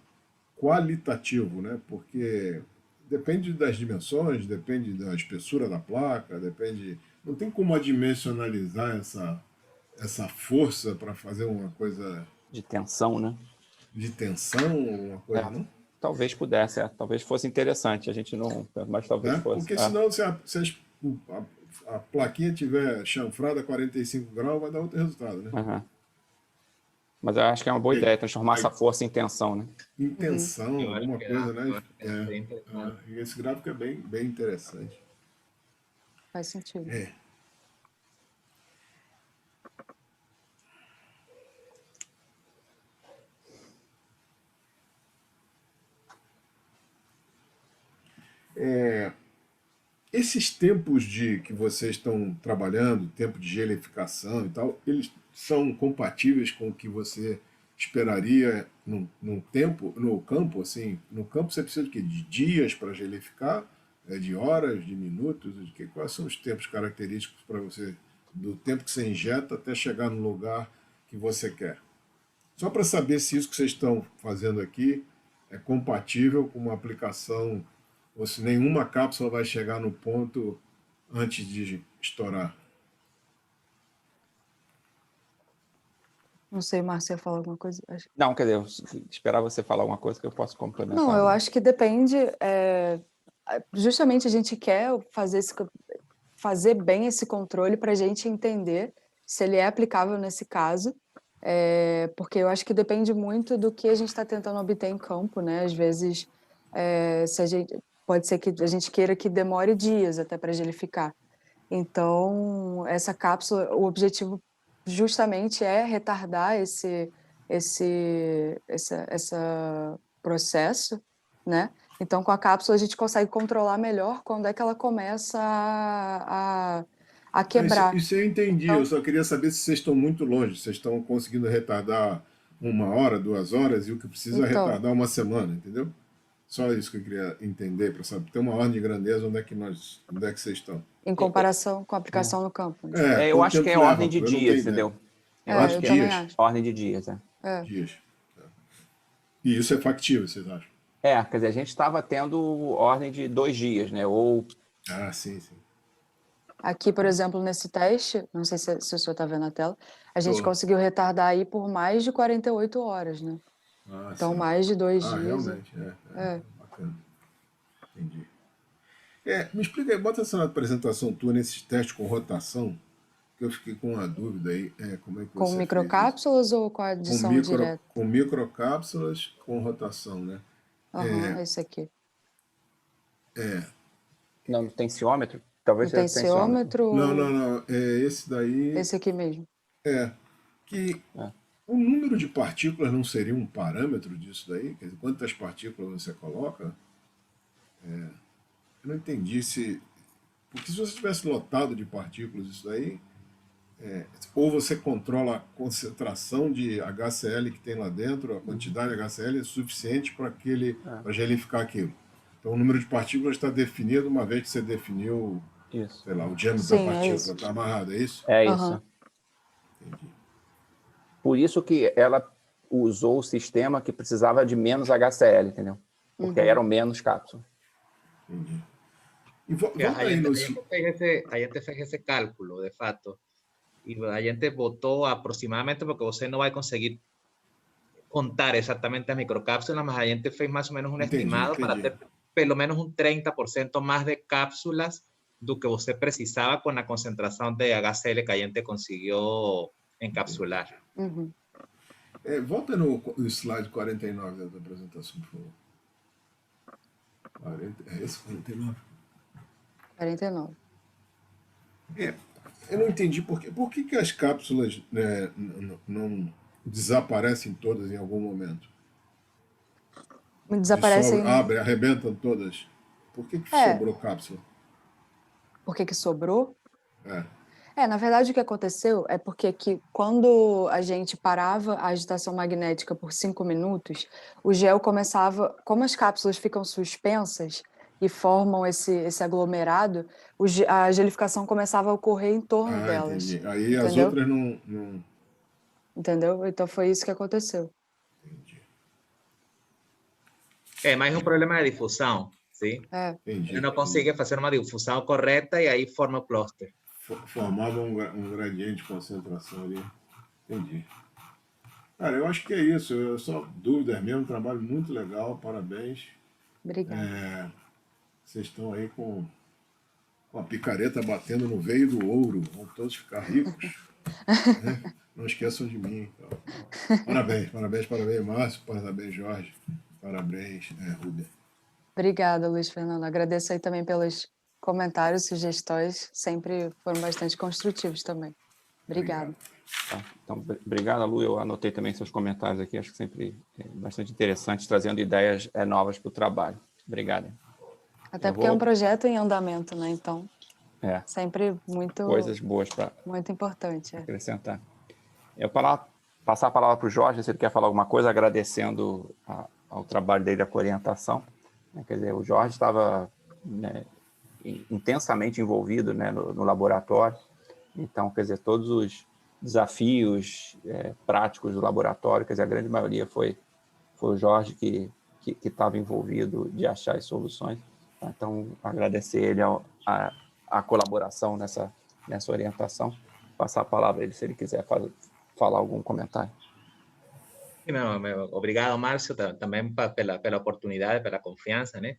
E: qualitativo, né? Porque depende das dimensões, depende da espessura da placa, depende... Não tem como adimensionalizar essa força para fazer uma coisa
A: De tensão, né?
E: de tensão, uma coisa, não?
A: Talvez pudesse, talvez fosse interessante. A gente não... Mas talvez
E: Né?
A: fosse.
E: Porque senão, se a plaquinha tiver chanfrada a 45 graus, vai dar outro resultado, né?
A: Mas eu acho que é uma boa ideia transformar essa força em tensão, né?
E: Em tensão,
D: Eu acho
E: alguma
D: que
E: coisa,
D: eu
E: né?
D: acho que é bem interessante.
E: E esse gráfico é bem interessante.
B: Faz sentido.
E: esses tempos que vocês estão trabalhando, tempo de gelificação e tal, eles são compatíveis com o que você esperaria num tempo, no campo, assim? No campo você precisa de quê? De dias para gelificar? De horas, de minutos? Quais são os tempos característicos para você, do tempo que você injeta até chegar no lugar que você quer? Só para saber se isso que vocês estão fazendo aqui é compatível com uma aplicação, ou se nenhuma cápsula vai chegar no ponto antes de estourar.
B: Não sei, Márcia, falar alguma coisa?
A: Não, quer dizer, esperar você falar alguma coisa que eu posso complementar.
B: Não, eu acho que depende. Justamente a gente quer fazer bem esse controle para a gente entender se ele é aplicável nesse caso, porque eu acho que depende muito do que a gente está tentando obter em campo, né? Às vezes, pode ser que a gente queira que demore dias até para gelificar. Então, essa cápsula, o objetivo justamente é retardar esse processo, né? Então, com a cápsula, a gente consegue controlar melhor quando é que ela começa a quebrar.
E: Isso eu entendi,
B: Então,
E: eu só queria saber se vocês estão muito longe, vocês estão conseguindo retardar 1 hora, 2 horas, e o que precisa é
B: Então.
E: retardar 1 semana, entendeu? Só isso que eu queria entender, para saber. Ter uma ordem de grandeza, onde é que vocês estão?
B: em comparação com a aplicação no campo. Né?
A: Eu
E: quanto
A: acho que é
E: tempo leva?
A: ordem de
E: Eu não
A: dias,
E: tenho
A: entendeu?
E: ideia.
A: Eu acho que
B: também
E: dias.
B: acho.
A: Ordem de dias,
E: Dias. E isso é factível, vocês acham?
A: Quer dizer, a gente estava tendo ordem de 2 dias, né? Ou
E: Ah, sim.
B: Aqui, por exemplo, nesse teste, não sei se o senhor está vendo a tela, a gente
E: Tô.
B: conseguiu retardar aí por mais de 48 horas, né?
E: Ah,
B: Então,
E: sim.
B: mais de 2 dias.
E: Realmente, bacana. Entendi. Me explica aí, bota essa apresentação tua nesses testes com rotação, que eu fiquei com uma dúvida aí. Como é que
B: Com
E: você
B: microcápsulas ou com a
E: fez isso?
B: adição direta?
E: Com microcápsulas com rotação, né?
B: Esse aqui.
A: não tensiômetro? Talvez seja
B: Intensiômetro?
E: Não. Esse daí.
B: Esse aqui mesmo.
E: Que o número de partículas não seria um parâmetro disso daí? Quer dizer, quantas partículas você coloca? Eu não entendi se... Porque se você tivesse lotado de partículas isso daí, ou você controla a concentração de HCl que tem lá dentro, a quantidade de HCl é suficiente para gelificar aquilo. Então o número de partículas está definido uma vez que você definiu,
A: Isso.
E: sei lá, o diâmetro
B: Sim,
E: da
B: é
E: partícula.
B: isso.
E: Está amarrado, é isso?
A: É isso.
E: Entendi.
A: Por isso que ela usou o sistema que precisava de menos HCl, entendeu? Porque aí eram menos cápsulas.
E: Entendi.
D: A gente fez ese cálculo, de fato, y a gente botou aproximadamente, porque você não vai conseguir contar exatamente as microcápsulas, mas a gente fez más o menos un estimado para ter pelo menos un 30% más de cápsulas do que você precisava com a concentração de HCl que a gente conseguiu encapsular.
E: Volta no slide 49 da apresentação, por favor. É esse 49?
B: 49.
E: Eu não entendi por que as cápsulas não desaparecem todas em algum momento?
B: Desaparecem.
E: Abre, arrebentam todas. Por que sobrou cápsula?
B: Por que sobrou? Na verdade, o que aconteceu é porque quando a gente parava a agitação magnética por 5 minutos, o gel começava, como as cápsulas ficam suspensas e formam esse aglomerado, a gelificação começava a ocorrer em torno delas.
E: Entendi. Aí
B: entendeu?
E: As outras não...
B: Entendeu? Então foi isso que aconteceu.
E: Entendi.
D: É mais um problema de difusão, sim?
E: Entendi.
D: Ele não consegue fazer uma difusão correta e aí forma o cluster.
E: Formava um gradiente de concentração ali. Entendi. Cara, eu acho que é isso. Só dúvidas mesmo, um trabalho muito legal, parabéns.
B: Obrigada.
E: Vocês estão aí com a picareta batendo no veio do ouro. Vão todos ficar ricos. Né? Não esqueçam de mim. Então. Parabéns, Márcio. Parabéns, Jorge. Parabéns, Rubem.
B: Obrigada, Luiz Fernando. Agradeço aí também pelos comentários, sugestões. Sempre foram bastante construtivos também. Obrigada.
A: Então, obrigado, Lu. Eu anotei também seus comentários aqui. Acho que sempre é bastante interessante, trazendo ideias novas para o trabalho. Obrigado.
B: Até porque é um projeto em andamento, né? Então, sempre
A: coisas boas para
B: muito importante.
A: acrescentar. Eu passar a palavra para o Jorge, se ele quer falar alguma coisa, agradecendo ao trabalho dele, com a orientação. Quer dizer, o Jorge estava, né, intensamente envolvido, né, no laboratório. Então, quer dizer, todos os desafios práticos do laboratório, quer dizer, a grande maioria foi o Jorge que estava envolvido de achar as soluções. Então, agradecer ele a colaboração nessa orientação. Passar a palavra a ele, se ele quiser falar algum comentário.
D: Não, obrigado, Márcio, também pela oportunidade, pela confiança, né?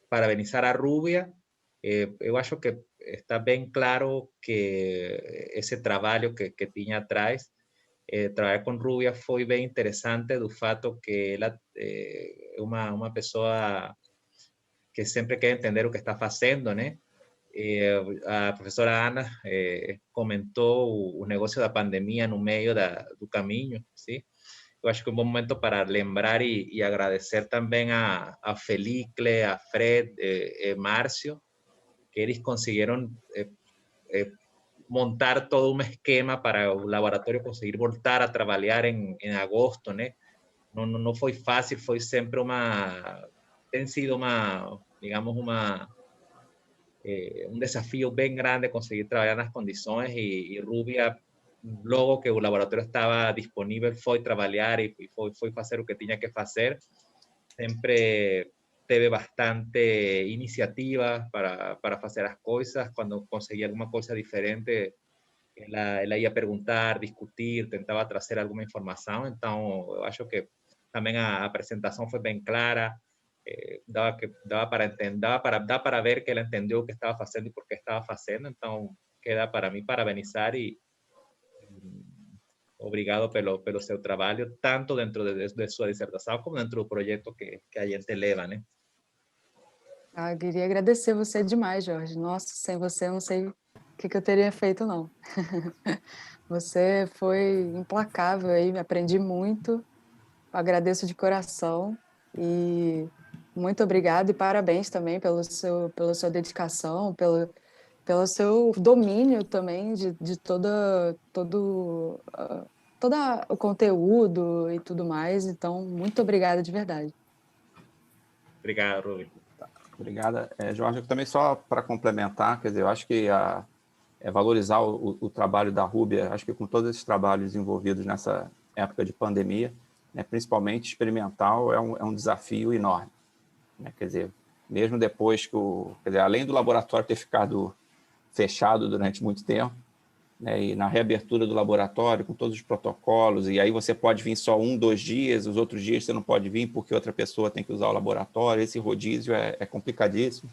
D: Parabenizar a Rúbia. Eu acho que está bem claro que esse trabalho que tinha atrás, trabalhar com Rúbia foi bem interessante, do fato que ela é uma pessoa que sempre quer entender o que está fazendo, né? A professora Ana comentou o negócio da pandemia no meio do caminho, sim? Eu acho que é um bom momento para lembrar e agradecer também a Felicle, a Fred, Márcio, que eles conseguiram montar todo um esquema para o laboratório conseguir voltar a trabalhar em agosto, né? Não foi fácil, foi sempre tem sido digamos, um desafio bem grande conseguir trabalhar nas condições e Rúbia, logo que o laboratório estava disponível, foi trabalhar e foi fazer o que tinha que fazer. Sempre teve bastante iniciativa para fazer as coisas. Quando conseguia alguma coisa diferente, ela ia perguntar, discutir, tentava trazer alguma informação. Então, eu acho que também a apresentação foi bem clara. Dava para ver que ela entendeu o que estava fazendo e por que estava fazendo. Então, queda para mim parabenizar e obrigado pelo seu trabalho, tanto dentro de sua dissertação como dentro do projeto que a gente leva, né?
B: Eu queria agradecer você demais, Jorge. Nossa, sem você eu não sei o que eu teria feito, não. Você foi implacável aí, aprendi muito, agradeço de coração e muito obrigado e parabéns também pela sua dedicação, pelo seu domínio também de todo o conteúdo e tudo mais. Então, muito obrigada de verdade.
D: Obrigado, Rubem.
A: Obrigada. Jorge, também só para complementar, quer dizer, eu acho que valorizar o trabalho da Rúbia, acho que com todos esses trabalhos envolvidos nessa época de pandemia, né, principalmente experimental, é um desafio enorme. Né? Quer dizer, mesmo depois além do laboratório ter ficado fechado durante muito tempo, né, e na reabertura do laboratório, com todos os protocolos, e aí você pode vir só 1, 2 dias, os outros dias você não pode vir porque outra pessoa tem que usar o laboratório, esse rodízio é complicadíssimo.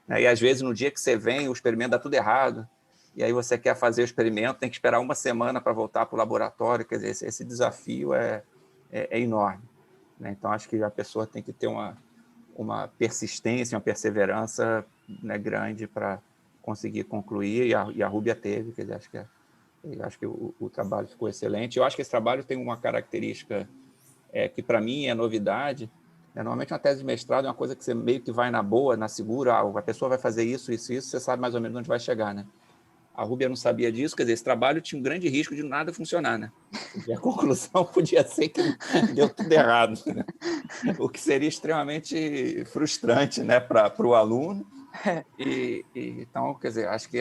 A: Né, e às vezes no dia que você vem, o experimento dá tudo errado, e aí você quer fazer o experimento, tem que esperar 1 semana para voltar para o laboratório, quer dizer, esse desafio é enorme. Né? Então, acho que a pessoa tem que ter uma persistência, uma perseverança, né, grande para conseguir concluir, e a Rúbia teve, quer dizer, acho que o trabalho ficou excelente. Eu acho que esse trabalho tem uma característica que, para mim, é novidade. Normalmente, uma tese de mestrado é uma coisa que você meio que vai na boa, na segura, a pessoa vai fazer isso, você sabe mais ou menos onde vai chegar, né? A Rúbia não sabia disso, quer dizer, esse trabalho tinha um grande risco de nada funcionar, né? E a conclusão podia ser que deu tudo errado, né? O que seria extremamente frustrante, né, para o aluno. Então, quer dizer, acho que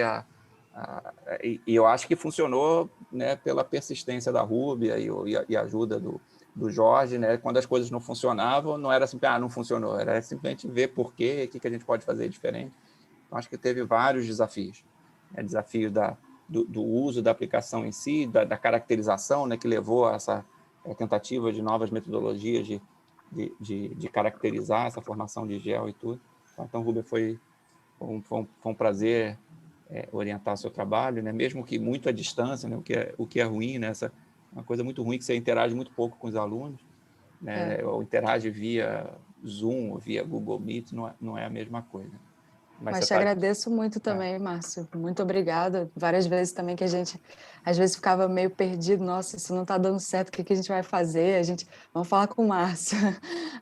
A: eu acho que funcionou, né, pela persistência da Rúbia e a ajuda do Jorge, né? Quando as coisas não funcionavam, não era assim, não funcionou, era simplesmente ver por quê, o que a gente pode fazer diferente. Então, acho que teve vários desafios. Desafios do uso da aplicação em si, da caracterização, né, que levou a essa tentativa de novas metodologias de caracterizar essa formação de gel e tudo. Então, Rúbia, foi um prazer orientar o seu trabalho, né, mesmo que muito à distância, né, o que é ruim, né, uma coisa muito ruim que você interage muito pouco com os alunos, né, ou interage via Zoom ou via Google Meet, não é a mesma coisa.
B: Mas te agradeço muito também, Márcio. Muito obrigada. Várias vezes também que a gente, às vezes, ficava meio perdido. Nossa, isso não está dando certo, o que a gente vai fazer? Vamos falar com o Márcio.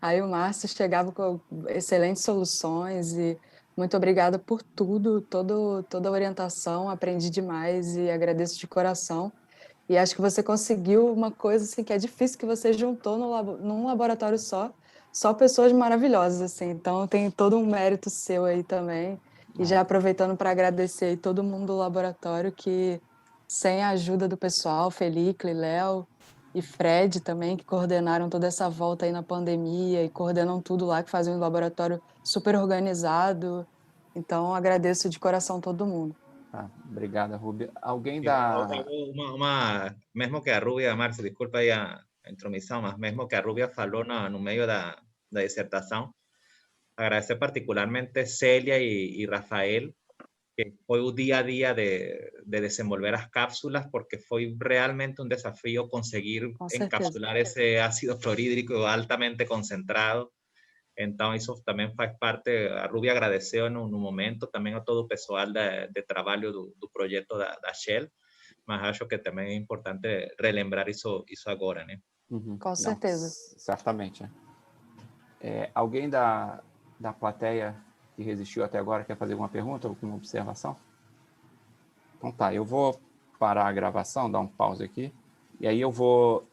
B: Aí o Márcio chegava com excelentes soluções e muito obrigada por tudo, toda a orientação. Aprendi demais e agradeço de coração. E acho que você conseguiu uma coisa assim, que é difícil, que você juntou num laboratório só pessoas maravilhosas, assim. Então tem todo um mérito seu aí também. E já aproveitando para agradecer aí todo mundo do laboratório, que sem a ajuda do pessoal, Felicle, Léo e Fred também, que coordenaram toda essa volta aí na pandemia e coordenam tudo lá, que fazem um laboratório super organizado. Então agradeço de coração todo mundo.
A: Obrigada, Rúbia. Alguém
D: mesmo que a Rúbia, Márcio, desculpa aí a intromissão, mas mesmo que a Rúbia falou no meio da dissertação, agradecer particularmente Célia y Rafael, que foi o día a día de desenvolver as cápsulas, porque foi realmente un desafío conseguir encapsular esse ácido clorídrico altamente concentrado. Então, isso também faz parte. A Rubia agradeceu no momento também a todo o pessoal de trabalho do projeto da Shell, mas acho que também é importante relembrar isso agora, né?
B: Com certeza.
A: Certamente. Alguém da plateia que resistiu até agora quer fazer alguma pergunta ou alguma observação? Então tá, eu vou parar a gravação, dar um pause aqui, e aí eu vou